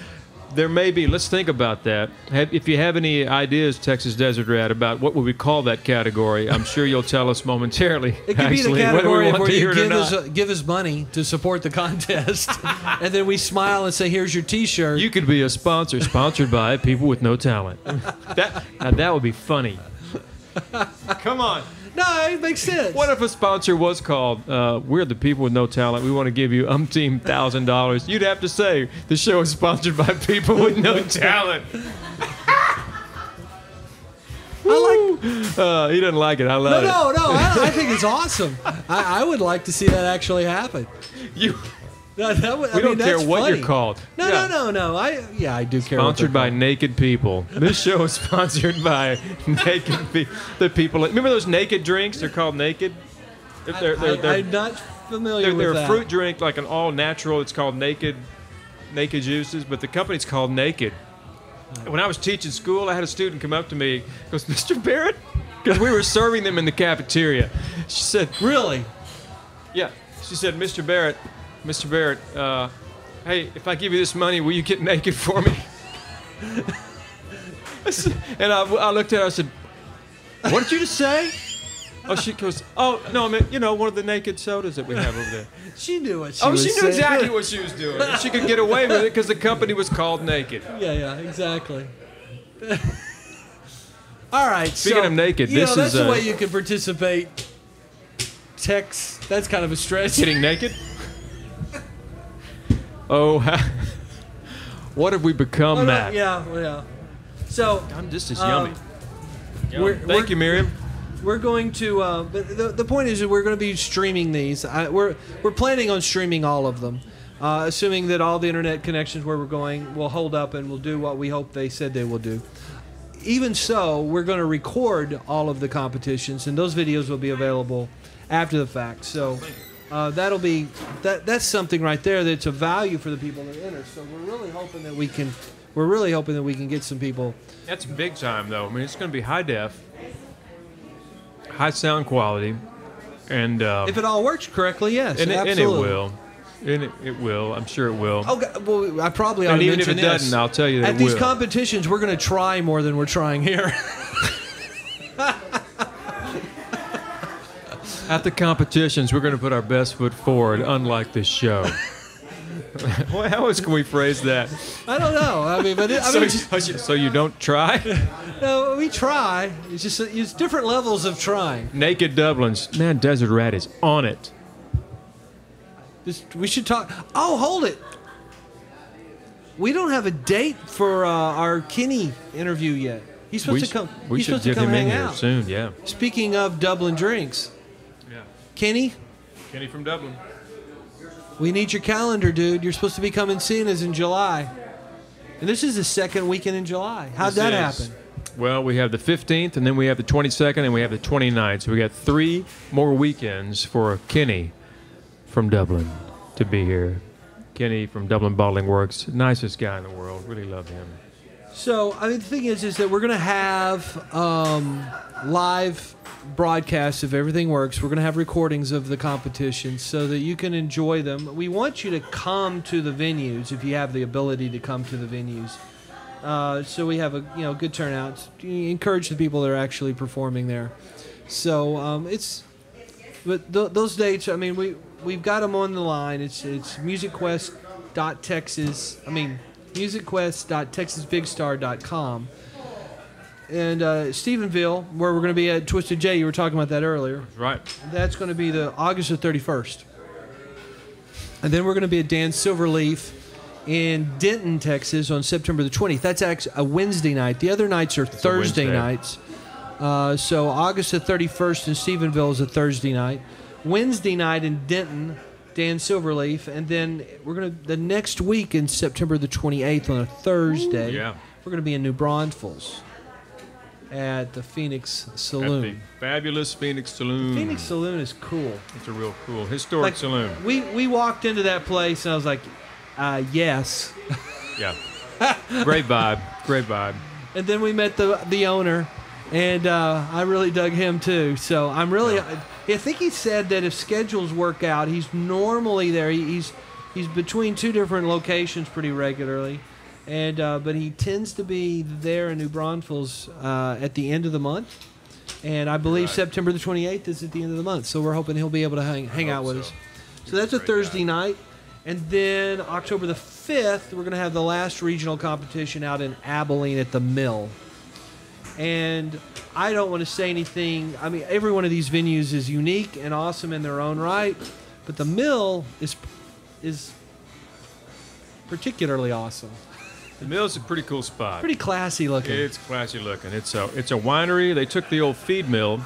there may be, let's think about that. If you have any ideas, Texas Desert Rat, about what would we call that category, I'm sure you'll tell us momentarily. It could be the category where you give us money to support the contest, and then we smile and say, here's your T-shirt. You could be a sponsor, sponsored by people with no talent. That would be funny. Come on. No, it makes sense. What if a sponsor was called, we're the people with no talent, we want to give you $1,000? You'd have to say, the show is sponsored by people with no talent. He doesn't like it. I love it. No. I think it's awesome. I would like to see that actually happen. No, We don't care what you're called. No, Yeah. no. I do care. Sponsored by naked people. This show is sponsored by naked the people. Remember those naked drinks? They're called naked. I'm not familiar with they're that. a fruit drink, like an all natural. It's called naked juices, but the company's called Naked. When I was teaching school, I had a student come up to me, goes, "Mr. Barrett," because we were serving them in the cafeteria. She said, "Really?" Yeah. She said, Mr. Barrett, hey, if I give you this money, will you get naked for me? And I looked at her, I said, what did you just say? Oh, she goes, oh, no, I mean, one of the naked sodas that we have over there. She knew what she was she saying. knew exactly what she was doing. She could get away with it because the company was called Naked. Yeah, exactly. All right. Speaking of naked, this that's is the way you can participate. Text. That's kind of a stretch. Getting naked? Oh, what have we become, Matt? Yeah. So this is yummy. Thank you, Miriam. We're going to. But the point is that we're going to be streaming these. We're planning on streaming all of them, assuming that all the internet connections where we're going will hold up and will do what we hope they said they will do. Even so, we're going to record all of the competitions, and those videos will be available after the fact. So that'll be that's something right there that's a value for the people that enter. So we're really hoping that we can get some people. That's big time, though. I mean, it's going to be high def, high sound quality, and if it all works correctly, yes, absolutely. And it will. It will. I'm sure it will. Okay, well, I probably ought and to even mention if it doesn't, I'll tell you that at it these will. competitions, we're going to try more than we're trying here. At the competitions, we're going to put our best foot forward, unlike this show. Well, how else can we phrase that? I don't know. I mean, but so you don't try? No, we try. It's just it's different levels of trying. Naked Dublin's. Man, Desert Rat is on it. We should talk. Oh, hold it. We don't have a date for our Kenny interview yet. He's supposed to come. We he's should supposed to get come him in hang here out. soon. Yeah. Speaking of Dublin drinks, Yeah. Kenny, from Dublin. we need your calendar, dude. You're supposed to be coming seeing us in July, and this is the second weekend in July. How'd that happen? Well, we have the 15th, and then we have the 22nd, and we have the 29th. So we got 3 more weekends for Kenny from Dublin to be here. Kenny from Dublin Bottling Works, nicest guy in the world. Really love him. So, I mean, the thing is that we're going to have live broadcasts if everything works. We're going to have recordings of the competitions so that you can enjoy them. We want you to come to the venues if you have the ability to come to the venues. So we have a good turnout. Encourage the people that are actually performing there. So those dates. I mean, we've got them on the line. It's musicquest.texas. musicquest.texasbigstar.com. And Stephenville, where we're going to be at Twisted J, you were talking about that earlier. Right. That's going to be the August the 31st. And then we're going to be at Dan Silverleaf in Denton, Texas on September the 20th. That's actually a Wednesday night. The other nights are Thursday nights. So August the 31st in Stephenville is a Thursday night. Wednesday night in Denton, Dan Silverleaf. And then the next week in September the 28th on a Thursday, we're going to be in New Braunfels at the Phoenix Saloon. At the fabulous Phoenix Saloon. The Phoenix Saloon is cool. It's a real cool, historic saloon. We walked into that place and I was like, yes. Yeah. Great vibe. Great vibe. And then we met the owner, and I really dug him too. So I'm really, I think he said that if schedules work out, he's normally there. He's between 2 different locations pretty regularly, and but he tends to be there in New Braunfels at the end of the month. And I believe September the 28th is at the end of the month. So we're hoping he'll be able to hang out with us. So that's a Thursday night. And then October the 5th, we're going to have the last regional competition out in Abilene at the Mill. And I don't want to say anything. I mean, every one of these venues is unique and awesome in their own right. But the Mill is particularly awesome. The Mill's a pretty cool spot. Pretty classy looking. It's classy looking. It's a winery. They took the old feed mill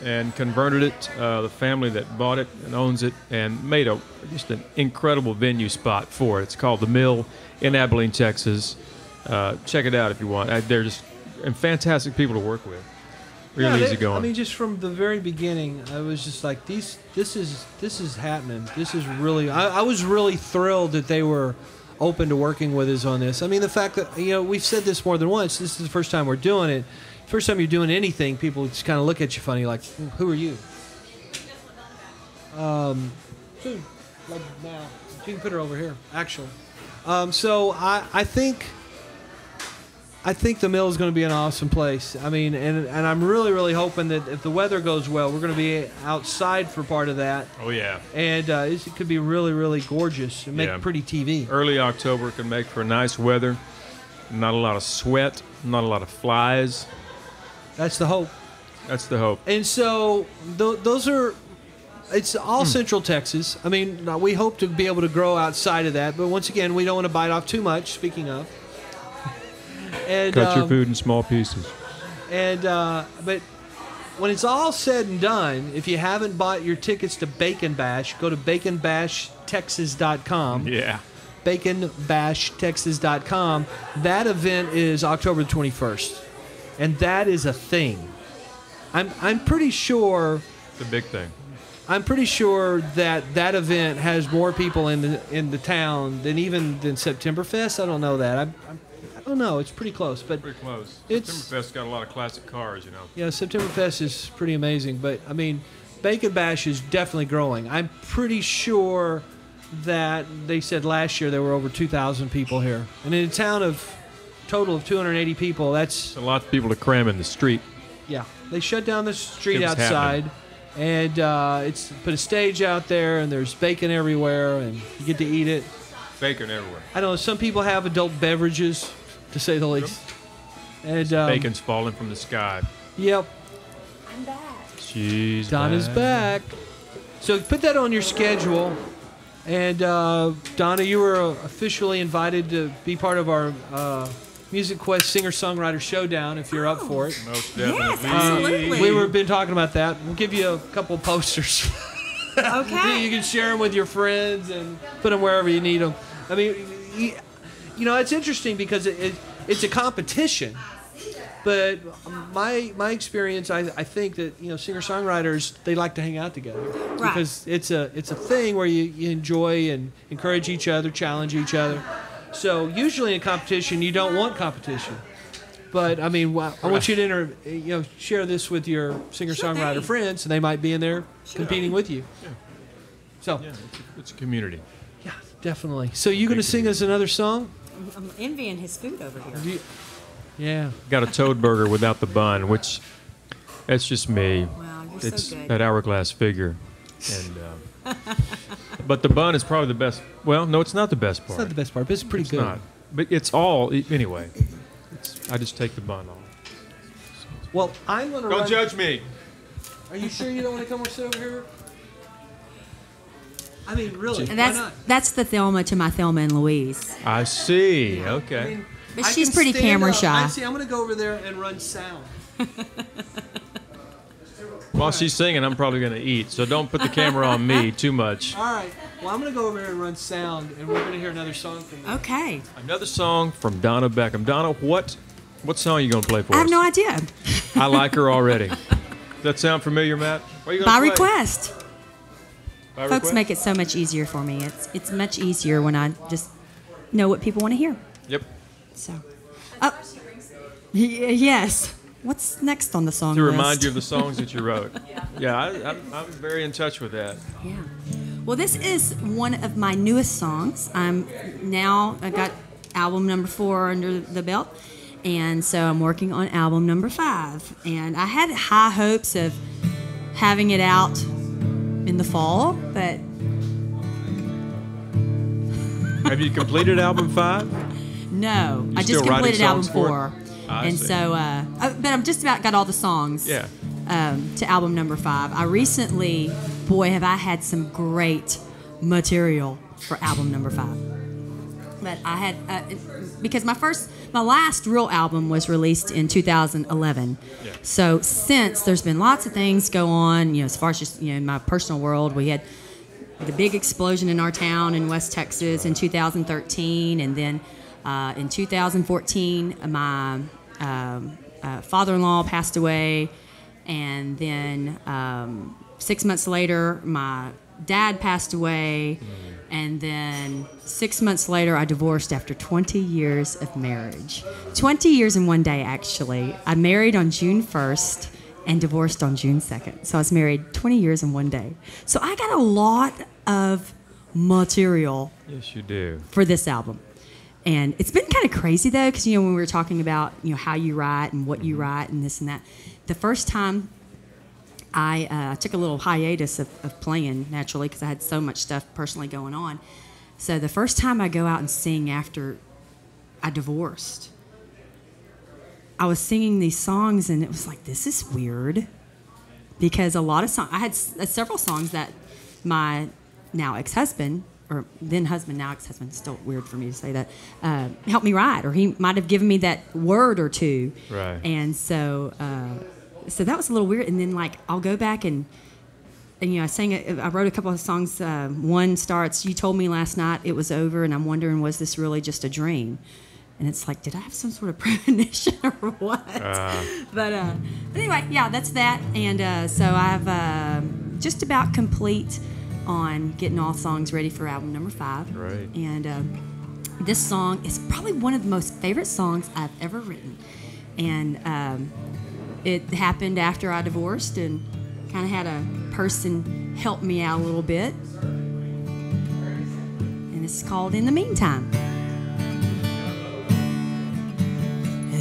and converted it. The family that bought it and owns it and made just an incredible venue spot for it. It's called The Mill in Abilene, Texas. Check it out if you want. They're just fantastic people to work with. Really easy going. I mean, just from the very beginning, I was just like, this is happening. This is really. I was really thrilled that they were open to working with us on this. I mean, the fact that we've said this more than once. This is the first time we're doing it. First time you're doing anything, people just kind of look at you funny, like, who are you? Like now, you can put her over here. Actually, so I think the Mill is going to be an awesome place. I mean, and I'm really, really hoping that if the weather goes well, we're going to be outside for part of that. Oh, yeah. And it could be really, really gorgeous and make pretty TV. Early October can make for nice weather. Not a lot of sweat, not a lot of flies. That's the hope. That's the hope. And so those are... It's all Central Texas. I mean, we hope to be able to grow outside of that. But once again, we don't want to bite off too much, speaking of. And, cut your food in small pieces. And but when it's all said and done, if you haven't bought your tickets to Bacon Bash, go to baconbashtexas.com. Yeah. baconbashtexas.com. That event is October the 21st. And that is a thing. I'm pretty sure... It's a big thing. I'm pretty sure that event has more people in the town than September Fest. I don't know that. I don't know. It's pretty close, but pretty close. It's Septemberfest got a lot of classic cars, Yeah, September Fest is pretty amazing, but I mean, Bacon Bash is definitely growing. I'm pretty sure that they said last year there were over 2,000 people here, and in a town of total of 280 people, that's a lot of people to cram in the street. Yeah, they shut down the street It's outside. happening. And it's put a stage out there, and there's bacon everywhere, and you get to eat it. Bacon everywhere. I know some people have adult beverages, to say the least. And Bacon's falling from the sky. Yep. I'm back. She's Donna's back. So put that on your schedule. And Donna, you were officially invited to be part of our Music Quest Singer-Songwriter Showdown, if you're up for it. Most definitely. Yes, absolutely. We've been talking about that. We'll give you a couple posters. Okay. You can share them with your friends and put them wherever you need them. I mean, it's interesting because it's a competition. But my experience, I think that singer-songwriters, they like to hang out together. Right. Because it's a thing where you enjoy and encourage each other, challenge each other. So usually in competition, you don't want competition. But I mean, I want you to share this with your singer-songwriter friends, and they might be in there competing with you. Yeah. So it's a community. Yeah, definitely. So you going to sing us another song? I'm envying his food over here. Yeah. Got a toad burger without the bun, which that's just me. Wow, you're It's so good. that hourglass figure, and but the bun is probably the best. Well, no, it's not the best part. It's not the best part, but it's pretty It's good. not. But it's all anyway. I just take the bun off. Well, I'm going to Don't judge me. Are you sure you don't want to come sit over here? I mean, really, And why not? that's the Thelma to my Thelma and Louise. I see. Okay. But I she's can pretty stand camera up. shy. I'm going to go over there and run sound. While she's singing, I'm probably going to eat, so don't put the camera on me too much. All right. Well, I'm going to go over here and run sound, and we're going to hear another song from you. Okay. Another song from Donna Beckham. Donna, what song are you going to play for I us? have no idea. I like her already. Does that sound familiar, Matt? What are you By gonna play? request. By Folks request? make it so much easier for me. It's much easier when I just know what people want to hear. Yep. So, yes. What's next on the song To list? remind you of the songs that you wrote. Yeah, I'm very in touch with that. Yeah. Well, this is one of my newest songs. I got album number 4 under the belt, and so I'm working on album number 5. And I had high hopes of having it out in the fall, but Have you completed album 5? no, You I just still writing completed album songs for it? 4. I And see. so, but I'm just about got all the songs. Yeah. To album number 5. I recently, boy, have I had some great material for album number 5. But I had because my last real album was released in 2011. Yeah. So since there's been lots of things go on, as far as just in my personal world, we had the big explosion in our town in West Texas in 2013, and then in 2014 my father-in-law passed away, and then 6 months later my dad passed away. And then 6 months later, I divorced after 20 years of marriage. 20 years in one day, actually. I married on June 1st and divorced on June 2nd. So I was married 20 years in one day. So I got a lot of material. Yes, you do. For this album. And it's been kind of crazy, though, because, when we were talking about, how you write and what you write and this and that, the first time I took a little hiatus of playing, naturally, because I had so much stuff personally going on. So the first time I go out and sing after I divorced, I was singing these songs, and it was like, this is weird. Because a lot of songs, I had several songs that my now ex-husband, or then husband, now ex-husband, still weird for me to say that, helped me write, or he might have given me that word or two. Right. And so... So that was a little weird, and then I'll go back and I wrote a couple of songs. One starts, "You told me last night it was over, and I'm wondering, was this really just a dream?" And it's like, did I have some sort of premonition or what? But anyway, yeah, that's that. And so I've just about complete on getting all songs ready for album number 5. Right. And this song is probably one of the most favorite songs I've ever written, and. It happened after I divorced, and kind of had a person help me out a little bit. And it's called "In the Meantime."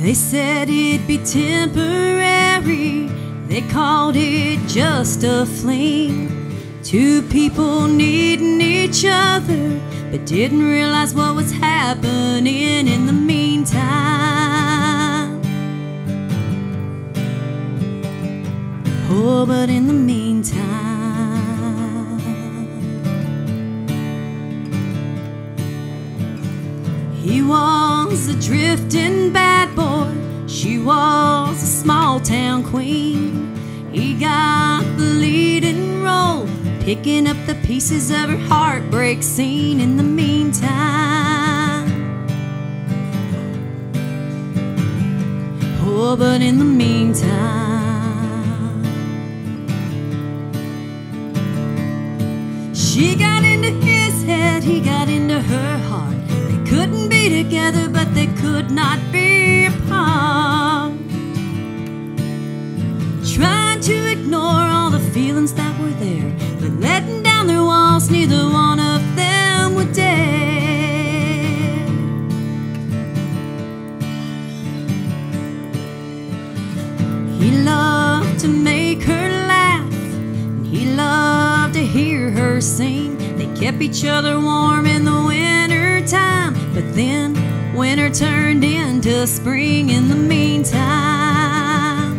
They said it'd be temporary. They called it just a fling. Two people needing each other, but didn't realize what was happening in the meantime. Oh, but in the meantime, he was a drifting bad boy, she was a small town queen. He got the leading role, picking up the pieces of her heartbreak scene. In the meantime, oh, but in the meantime, she got into his head, he got into her heart. They couldn't be together, but they could not be apart. Trying to ignore all the feelings that were there, but letting down their walls, neither one of them would dare. He loved to make her laugh, and he loved to hear her sing. They kept each other warm in the winter time, but then winter turned into spring. In the meantime,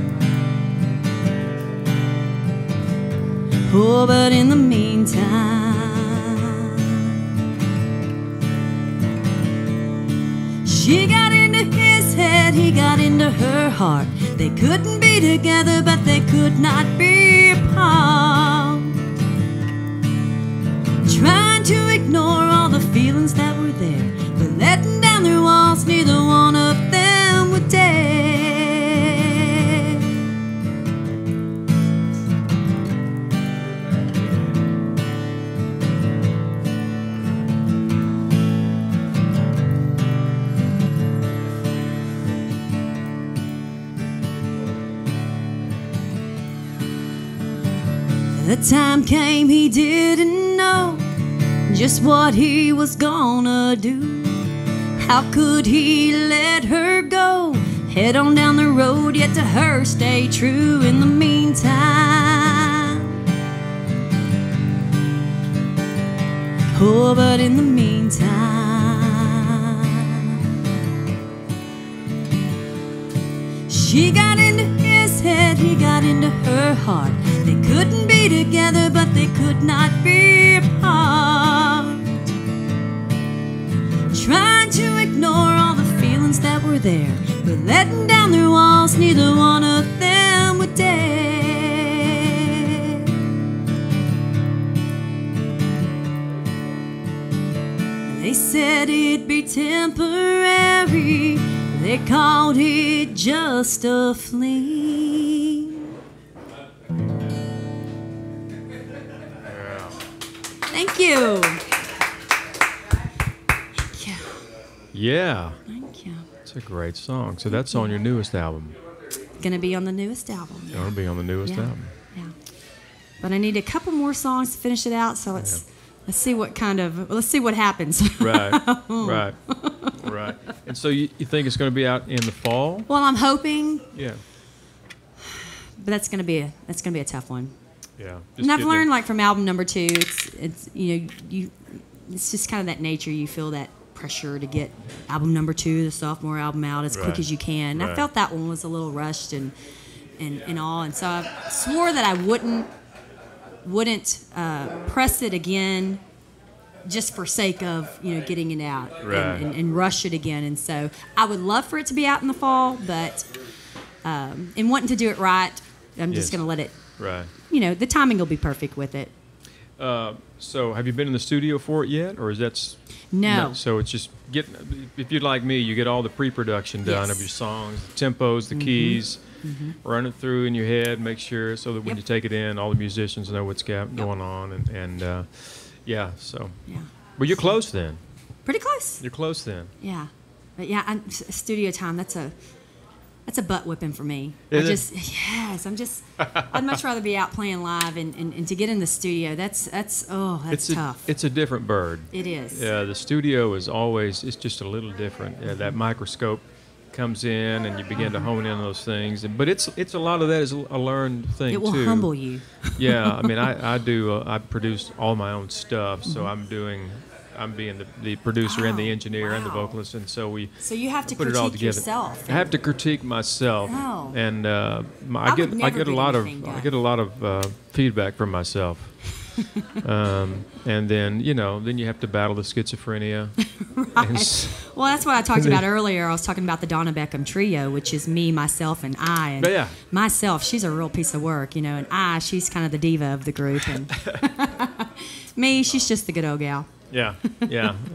oh, but in the meantime, she got into his head, he got into her heart. They couldn't be together, but they could not be apart. Trying to ignore all the feelings that were there, but letting down their walls, neither one of them would dare. The time came he didn't know just what he was gonna do. How could he let her go? Head on down the road, yet to her stay true. In the meantime, oh, but in the meantime, she got into his head, he got into her heart. They couldn't be together, but they could not be apart. Trying there, but letting down their walls, neither one of them would dare. They said it'd be temporary, they called it just a fling. Thank you. Yeah. Thank you. It's a great song. So that's on your newest album. Gonna be on the newest album. It'll be on the newest Yeah. album. Yeah. But I need a couple more songs to finish it out, so let's see what happens. Right. Right. Right. And so you think it's going to be out in the fall? Well, I'm hoping, Yeah. but that's gonna be a tough one. Yeah. And I've learned, like, from album number 2, it's it's just kind of that nature. You feel that pressure to get album number 2, the sophomore album, out as quick as you can. And I felt that one was a little rushed and all, and so I swore that I wouldn't press it again just for sake of getting it out and rush it again. And so I would love for it to be out in the fall, but in wanting to do it right, I'm just going to let it. Right. The timing will be perfect with it. So have you been in the studio for it yet, or is that? No. So it's just if you're like me, you get all the pre-production done of your songs, the tempos, the keys, run it through in your head, make sure so that when you take it in, all the musicians know what's going on, and so. Yeah. Well, you're close then. Pretty close. You're close then. Yeah, but studio time. That's a butt whipping for me. Is it? I'd much rather be out playing live and to get in the studio. That's tough. It's a different bird. It is. Yeah, the studio is always, it's just a little different. Yeah, that microscope comes in and you begin to hone in on those things. But it's a lot of that is a learned thing too. It will humble you. Yeah, I mean, I produce all my own stuff, so I'm being the producer and the engineer and the vocalist, and so we. So you have to put it all critique together. yourself. I have to critique myself, and I get a lot of feedback from myself, and then you have to battle the schizophrenia. Right. Well, that's what I talked about earlier. I was talking about the Donna Beckham trio, which is me, myself, and I. And myself, she's a real piece of work, and she's kind of the diva of the group, and me, she's just the good old gal. Yeah,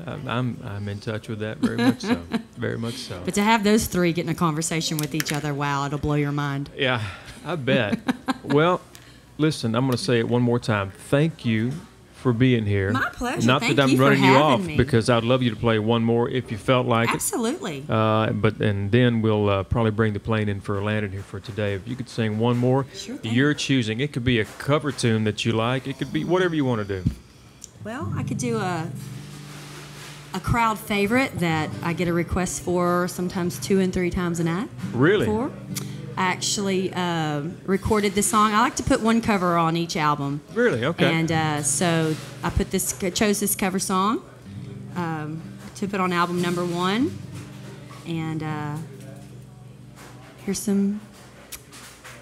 I'm in touch with that very much so, very much so. But to have those three get in a conversation with each other, wow, it'll blow your mind. Yeah, I bet. Well, listen, I'm going to say it one more time. Thank you for being here. My pleasure. Not Thank that I'm you for running you off, having me. because I'd love you to play one more if you felt like Absolutely. it. And then we'll probably bring the plane in for a landing here for today. If you could sing one more, you're choosing. It could be a cover tune that you like. It could be whatever you want to do. Well, I could do a crowd favorite that I get a request for sometimes 2 and 3 times a night. Really? I actually recorded this song. I like to put one cover on each album. Really? Okay. And so I chose this cover song to put on album number 1. And here's some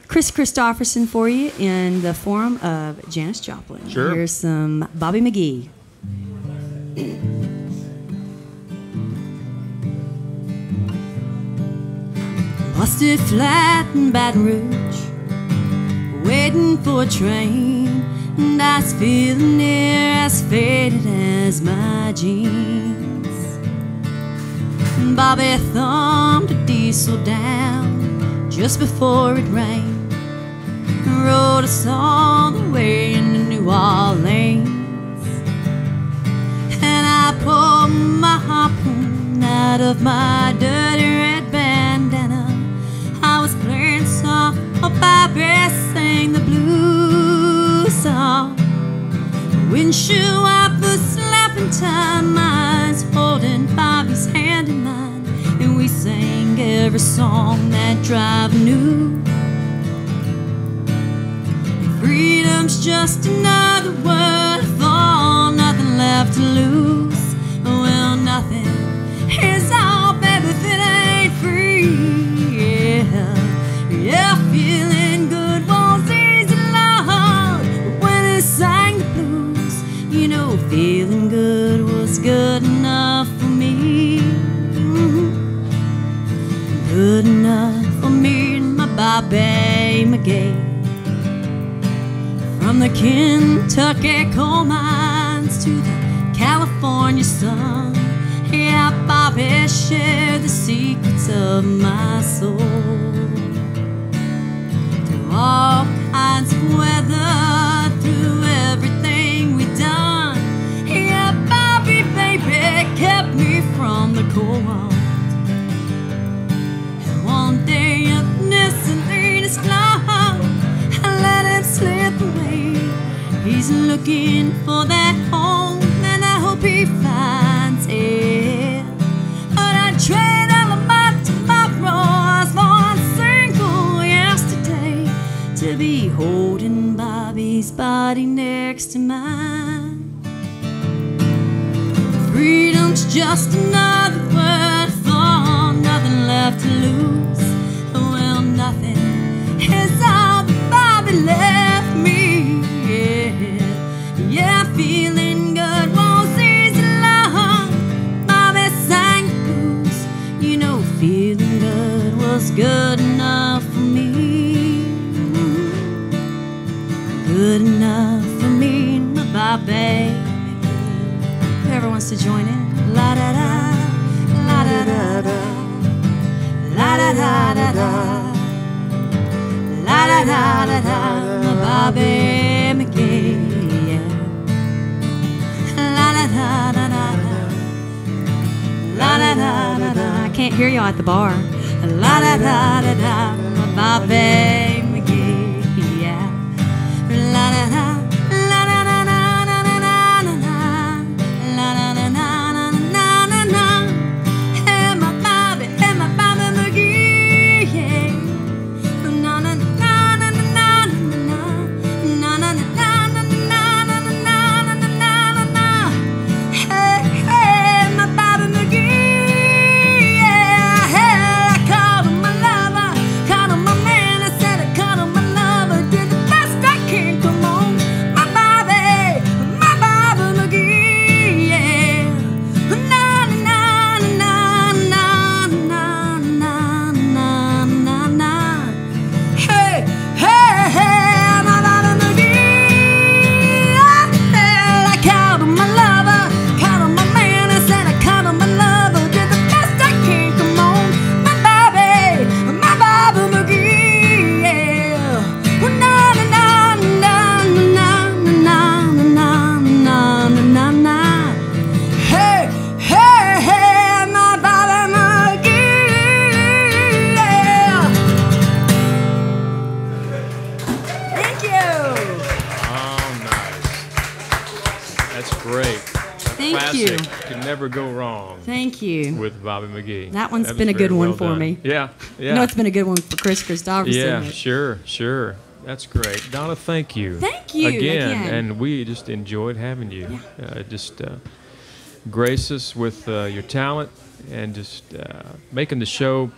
Chris Christopherson for you in the form of Janis Joplin. Sure. Here's some Bobby McGee. Busted flat in Baton Rouge, waiting for a train, and I was feeling near as faded as my jeans. Bobby thumbed a diesel down just before it rained, and rode us all the way into New Orleans. And I pulled my harpoon out of my dirty red bandana. I was playing soft, oh Bobby sang the blues song. Windshield wipers slapping time, mine's holding Bobby's hand in mine, and we sang every song that driver knew. Freedom's just another word for nothing left to lose. Well, nothing is all, baby, if it ain't free. Yeah, feeling good was easy, Lord, but when I sang the blues, feeling good was good enough for me. Bobby McGee. From the Kentucky coal mines to the California sun, yeah, Bobby shared the secrets of my soul. Through all kinds of weather, through everything we done, yeah, Bobby, baby, kept me from the cold. And one day of Nissan is long, I let him slip away. He's looking for that home, and I hope he finds it. But I'd trade all of my tomorrows for one single yesterday, to be holding Bobby's body next to mine. Freedom's just another word for nothing left to lose. Well, nothing is all that Bobby left me. Yeah, feeling good won't easy long. Bobby sang the blues. You know, feeling good was good enough for me. Good enough for me, my Bobby. Whoever wants to join in. La da da, la da da da, la da da da da, la da da da da, my Bobby McGee. La da da da da, la da da da da. I can't hear y'all at the bar. La da da da da, my Bobby McGee. Yeah. La da da. Never go wrong. Thank you. With Bobby McGee. That one's been a good one for me. Yeah, yeah. I know it's been a good one for Chris Christopherson. Yeah, sure. That's great. Donna, thank you. Thank you. Again. And we just enjoyed having you. Yeah. Just grace us with your talent and just making the show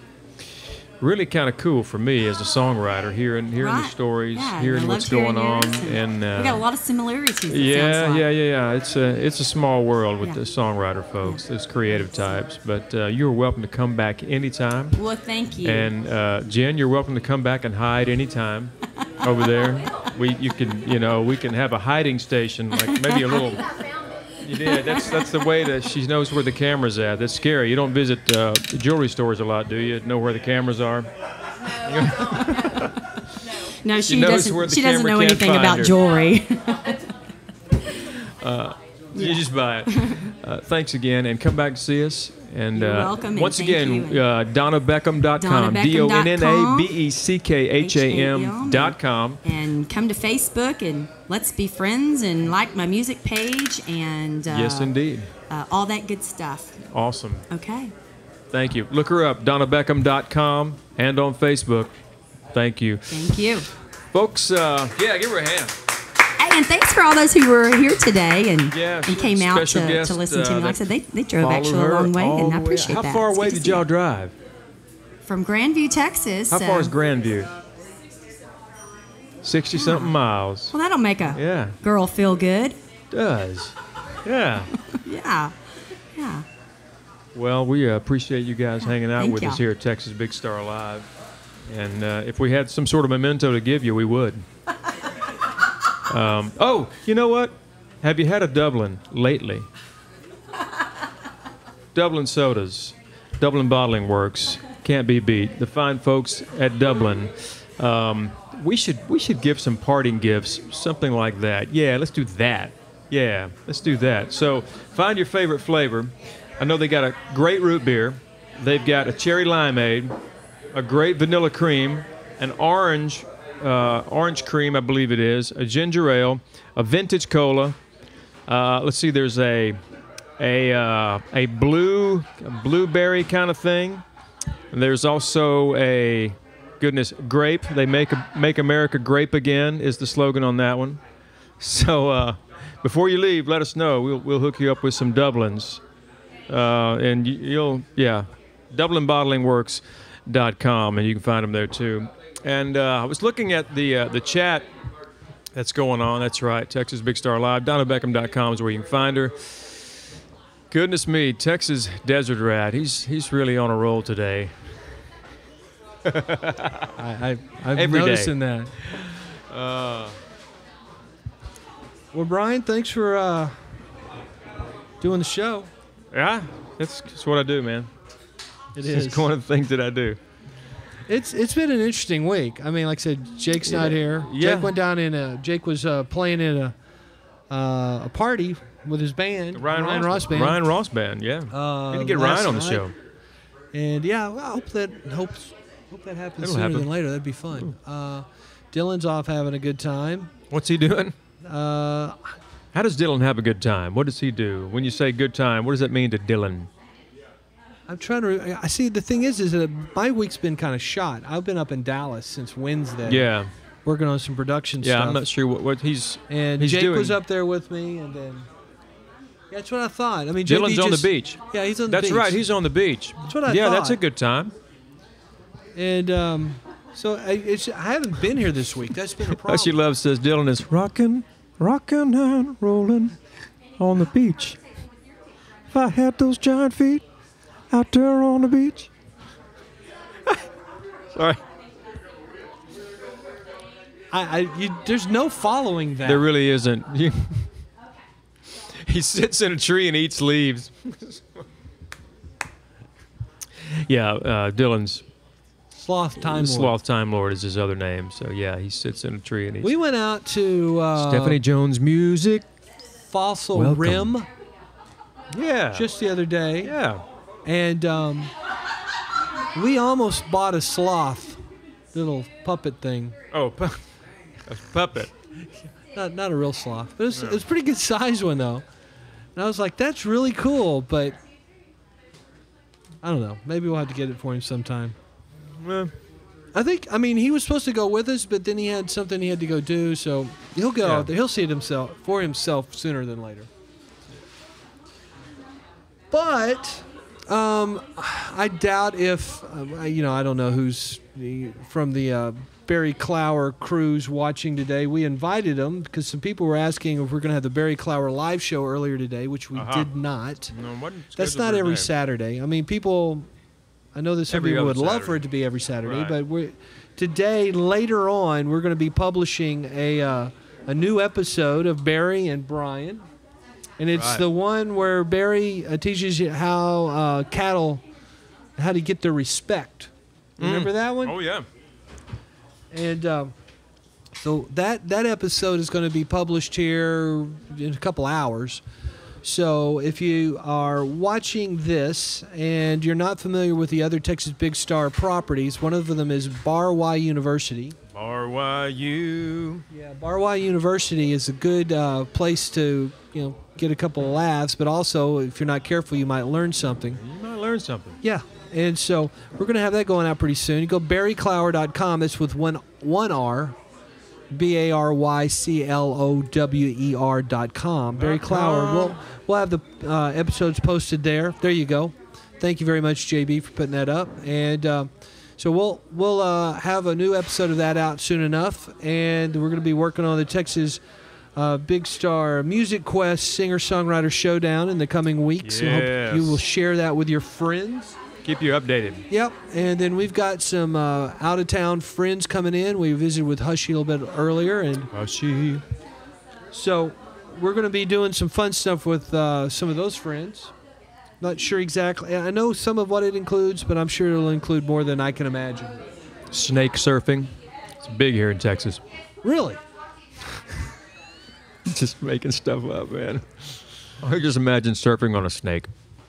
really kind of cool for me as a songwriter, hearing the stories, hearing what's going on, and we got a lot of similarities. Yeah. It's a small world with the songwriter folks, those creative types. But you're welcome to come back anytime. Well, thank you. And Jen, you're welcome to come back and hide anytime over there. We can have a hiding station, like maybe a little. Yeah, that's the way that she knows where the camera's at. That's scary. You don't visit jewelry stores a lot, do you? Know where the cameras are? No, she doesn't. She doesn't know anything about jewelry. You just buy it. Thanks again, and come back and see us. And you're welcome. Once again, DonnaBeckham.com, DonnaBeckham.com, and come to Facebook and let's be friends and like my music page and yes, indeed, all that good stuff. Awesome. Okay. Thank you. Look her up, DonnaBeckham.com, and on Facebook. Thank you. Thank you, folks. Yeah, give her a hand. And thanks for all those who were here today and came out to guest, listen to me. Like I said, they drove actually a long way, and I appreciate that. How far away did y'all drive? From Grandview, Texas. How far is Grandview? 60-something miles. Well, that'll make a girl feel good. Does. Yeah. Yeah. Well, we appreciate you guys hanging out with us here at Texas Big Star Live. And if we had some sort of memento to give you, we would. Oh, you know what? Have you had a Dublin lately? Dublin Sodas, Dublin Bottling Works, can't be beat. The fine folks at Dublin. We should give some parting gifts, something like that. Yeah, let's do that. Yeah, let's do that. So find your favorite flavor. I know they got a great root beer. They've got a cherry limeade, a great vanilla cream, an orange cream, I believe it is, a ginger ale, a vintage cola. Let's see, there's a blueberry kind of thing. And there's also a grape. They make America grape again is the slogan on that one. So before you leave, let us know. We'll hook you up with some Dublins, and DublinBottlingWorks.com, and you can find them there too. And I was looking at the chat that's going on. That's right, Texas Big Star Live. DonnaBeckham.com is where you can find her. Goodness me, Texas Desert Rat. He's really on a roll today. I'm Every noticing day. that. Well, Brian, thanks for doing the show. Yeah, that's what I do, man. It's one of the things that I do. It's been an interesting week. I mean, like I said, Jake's not here. Yeah. Jake went down Jake was playing in a party with his band, Ryan Ross Band. Ryan Ross Band, yeah. Need to get Ryan on the show. And yeah, well, I hope that happens sooner than later. That'd be fun. Dylan's off having a good time. What's he doing? How does Dylan have a good time? What does he do? When you say good time, what does that mean to Dylan? I'm trying to. I see. The thing is that my week's been kind of shot. I've been up in Dallas since Wednesday. Yeah. Working on some production stuff. Yeah, I'm not sure what he's And he's Jake doing. was up there with me, and then that's what I thought. I mean, Dylan's JB on the beach. Yeah, he's on the beach. That's right. He's on the beach. That's what I Yeah, thought. that's a good time. And so I haven't been here this week. That's been a problem. She loves says Dylan is rocking and rolling on the beach. If I had those giant feet out there on the beach. Sorry. There's no following that. There really isn't. He sits in a tree and eats leaves. Yeah, Dylan's Sloth Time Lord. Sloth Time Lord is his other name. So yeah, he sits in a tree and eats. We went out to Stephanie Jones Music. Fossil Welcome. Rim. Yeah. Just the other day. Yeah. And we almost bought a sloth, little puppet thing. Oh, a puppet. Not a real sloth, but it was a pretty good size one though. And I was like, that's really cool, but I don't know. Maybe we'll have to get it for him sometime. I mean, he was supposed to go with us, but then he had something he had to go do, so he'll go out there. He'll see it for himself sooner than later. But I doubt if, I don't know who's from the Barry Clower cruise watching today. We invited them because some people were asking if we're going to have the Barry Clower live show earlier today, which we did not. No, that's not every Saturday. I mean, I know that some people would love for it to be every Saturday, but today, later on, we're going to be publishing a new episode of Barry and Brian. And it's the one where Barry teaches you how cattle, how to get their respect. Remember that one? Oh, yeah. And so that episode is going to be published here in a couple hours. So if you are watching this and you're not familiar with the other Texas Big Star properties, one of them is Bar Y University. Bar Y-U. Yeah, Bar Y University is a good place to get a couple of laughs, but also if you're not careful, you might learn something. You might learn something. Yeah. And so we're going to have that going out pretty soon. You go barryclower.com. That's with one R, BARYCLOWER.com. Barry Clower. We'll have the episodes posted there. There you go. Thank you very much, JB, for putting that up. And so we'll have a new episode of that out soon enough. And we're going to be working on the Texas Big Star Music Quest Singer-Songwriter Showdown in the coming weeks. Yes. I hope you will share that with your friends. Keep you updated. Yep, and then we've got some out-of-town friends coming in. We visited with Hushy a little bit earlier. And Hushy. So we're going to be doing some fun stuff with some of those friends. Not sure exactly. I know some of what it includes, but I'm sure it'll include more than I can imagine. Snake surfing. It's big here in Texas. Really? Just making stuff up, man. I just imagine surfing on a snake.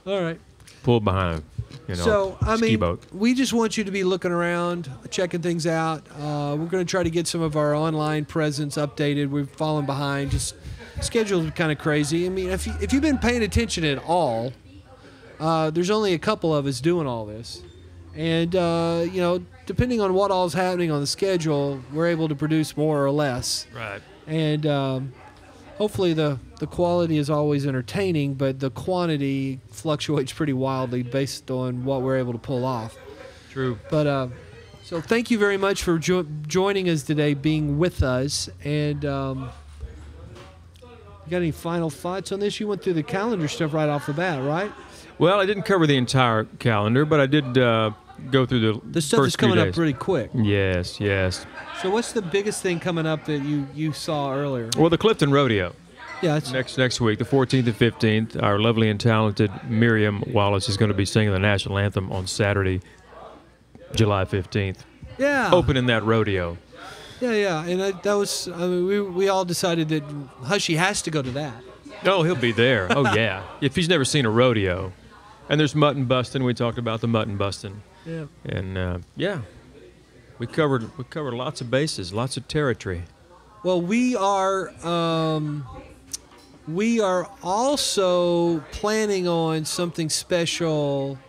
All right. Pulled behind a ski boat. We just want you to be looking around, checking things out. We're going to try to get some of our online presence updated. We've fallen behind. Just schedule's kind of crazy. I mean, if you've been paying attention at all, there's only a couple of us doing all this. And, depending on what all's happening on the schedule, we're able to produce more or less. Right. And hopefully the quality is always entertaining, but the quantity fluctuates pretty wildly based on what we're able to pull off. True. But so thank you very much for joining us today, being with us. And you got any final thoughts on this? You went through the calendar stuff right off the bat, right? Well, I didn't cover the entire calendar, but I did go through the stuff first is coming few up days. pretty quick. Yes, yes. So what's the biggest thing coming up that you saw earlier? Well, the Clifton Rodeo. Yeah, it's next week, the 14th and 15th. Our lovely and talented Miriam Wallace is going to be singing the national anthem on Saturday, July 15th. Yeah. Opening that rodeo. Yeah, and that was we all decided that Hushy has to go to that. Oh, he'll be there. Oh, yeah. If he's never seen a rodeo. And there's mutton busting. We talked about the mutton busting. Yeah. And, we covered lots of bases, lots of territory. Well, we are also planning on something special.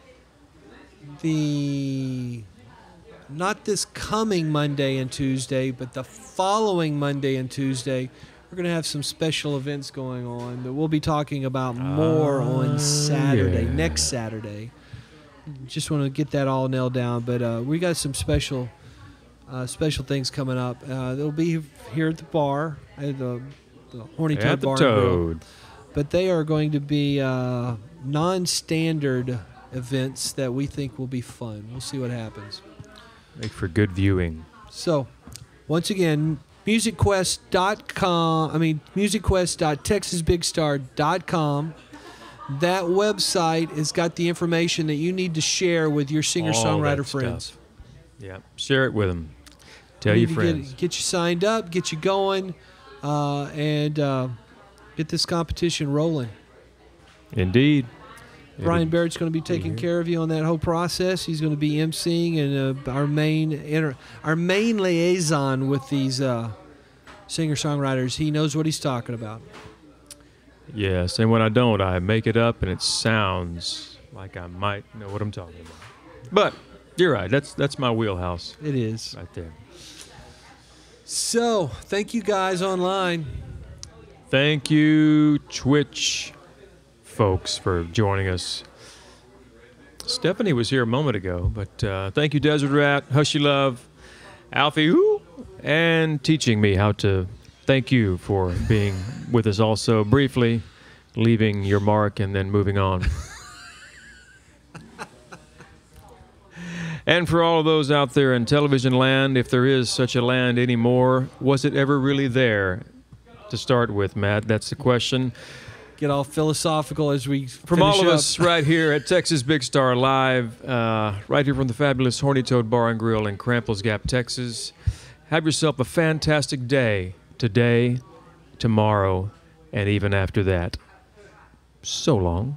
Not this coming Monday and Tuesday, but the following Monday and Tuesday. We're going to have some special events going on that we'll be talking about more on Saturday, next Saturday. Just want to get that all nailed down, but we got some special things coming up. They'll be here at the bar, at the Horny Toad Bar and Grill. But they are going to be non-standard events that we think will be fun. We'll see what happens. Make for good viewing. So, once again, musicquest.TexasBigStar.com. That website has got the information that you need to share with your singer-songwriter friends. Yeah, share it with them. Tell your friends. Get you signed up, get you going, and get this competition rolling. Indeed. Brian Barrett's going to be taking care of you on that whole process. He's going to be emceeing and our main liaison with these singer-songwriters. He knows what he's talking about. Yes, and when I don't, I make it up, and it sounds like I might know what I'm talking about. But you're right. That's my wheelhouse. It is. Right there. So, thank you guys online. Thank you, Twitch folks, for joining us. Stephanie was here a moment ago, but thank you, Desert Rat, Hushy Love, Alfie, and teaching me how to thank you for being with us also briefly, leaving your mark and then moving on. And for all of those out there in television land, if there is such a land anymore, was it ever really there to start with, Matt? That's the question. Get all philosophical as we from all of us right here at Texas Big Star Live, right here from the fabulous Horny Toad Bar and Grill in Cramples Gap, Texas. Have yourself a fantastic day today, tomorrow, and even after that. So long.